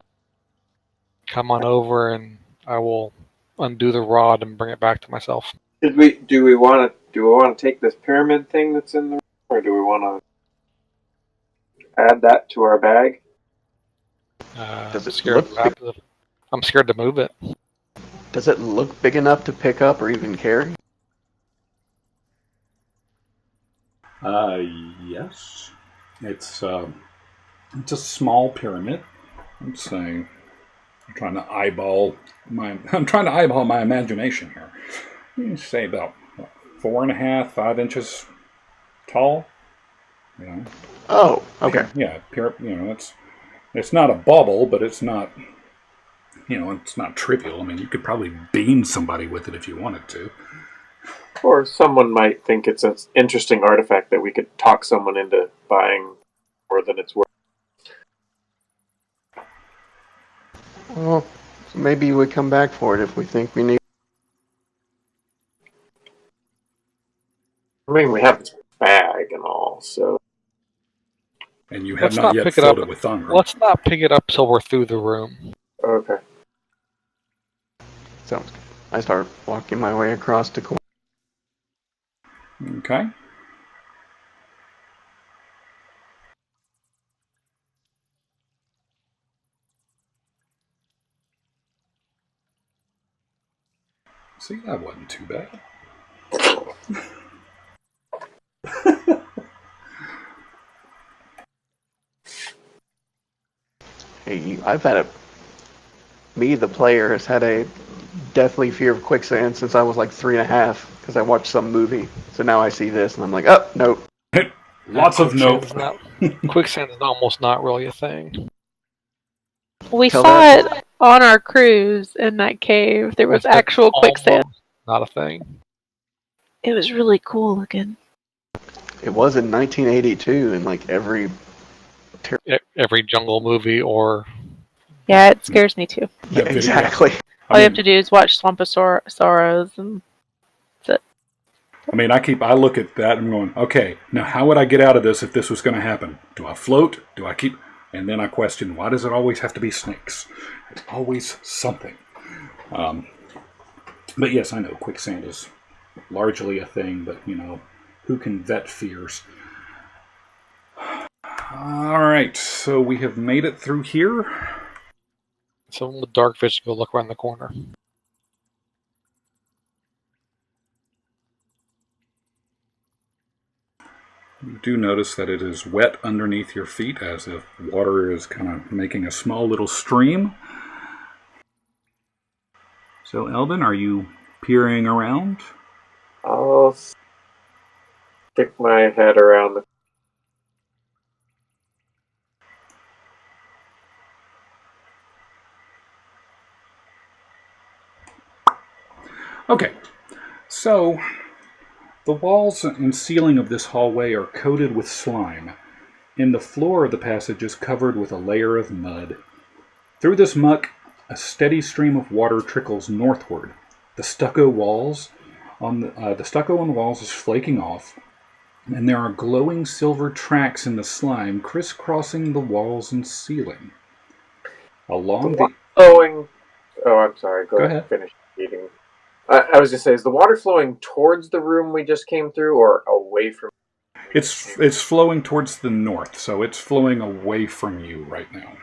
D: come on over, and I will undo the rod and bring it back to myself.
B: Do we want to take this pyramid thing that's in the room, or do we want to add that to our bag?
C: Does it look big?
D: I'm scared to move it.
C: Does it look big enough to pick up or even carry?
A: Yes. It's a small pyramid. I'm trying to eyeball my imagination here. You say about 4.5, 5 inches tall.
C: Oh, okay.
A: Yeah, it's not a bubble, but it's not it's not trivial. I mean, you could probably beam somebody with it if you wanted to.
B: Or someone might think it's an interesting artifact that we could talk someone into buying more than it's worth.
C: Well, maybe we come back for it if we think we need.
B: I mean, we have this bag and all, so.
A: And you have not yet filled it with Thongrim.
D: Let's not pick it up till we're through the room.
B: Okay.
C: Sounds good. I start walking my way across the corner.
A: Okay. See, that wasn't too bad.
C: Hey, me, the player, has had a deathly fear of quicksand since I was like 3.5 because I watched some movie. So now I see this and I'm like, oh, nope.
A: Lots of nope.
D: Quicksand is almost not really a thing.
E: We
C: Tell
E: saw
C: that
E: it on our cruise in that cave. There was actual quicksand.
D: Not a thing.
E: It was really cool looking.
C: It was in 1982 and like every
D: jungle movie or...
E: Yeah, it scares me too.
C: Yeah, exactly.
E: All you have to do is watch Swamp of Sorrows and that's it.
A: I mean, I look at that and I'm going, okay, now how would I get out of this if this was going to happen? Do I float? Do I keep... And then I question, why does it always have to be snakes? It's always something. But yes, I know quicksand is largely a thing, but, you know, who can vet fears? All right, so we have made it through here.
D: Someone with dark vision go look around the corner.
A: You do notice that it is wet underneath your feet, as if water is kind of making a small little stream. So, Eldon, are you peering around?
B: I'll stick my head around the...
A: Okay, so the walls and ceiling of this hallway are coated with slime, and the floor of the passage is covered with a layer of mud. Through this muck, a steady stream of water trickles northward. The stucco on the walls is flaking off, and there are glowing silver tracks in the slime crisscrossing the walls and ceiling. Along the...
B: Oh, I'm sorry. Go
A: ahead.
B: Finish eating. I was just saying, is the water flowing towards the room we just came through, or away from?
A: It's flowing towards the north, so it's flowing away from you right now.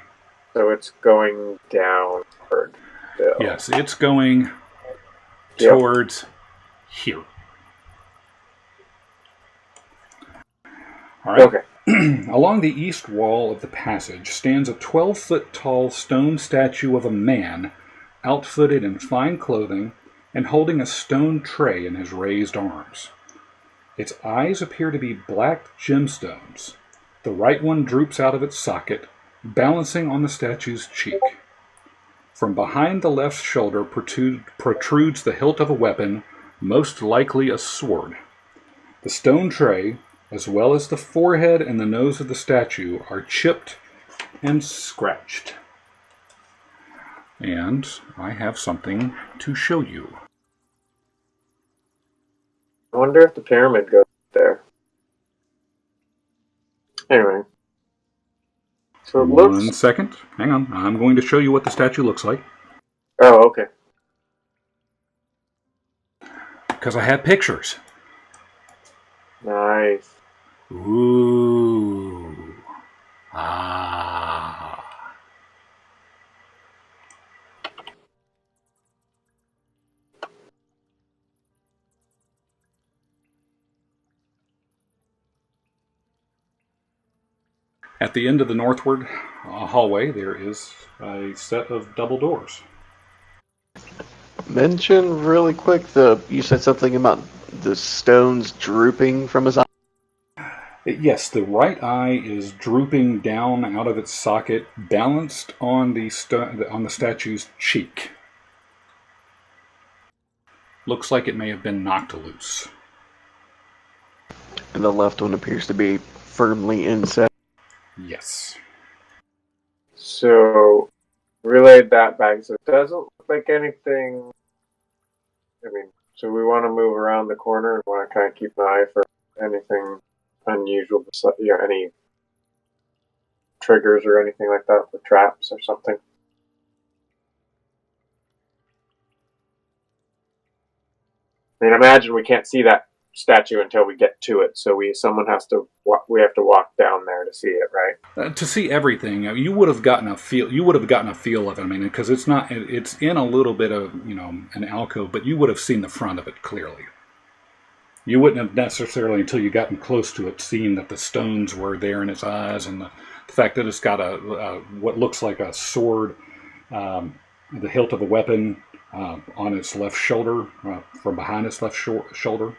B: So it's going downward. Still.
A: Yes, it's going towards here. All right.
B: Okay.
A: Along the east wall of the passage stands a 12-foot-tall stone statue of a man, outfitted in fine clothing and holding a stone tray in his raised arms. Its eyes appear to be black gemstones. The right one droops out of its socket, balancing on the statue's cheek. From behind the left shoulder protrudes the hilt of a weapon, most likely a sword. The stone tray, as well as the forehead and the nose of the statue, are chipped and scratched. And I have something to show you.
B: I wonder if the pyramid goes there. Anyway. So it looks...
A: 1 second. Hang on. I'm going to show you what the statue looks like.
B: Oh, okay.
A: Because I have pictures.
B: Nice.
A: Ooh. Ah. At the end of the northward hallway, there is a set of double doors.
C: Mention really quick, you said something about the stones drooping from his eye.
A: Yes, the right eye is drooping down out of its socket, balanced on the statue's cheek. Looks like it may have been knocked loose.
C: And the left one appears to be firmly inset.
A: Yes.
B: So, relayed that back. So it doesn't look like anything... I mean, so we want to move around the corner and want to kind of keep an eye for anything unusual, any triggers or anything like that, for traps or something. I mean, imagine we can't see that statue until we get to it, so we have to walk down there to see it, right?
A: To see everything, you would have gotten a feel. You would have gotten a feel of it. I mean, because it's in a little bit of an alcove, but you would have seen the front of it clearly. You wouldn't have necessarily, until you gotten close to it, seen that the stones were there in its eyes, and the fact that it's got what looks like a sword, the hilt of a weapon, on its left shoulder, from behind its left shoulder.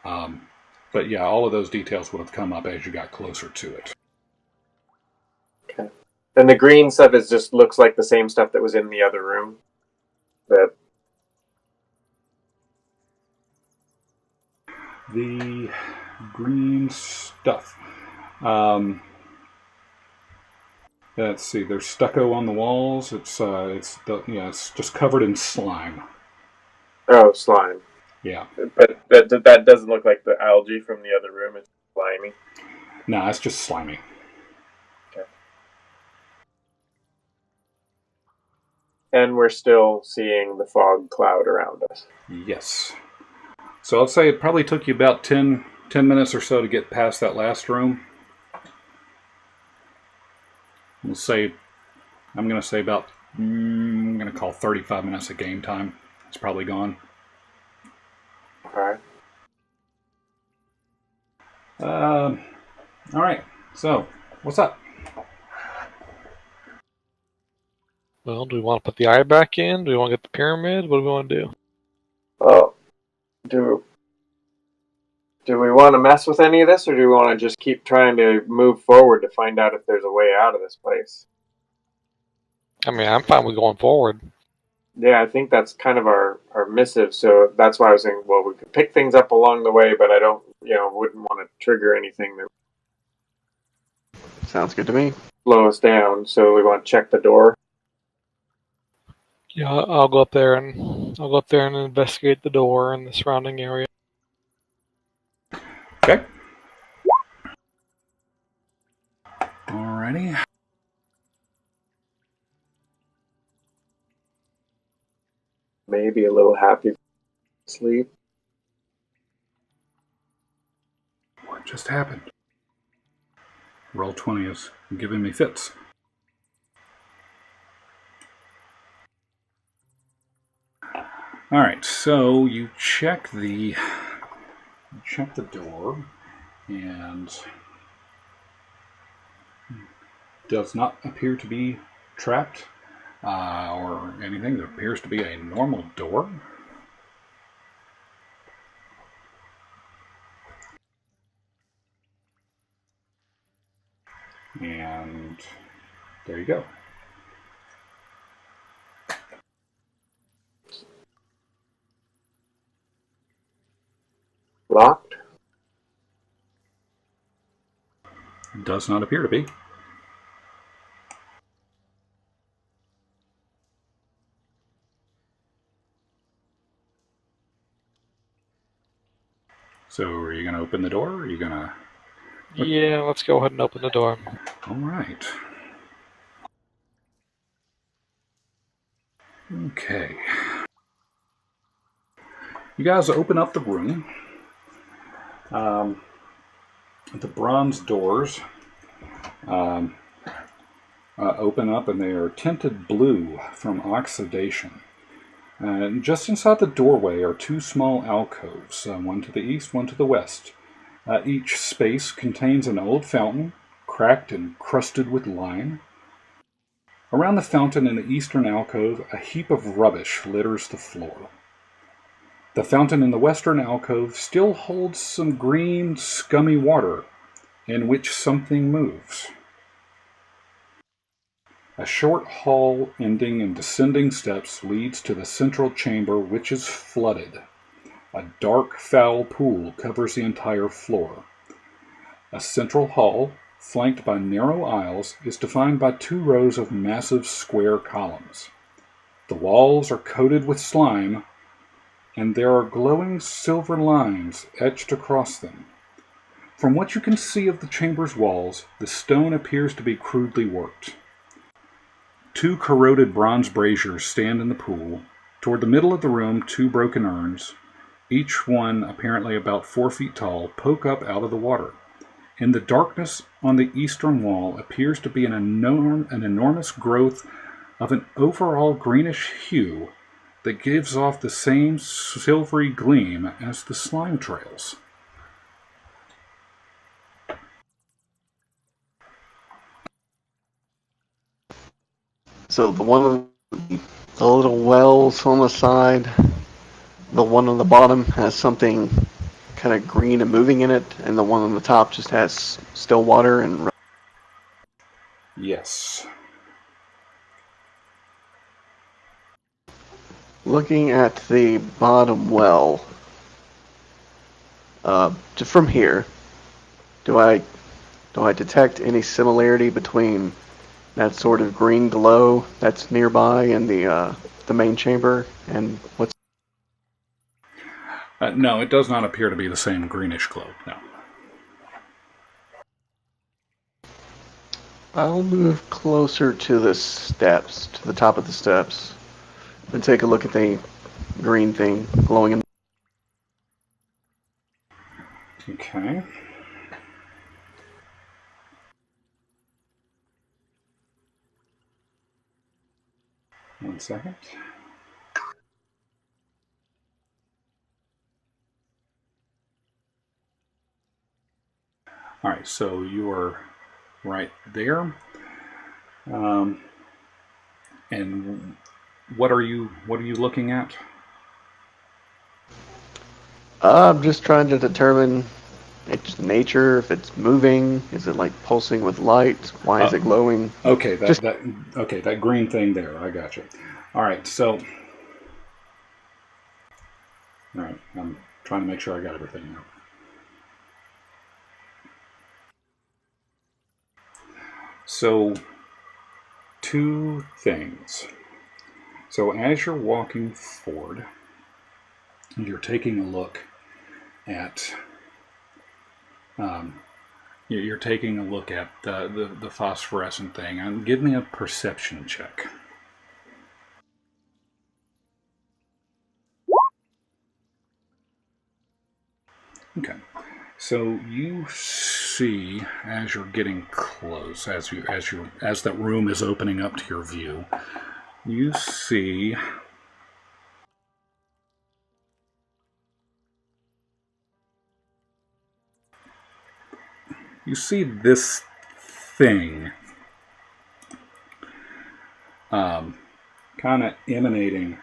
A: But yeah, all of those details would have come up as you got closer to it.
B: Okay. And the green stuff just looks like the same stuff that was in the other room. That
A: The green stuff. Let's see. There's stucco on the walls. It's just covered in slime.
B: oh, slime.
A: Yeah.
B: But that doesn't look like the algae from the other room. It's slimy.
A: No, it's just slimy.
B: Okay. And we're still seeing the fog cloud around us.
A: Yes. So I'd say it probably took you about 10 minutes or so to get past that last room. I'm going to say about, I'm going to call 35 minutes of game time. It's probably gone.
B: Alright.
A: Alright, so, what's up?
D: Well, do we want to put the eye back in? Do we want to get the pyramid? What do we want to do?
B: Oh, do we want to mess with any of this, or do we want to just keep trying to move forward to find out if there's a way out of this place?
D: I mean, I'm fine with going forward.
B: Yeah, I think that's kind of our missive, so that's why I was saying, well, we could pick things up along the way, but I don't, wouldn't want to trigger anything that
C: Sounds good to me.
B: slow us down, so we want to check the door.
D: Yeah, I'll go up there and investigate the door and the surrounding area.
A: Okay. Alrighty.
B: Maybe a little happy sleep.
A: What just happened? Roll20 is giving me fits. Alright, so you check the door, and does not appear to be trapped or anything. There appears to be a normal door. And there you go.
B: Locked?
A: Does not appear to be. So are you going to open the door, or are you going to...
D: Yeah, let's go ahead and open the door.
A: All right. Okay. You guys open up the room. The bronze doors open up, and they are tinted blue from oxidation. And just inside the doorway are two small alcoves, one to the east, one to the west. Each space contains an old fountain, cracked and crusted with lime. Around the fountain in the eastern alcove, a heap of rubbish litters the floor. The fountain in the western alcove still holds some green, scummy water in which something moves. A short hall ending in descending steps leads to the central chamber, which is flooded. A dark, foul pool covers the entire floor. A central hall, flanked by narrow aisles, is defined by two rows of massive square columns. The walls are coated with slime, and there are glowing silver lines etched across them. From what you can see of the chamber's walls, the stone appears to be crudely worked. Two corroded bronze braziers stand in the pool. Toward the middle of the room, two broken urns, each one apparently about 4 feet tall, poke up out of the water. In the darkness on the eastern wall appears to be an enormous growth of an overall greenish hue that gives off the same silvery gleam as the slime trails.
C: So the one on the The little wells on the side, the one on the bottom has something kind of green and moving in it, and the one on the top just has still water and...
A: Yes.
C: Looking at the bottom well, just from here, do I detect any similarity between that sort of green glow that's nearby and the main chamber and what's...
A: No, it does not appear to be the same greenish glow, no.
C: I'll move closer to the steps, to the top of the steps, and take a look at the green thing glowing in...
A: Okay. One second. All right, so you are right there. And what are you looking at?
C: I'm just trying to determine its nature, if it's moving, is it like pulsing with light, why is it glowing?
A: Okay, that green thing there. I got you. All right, so all right, I'm trying to make sure I got everything now. So, two things. So as you're walking forward, you're taking a look at you're taking a look at the phosphorescent thing, and give me a perception check. Okay, so you see as you're getting close, as that room is opening up to your view, you see this thing kind of emanating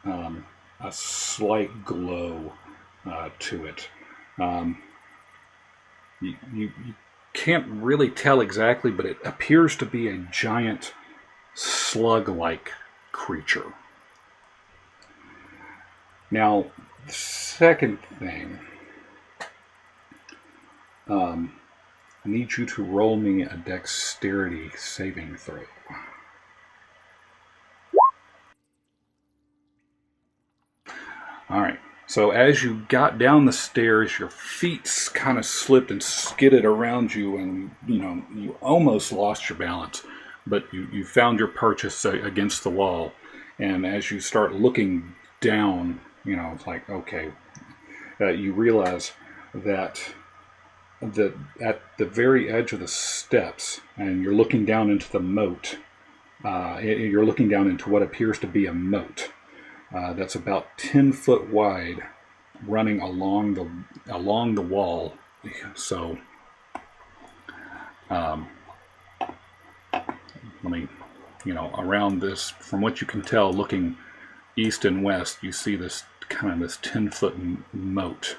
A: a slight glow to it. You can't really tell exactly, but it appears to be a giant slug-like creature. Now, the second thing, I need you to roll me a dexterity saving throw. All right. So as you got down the stairs, your feet kind of slipped and skidded around you, and you almost lost your balance, but you found your purchase against the wall. And as you start looking down, it's like, okay, you realize that at the very edge of the steps, and you're looking down into the moat. You're looking down into what appears to be a moat. That's about 10 foot wide, running along the wall. So, let me, around this, from what you can tell, looking east and west, you see this 10 foot moat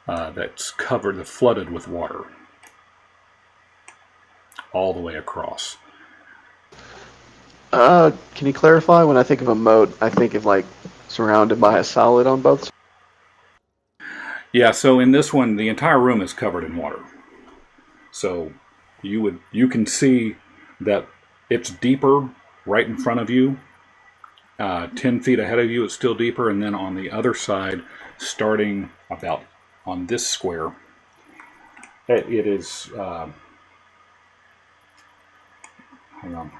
A: that's flooded with water all the way across.
C: Can you clarify? When I think of a moat, I think of like surrounded by a solid on both sides.
A: Yeah, so in this one, the entire room is covered in water. So you can see that it's deeper right in front of you. 10 feet ahead of you, it's still deeper, and then on the other side, starting about on this square, it is. Hang on.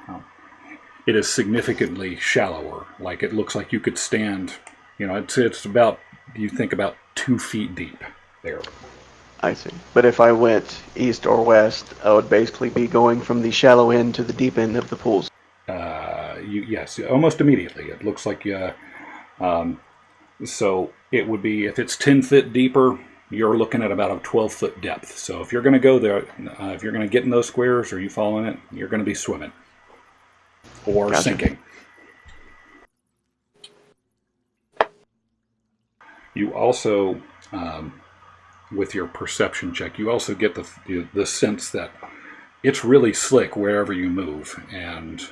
A: It is significantly shallower. Like, it looks like you could stand, it's about, you think about 2 feet deep there.
C: I see. But if I went east or west, I would basically be going from the shallow end to the deep end of the pools.
A: Yes, almost immediately. It looks like, so it would be, if it's 10 foot deeper, you're looking at about a 12 foot depth. So if you're going to go there, if you're going to get in those squares or you fall in it, you're going to be swimming. Or
C: Gotcha.
A: sinking. You also, with your perception check, you also get the sense that it's really slick wherever you move, and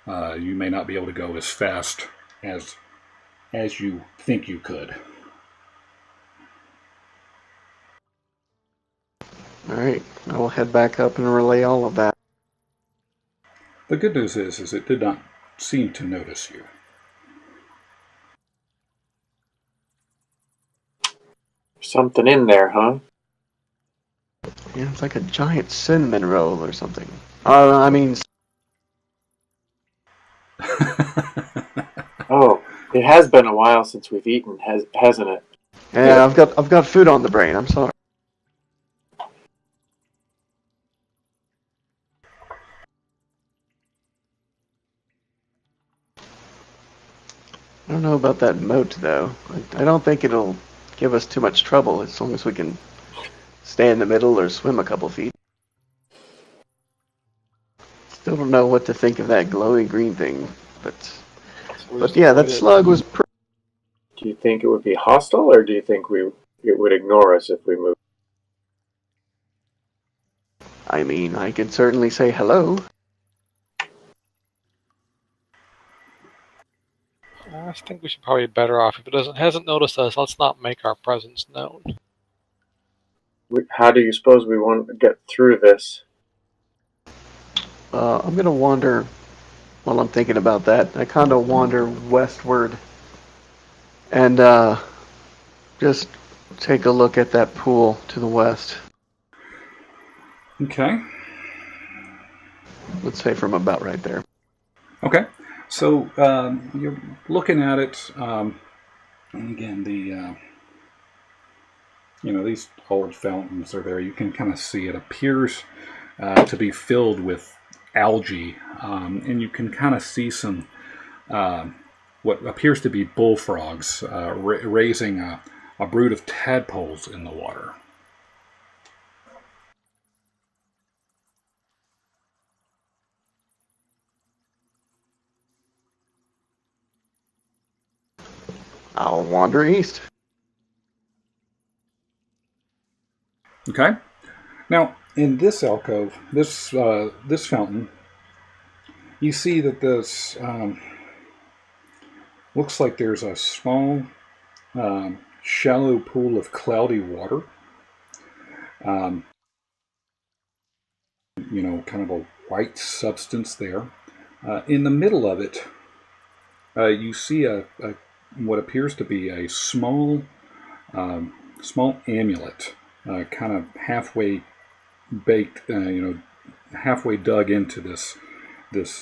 A: you may not be able to go as fast as you think you could.
C: All right, I will head back up and relay all of that.
A: The good news is it did not seem to notice you.
B: Something in there, huh?
C: Yeah, it's like a giant cinnamon roll or something. I mean,
B: Oh, it has been a while since we've eaten, hasn't it?
C: yeah, I've got food on the brain. I'm sorry. I don't know about that moat though. I don't think it'll give us too much trouble as long as we can stay in the middle or swim a couple feet. Still don't know what to think of that glowy green thing, but yeah, that slug was.
B: Do you think it would be hostile, or do you think it would ignore us if we moved?
C: I mean, I could certainly say hello.
D: I think we should probably be better off. If it hasn't noticed us, let's not make our presence known.
B: How do you suppose we want to get through this?
C: I'm gonna wander. While I'm thinking about that, I kind of wander westward and just take a look at that pool to the west.
A: Okay.
C: Let's say from about right there.
A: Okay. So you're looking at it, and again, these old fountains are there. You can kind of see it appears to be filled with algae, and you can kind of see some what appears to be bullfrogs raising a brood of tadpoles in the water.
C: I'll wander east.
A: Okay. Now, in this alcove, this fountain, you see that this looks like there's a small, shallow pool of cloudy water. Kind of a white substance there. In the middle of it, you see a what appears to be a small amulet, kind of halfway baked, halfway dug into this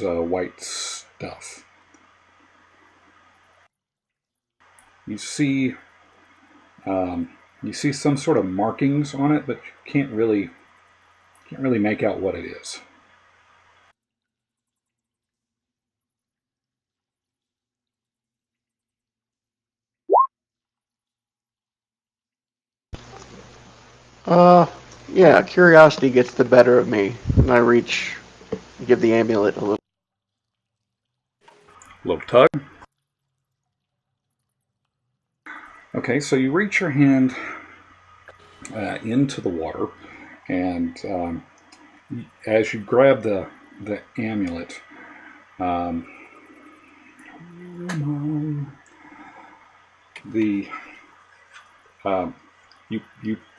A: white stuff. You see some sort of markings on it, but you can't really make out what it is.
C: Yeah, curiosity gets the better of me, and I give the amulet a
A: Little tug. Okay, so you reach your hand into the water, and as you grab the amulet,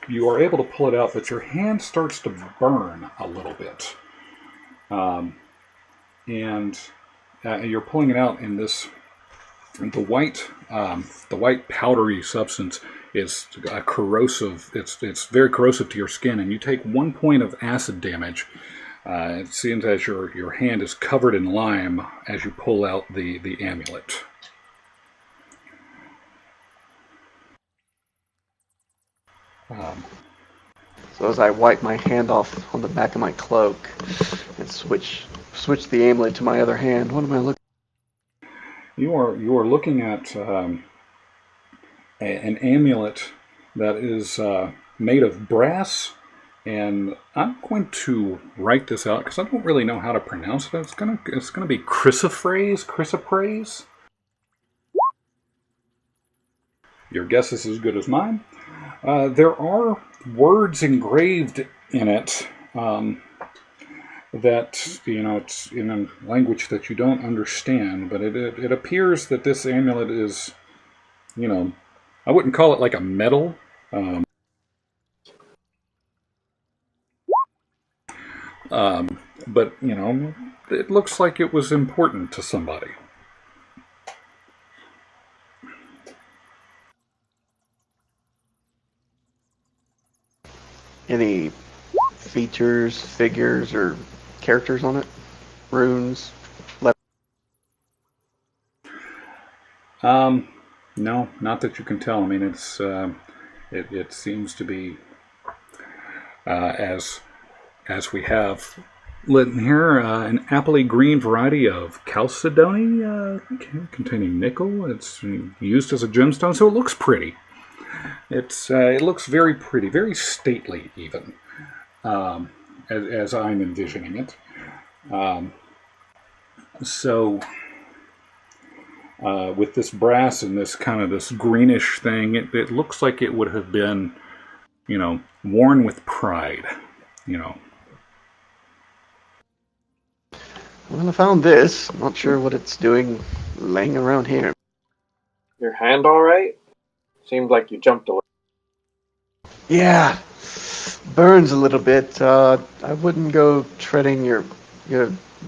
A: you are able to pull it out, but your hand starts to burn a little bit, and you're pulling it out, and the white powdery substance is corrosive. It's very corrosive to your skin, and you take 1 point of acid damage. It seems as your hand is covered in lime as you pull out the amulet.
C: So as I wipe my hand off on the back of my cloak and switch the amulet to my other hand, what am I looking?
A: You are looking at an amulet that is made of brass, and I'm going to write this out because I don't really know how to pronounce it. It's gonna be chrysoprase. your guess is as good as mine. There are words engraved in it that, it's in a language that you don't understand, but it appears that this amulet is, I wouldn't call it like a medal. But, it looks like it was important to somebody.
C: Any features, figures, or characters on it? Runes?
A: No, not that you can tell. I mean, it seems to be as we have lit in here, an appley green variety of chalcedony containing nickel. It's used as a gemstone, so it looks pretty. It looks very pretty, very stately, even as I'm envisioning it. So. With this brass and this kind of this greenish thing, it looks like it would have been, worn with pride,
C: Well, I found this. Not sure what it's doing laying around here.
B: Your hand all right? Seemed like you jumped away.
C: Yeah, burns a little bit. I wouldn't go treading your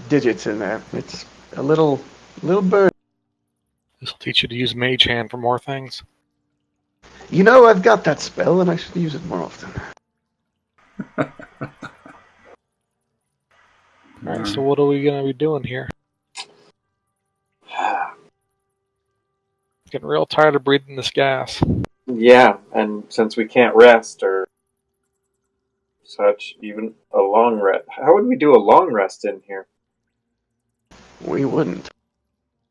C: digits in there. It's a little burn.
D: This will teach you to use Mage Hand for more things.
C: I've got that spell, and I should use it more often.
D: Alright, so what are we going to be doing here? Getting real tired of breathing this gas.
B: Yeah, and since we can't rest or such, even a long rest. How would we do a long rest in here?
C: We wouldn't.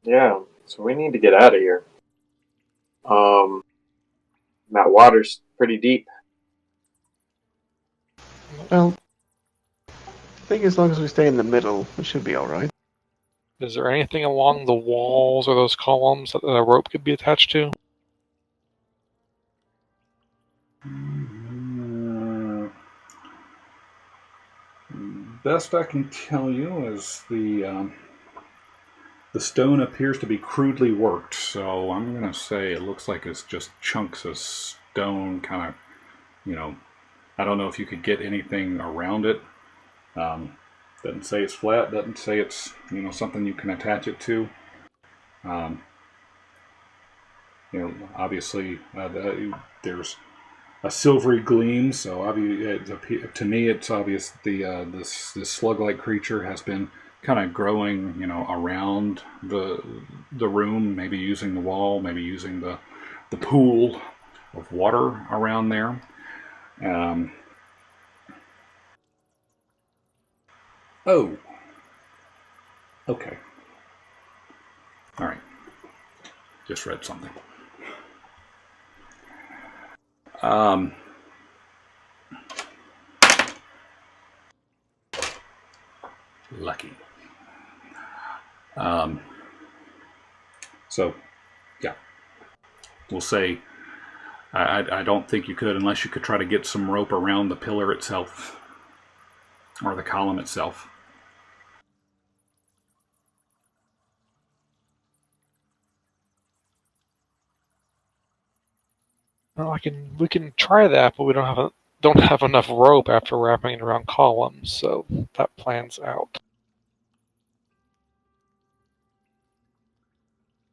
B: Yeah, so we need to get out of here. That water's pretty deep.
C: Well, I think as long as we stay in the middle, we should be alright.
D: Is there anything along the walls or those columns that a rope could be attached to?
A: Best I can tell you is the stone appears to be crudely worked, so I'm going to say it looks like it's just chunks of stone, kind of, I don't know if you could get anything around it. Doesn't say it's flat, doesn't say it's, something you can attach it to. Obviously there's a silvery gleam, so to me it's obvious this slug-like creature has been kind of growing, around the room, maybe using the wall, maybe using the pool of water around there. Oh. Okay. All right. Just read something. Lucky. So, yeah. We'll say I don't think you could unless you could try to get some rope around the pillar itself or the column itself.
D: Well, we can try that, but we don't have enough rope after wrapping it around columns, so that plan's out.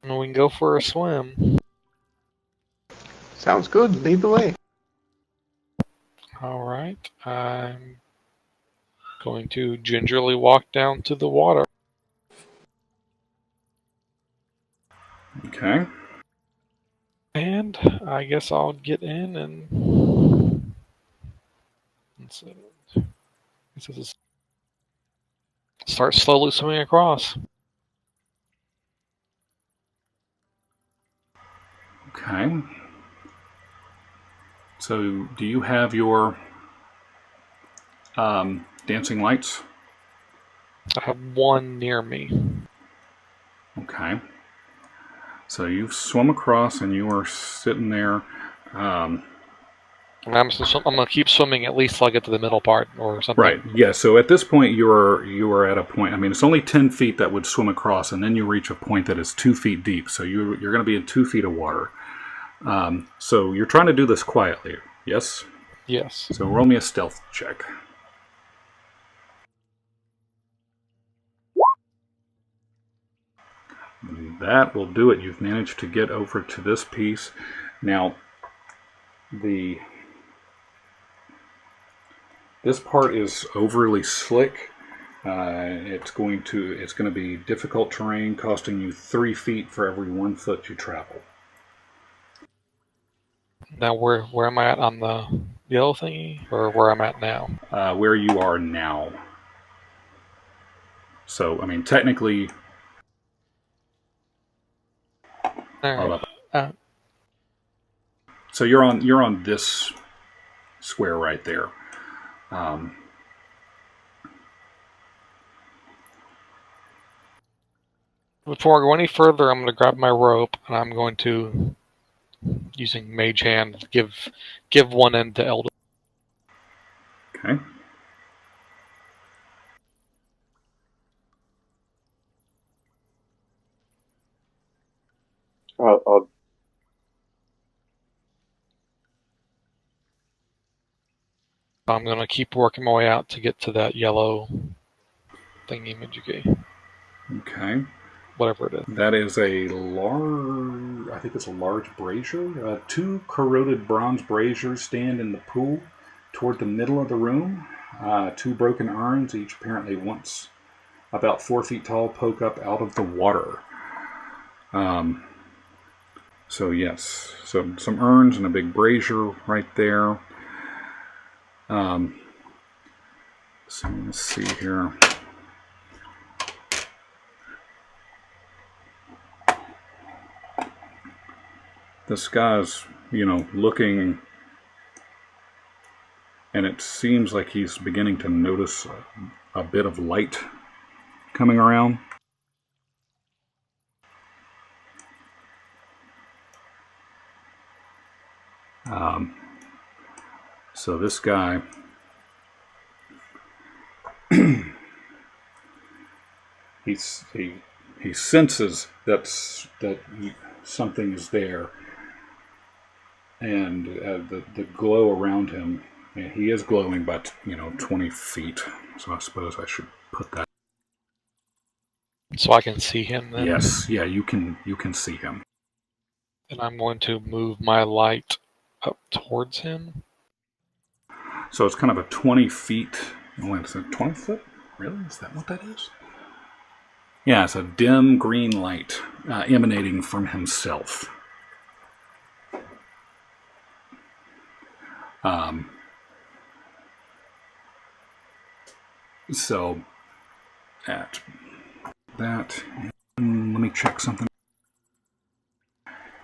D: And we can go for a swim.
C: Sounds good. Lead the way.
D: Alright, I'm going to gingerly walk down to the water.
A: Okay.
D: And I guess I'll get in and start slowly swimming across.
A: Okay. So, do you have your dancing lights?
D: I have one near me.
A: Okay. So you've swum across and you are sitting there.
D: And I'm going to keep swimming at least till I get to the middle part or something.
A: Right. Yeah. So at this point, you are at a point. I mean, it's only 10 feet that would swim across, and then you reach a point that is 2 feet deep. So you're going to be in 2 feet of water. So you're trying to do this quietly. Yes.
D: Yes.
A: So roll me a stealth check. That will do it. You've managed to get over to this piece. Now, this part is overly slick. It's going to be difficult terrain, costing you 3 feet for every 1 foot you travel.
D: Now, where am I at on the yellow thingy, or where I'm at now?
A: Where you are now. So, I mean, technically.
D: All right.
A: So you're on this square right there.
D: Before I go any further, I'm going to grab my rope and I'm going to, using Mage Hand, give one end to Eldon.
A: Okay.
B: I'll
D: I'm going to keep working my way out to get to that yellow thingy majiggy.
A: Okay.
D: Whatever it is.
A: That is a large, I think it's a large brazier. 2 corroded bronze braziers stand in the pool toward the middle of the room. 2 broken urns, each apparently once about 4 feet tall, poke up out of the water. So yes, so some urns and a big brazier right there. So let's see here. This guy's, looking, and it seems like he's beginning to notice a bit of light coming around. So this guy, he senses that something is there, and the glow around him. He is glowing by 20 feet. So I suppose I should put that.
D: So I can see him then?
A: Yes, yeah, you can see him.
D: And I'm going to move my light up towards him.
A: So it's kind of a 20 feet. Wait, is it 20 foot? Really? Is that what that is? Yeah, it's a dim green light emanating from himself. So at that, let me check something.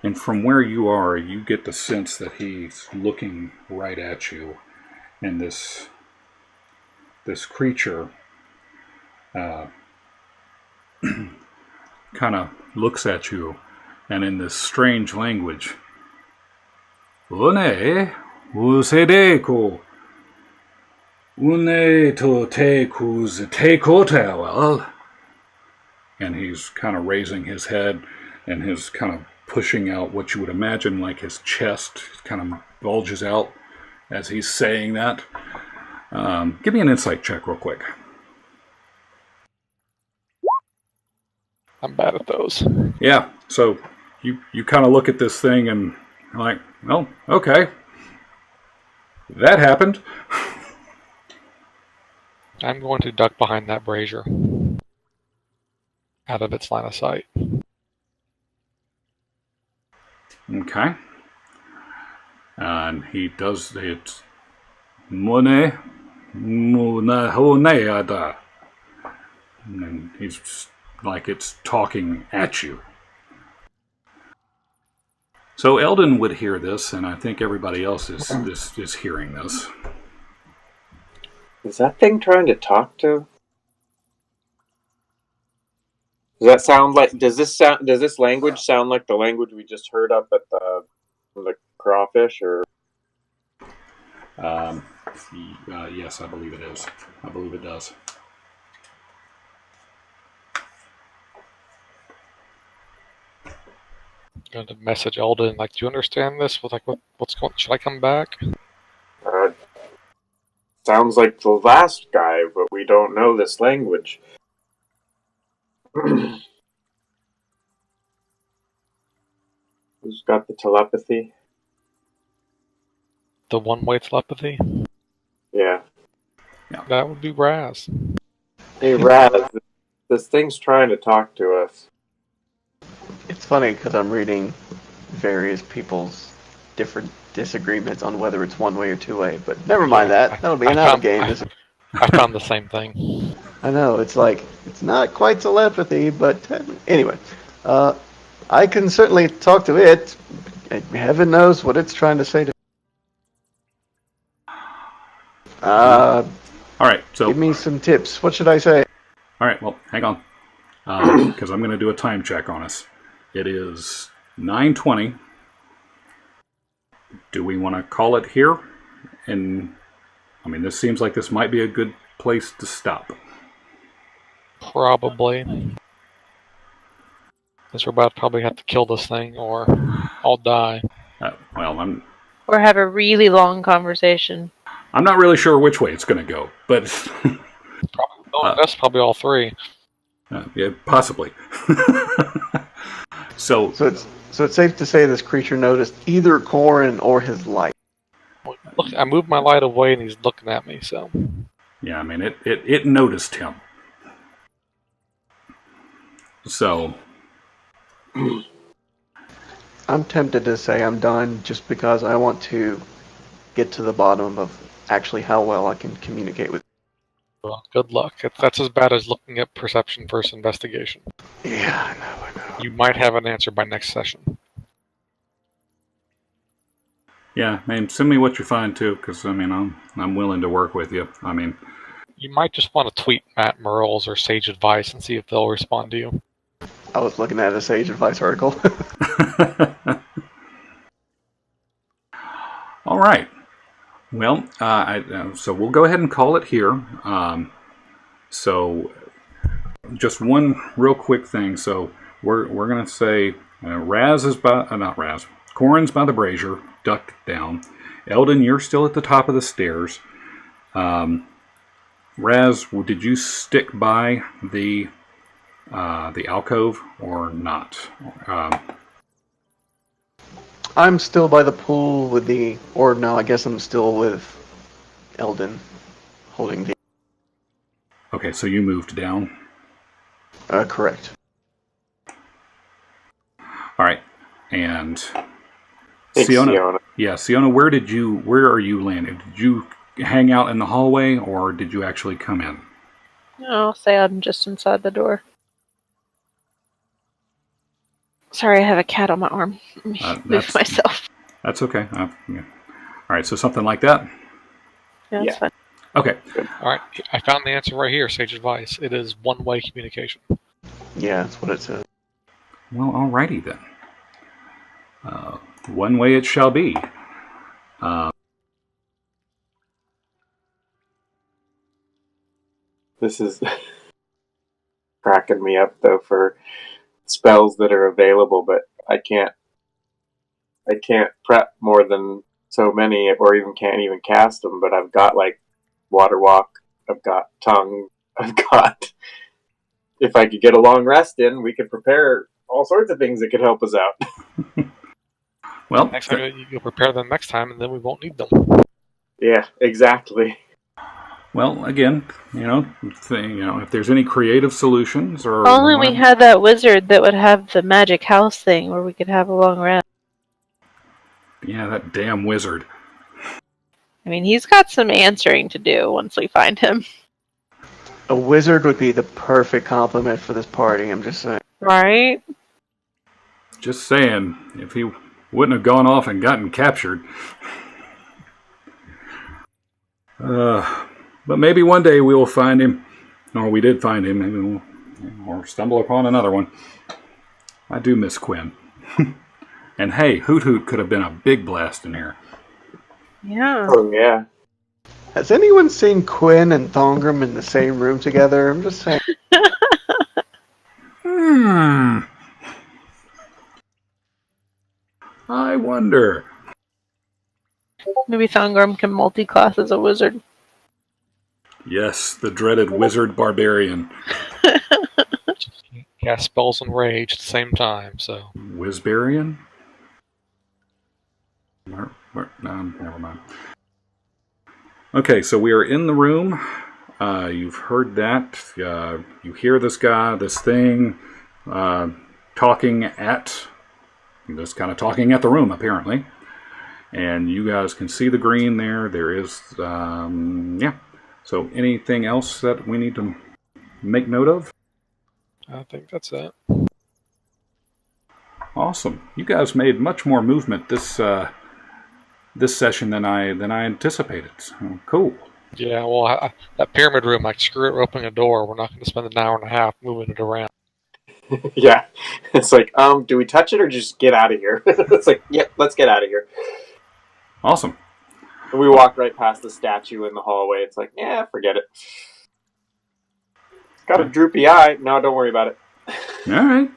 A: And from where you are, you get the sense that he's looking right at you, and this creature kind of looks at you, and in this strange language, "Une usedeko, une to tekus tekotel." And he's kind of raising his head, and his kind of pushing out what you would imagine like his chest kind of bulges out as he's saying that. Give me an insight check real quick.
D: I'm bad at those.
A: Yeah, so you kind of look at this thing and you're like, well, okay. That happened.
D: I'm going to duck behind that brazier. Out of its line of sight.
A: Okay. And he does it. Mone honeada. And he's just like it's talking at you. So Eldon would hear this, and I think everybody else is hearing this.
B: Is that thing trying to talk to Does that sound like? Does this language sound like the language we just heard up at the crawfish? Or
A: Yes, I believe it is. I believe it does.
D: Going to message Eldon, like, do you understand this? What's going? Should I come back?
B: sounds like the last guy, but we don't know this language. Who's got the telepathy?
D: The one-way telepathy?
B: Yeah.
D: That would be Raz.
B: Hey, Raz, this thing's trying to talk to us.
C: It's funny because I'm reading various people's different disagreements on whether it's one-way or two-way, but never mind that. That'll be another game.
D: I found the same thing.
C: I know, it's like, it's not quite telepathy, but anyway. I can certainly talk to it. Heaven knows what it's trying to say to me.
A: All right, so
C: Give me some tips. What should I say?
A: all right, well, hang on, because I'm going to do a time check on us. It is 9:20. Do we want to call it here? And I mean, this seems like this might be a good place to stop.
D: Probably. Because we're about to probably have to kill this thing, or I'll die.
A: Well,
E: Or have a really long conversation.
A: I'm not really sure which way it's going to go, but
D: That's probably all three.
A: yeah, possibly. So
C: So it's safe to say this creature noticed either Corin or his light.
D: Look, I moved my light away and he's looking at me, so.
A: yeah, I mean, it noticed him. So
C: I'm tempted to say I'm done just because I want to get to the bottom of actually how well I can communicate with.
D: Well, good luck. That's as bad as looking at perception versus investigation.
C: Yeah, I know.
D: You might have an answer by next session.
A: yeah, I mean, send me what you find too, because I mean, I'm willing to work with you. I mean,
D: You might just want to tweet Matt Merles or Sage Advice and see if they'll respond to you.
C: I was looking at a Sage Advice article.
A: all right. Well, so we'll go ahead and call it here. So, just one real quick thing. So we're gonna say Raz is not Raz. Corin's by the brazier, ducked down. Eldon, you're still at the top of the stairs. Raz, did you stick by the alcove or not?
C: I'm still by the pool with I guess I'm still with Eldon, holding the.
A: Okay, so you moved down.
C: Correct.
A: All right, and
B: Thanks, Siona.
A: Yeah, Siona, where are you landing? Did you hang out in the hallway, or did you actually come in?
E: I'll say I'm just inside the door. Sorry, I have a cat on my arm. Let me move myself.
A: That's okay. Yeah. All right, so something like that?
E: Yeah, that's fine.
A: Okay.
D: All right, I found the answer right here, Sage Advice. It is one-way communication.
C: Yeah, that's what it says.
A: Well, alrighty then. One way it shall be.
B: This is cracking me up though for spells that are available, but I can't prep more than so many, or can't even cast them. But I've got like Water Walk, I've got Tongue, I've got. If I could get a long rest in, we could prepare all sorts of things that could help us out.
A: Well,
D: Next time you'll prepare them next time, and then we won't need them.
B: Yeah, exactly.
A: well, again, if there's any creative solutions or
E: Only we had that wizard that would have the magic house thing where we could have a long rest.
A: Yeah, that damn wizard.
E: I mean, he's got some answering to do once we find him.
C: A wizard would be the perfect complement for this party, I'm just saying.
E: Right?
A: Just saying, if he wouldn't have gone off and gotten captured. But maybe one day we will find him. Or we did find him. Maybe or stumble upon another one. I do miss Quinn. And hey, Hoot Hoot could have been a big blast in here.
E: Yeah.
B: Oh yeah.
C: Has anyone seen Quinn and Thongrim in the same room together? I'm just saying.
A: I wonder.
E: Maybe Thongrim can multi-class as a wizard.
A: Yes, the dreaded wizard barbarian.
D: Cast spells and rage at the same time, so.
A: Wizbarian? No, never mind. Okay, so we are in the room. You've heard that. You hear this guy, this thing, talking at the room, apparently. And you guys can see the green there. There is, yeah. So anything else that we need to make note of?
D: I think that's it.
A: Awesome. You guys made much more movement this session than I anticipated. So, cool.
D: Yeah, well, that pyramid room, like, screw it, we're opening a door. We're not going to spend an hour and a half moving it around.
B: Yeah. It's like, do we touch it or just get out of here? It's like, yep, let's get out of here.
A: Awesome.
B: And we walked right past the statue in the hallway. It's like, yeah, forget it. Got a droopy eye. No, don't worry about it.
A: All right.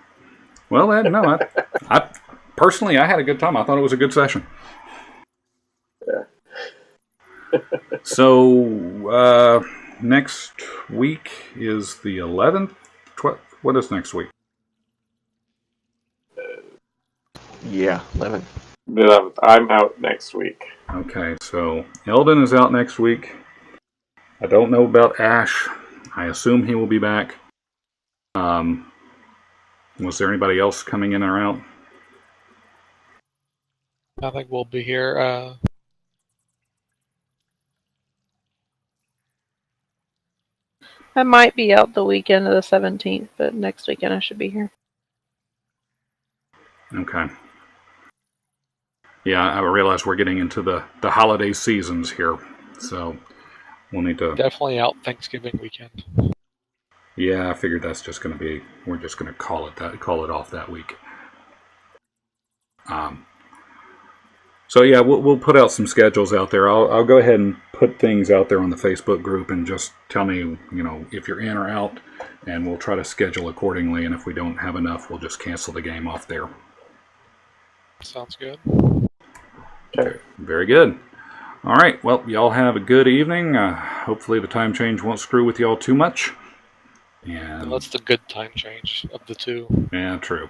A: Well, I personally, I had a good time. I thought it was a good session.
B: Yeah.
A: So, next week is the 11th. What is next week?
C: Yeah, 11.
B: The 11th. I'm out next week.
A: Okay, so Eldon is out next week. I don't know about Ash. I assume he will be back. Was there anybody else coming in or out?
D: I think we'll be here.
E: I might be out the weekend of the 17th, but next weekend I should be here.
A: Okay. Yeah, I realize we're getting into the holiday seasons here, so we'll need to...
D: Definitely out Thanksgiving weekend.
A: Yeah, I figured that's just going to be... We're just going to call it off that week. So yeah, we'll put out some schedules out there. I'll go ahead and put things out there on the Facebook group and just tell me, if you're in or out, and we'll try to schedule accordingly. And if we don't have enough, we'll just cancel the game off there.
D: Sounds good.
B: Okay.
A: Very good. All right. Well, y'all have a good evening. Hopefully the time change won't screw with y'all too much. And
D: that's the good time change of the two.
A: Yeah, true.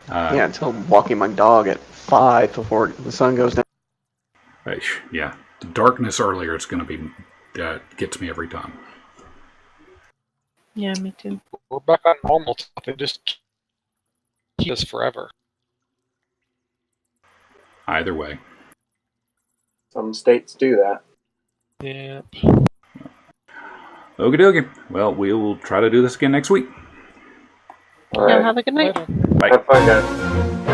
C: Yeah, until walking my dog at 5 before the sun goes down.
A: Yeah, the darkness earlier is going to be gets me every time.
E: Yeah, me too.
D: We're back on normal. They just keep us forever.
A: Either way.
B: Some states do that.
D: Yeah.
A: Okie dokie. Well, we will try to do this again next week.
B: All right.
E: Have a good night.
D: Later.
A: Bye.
B: Have fun, guys.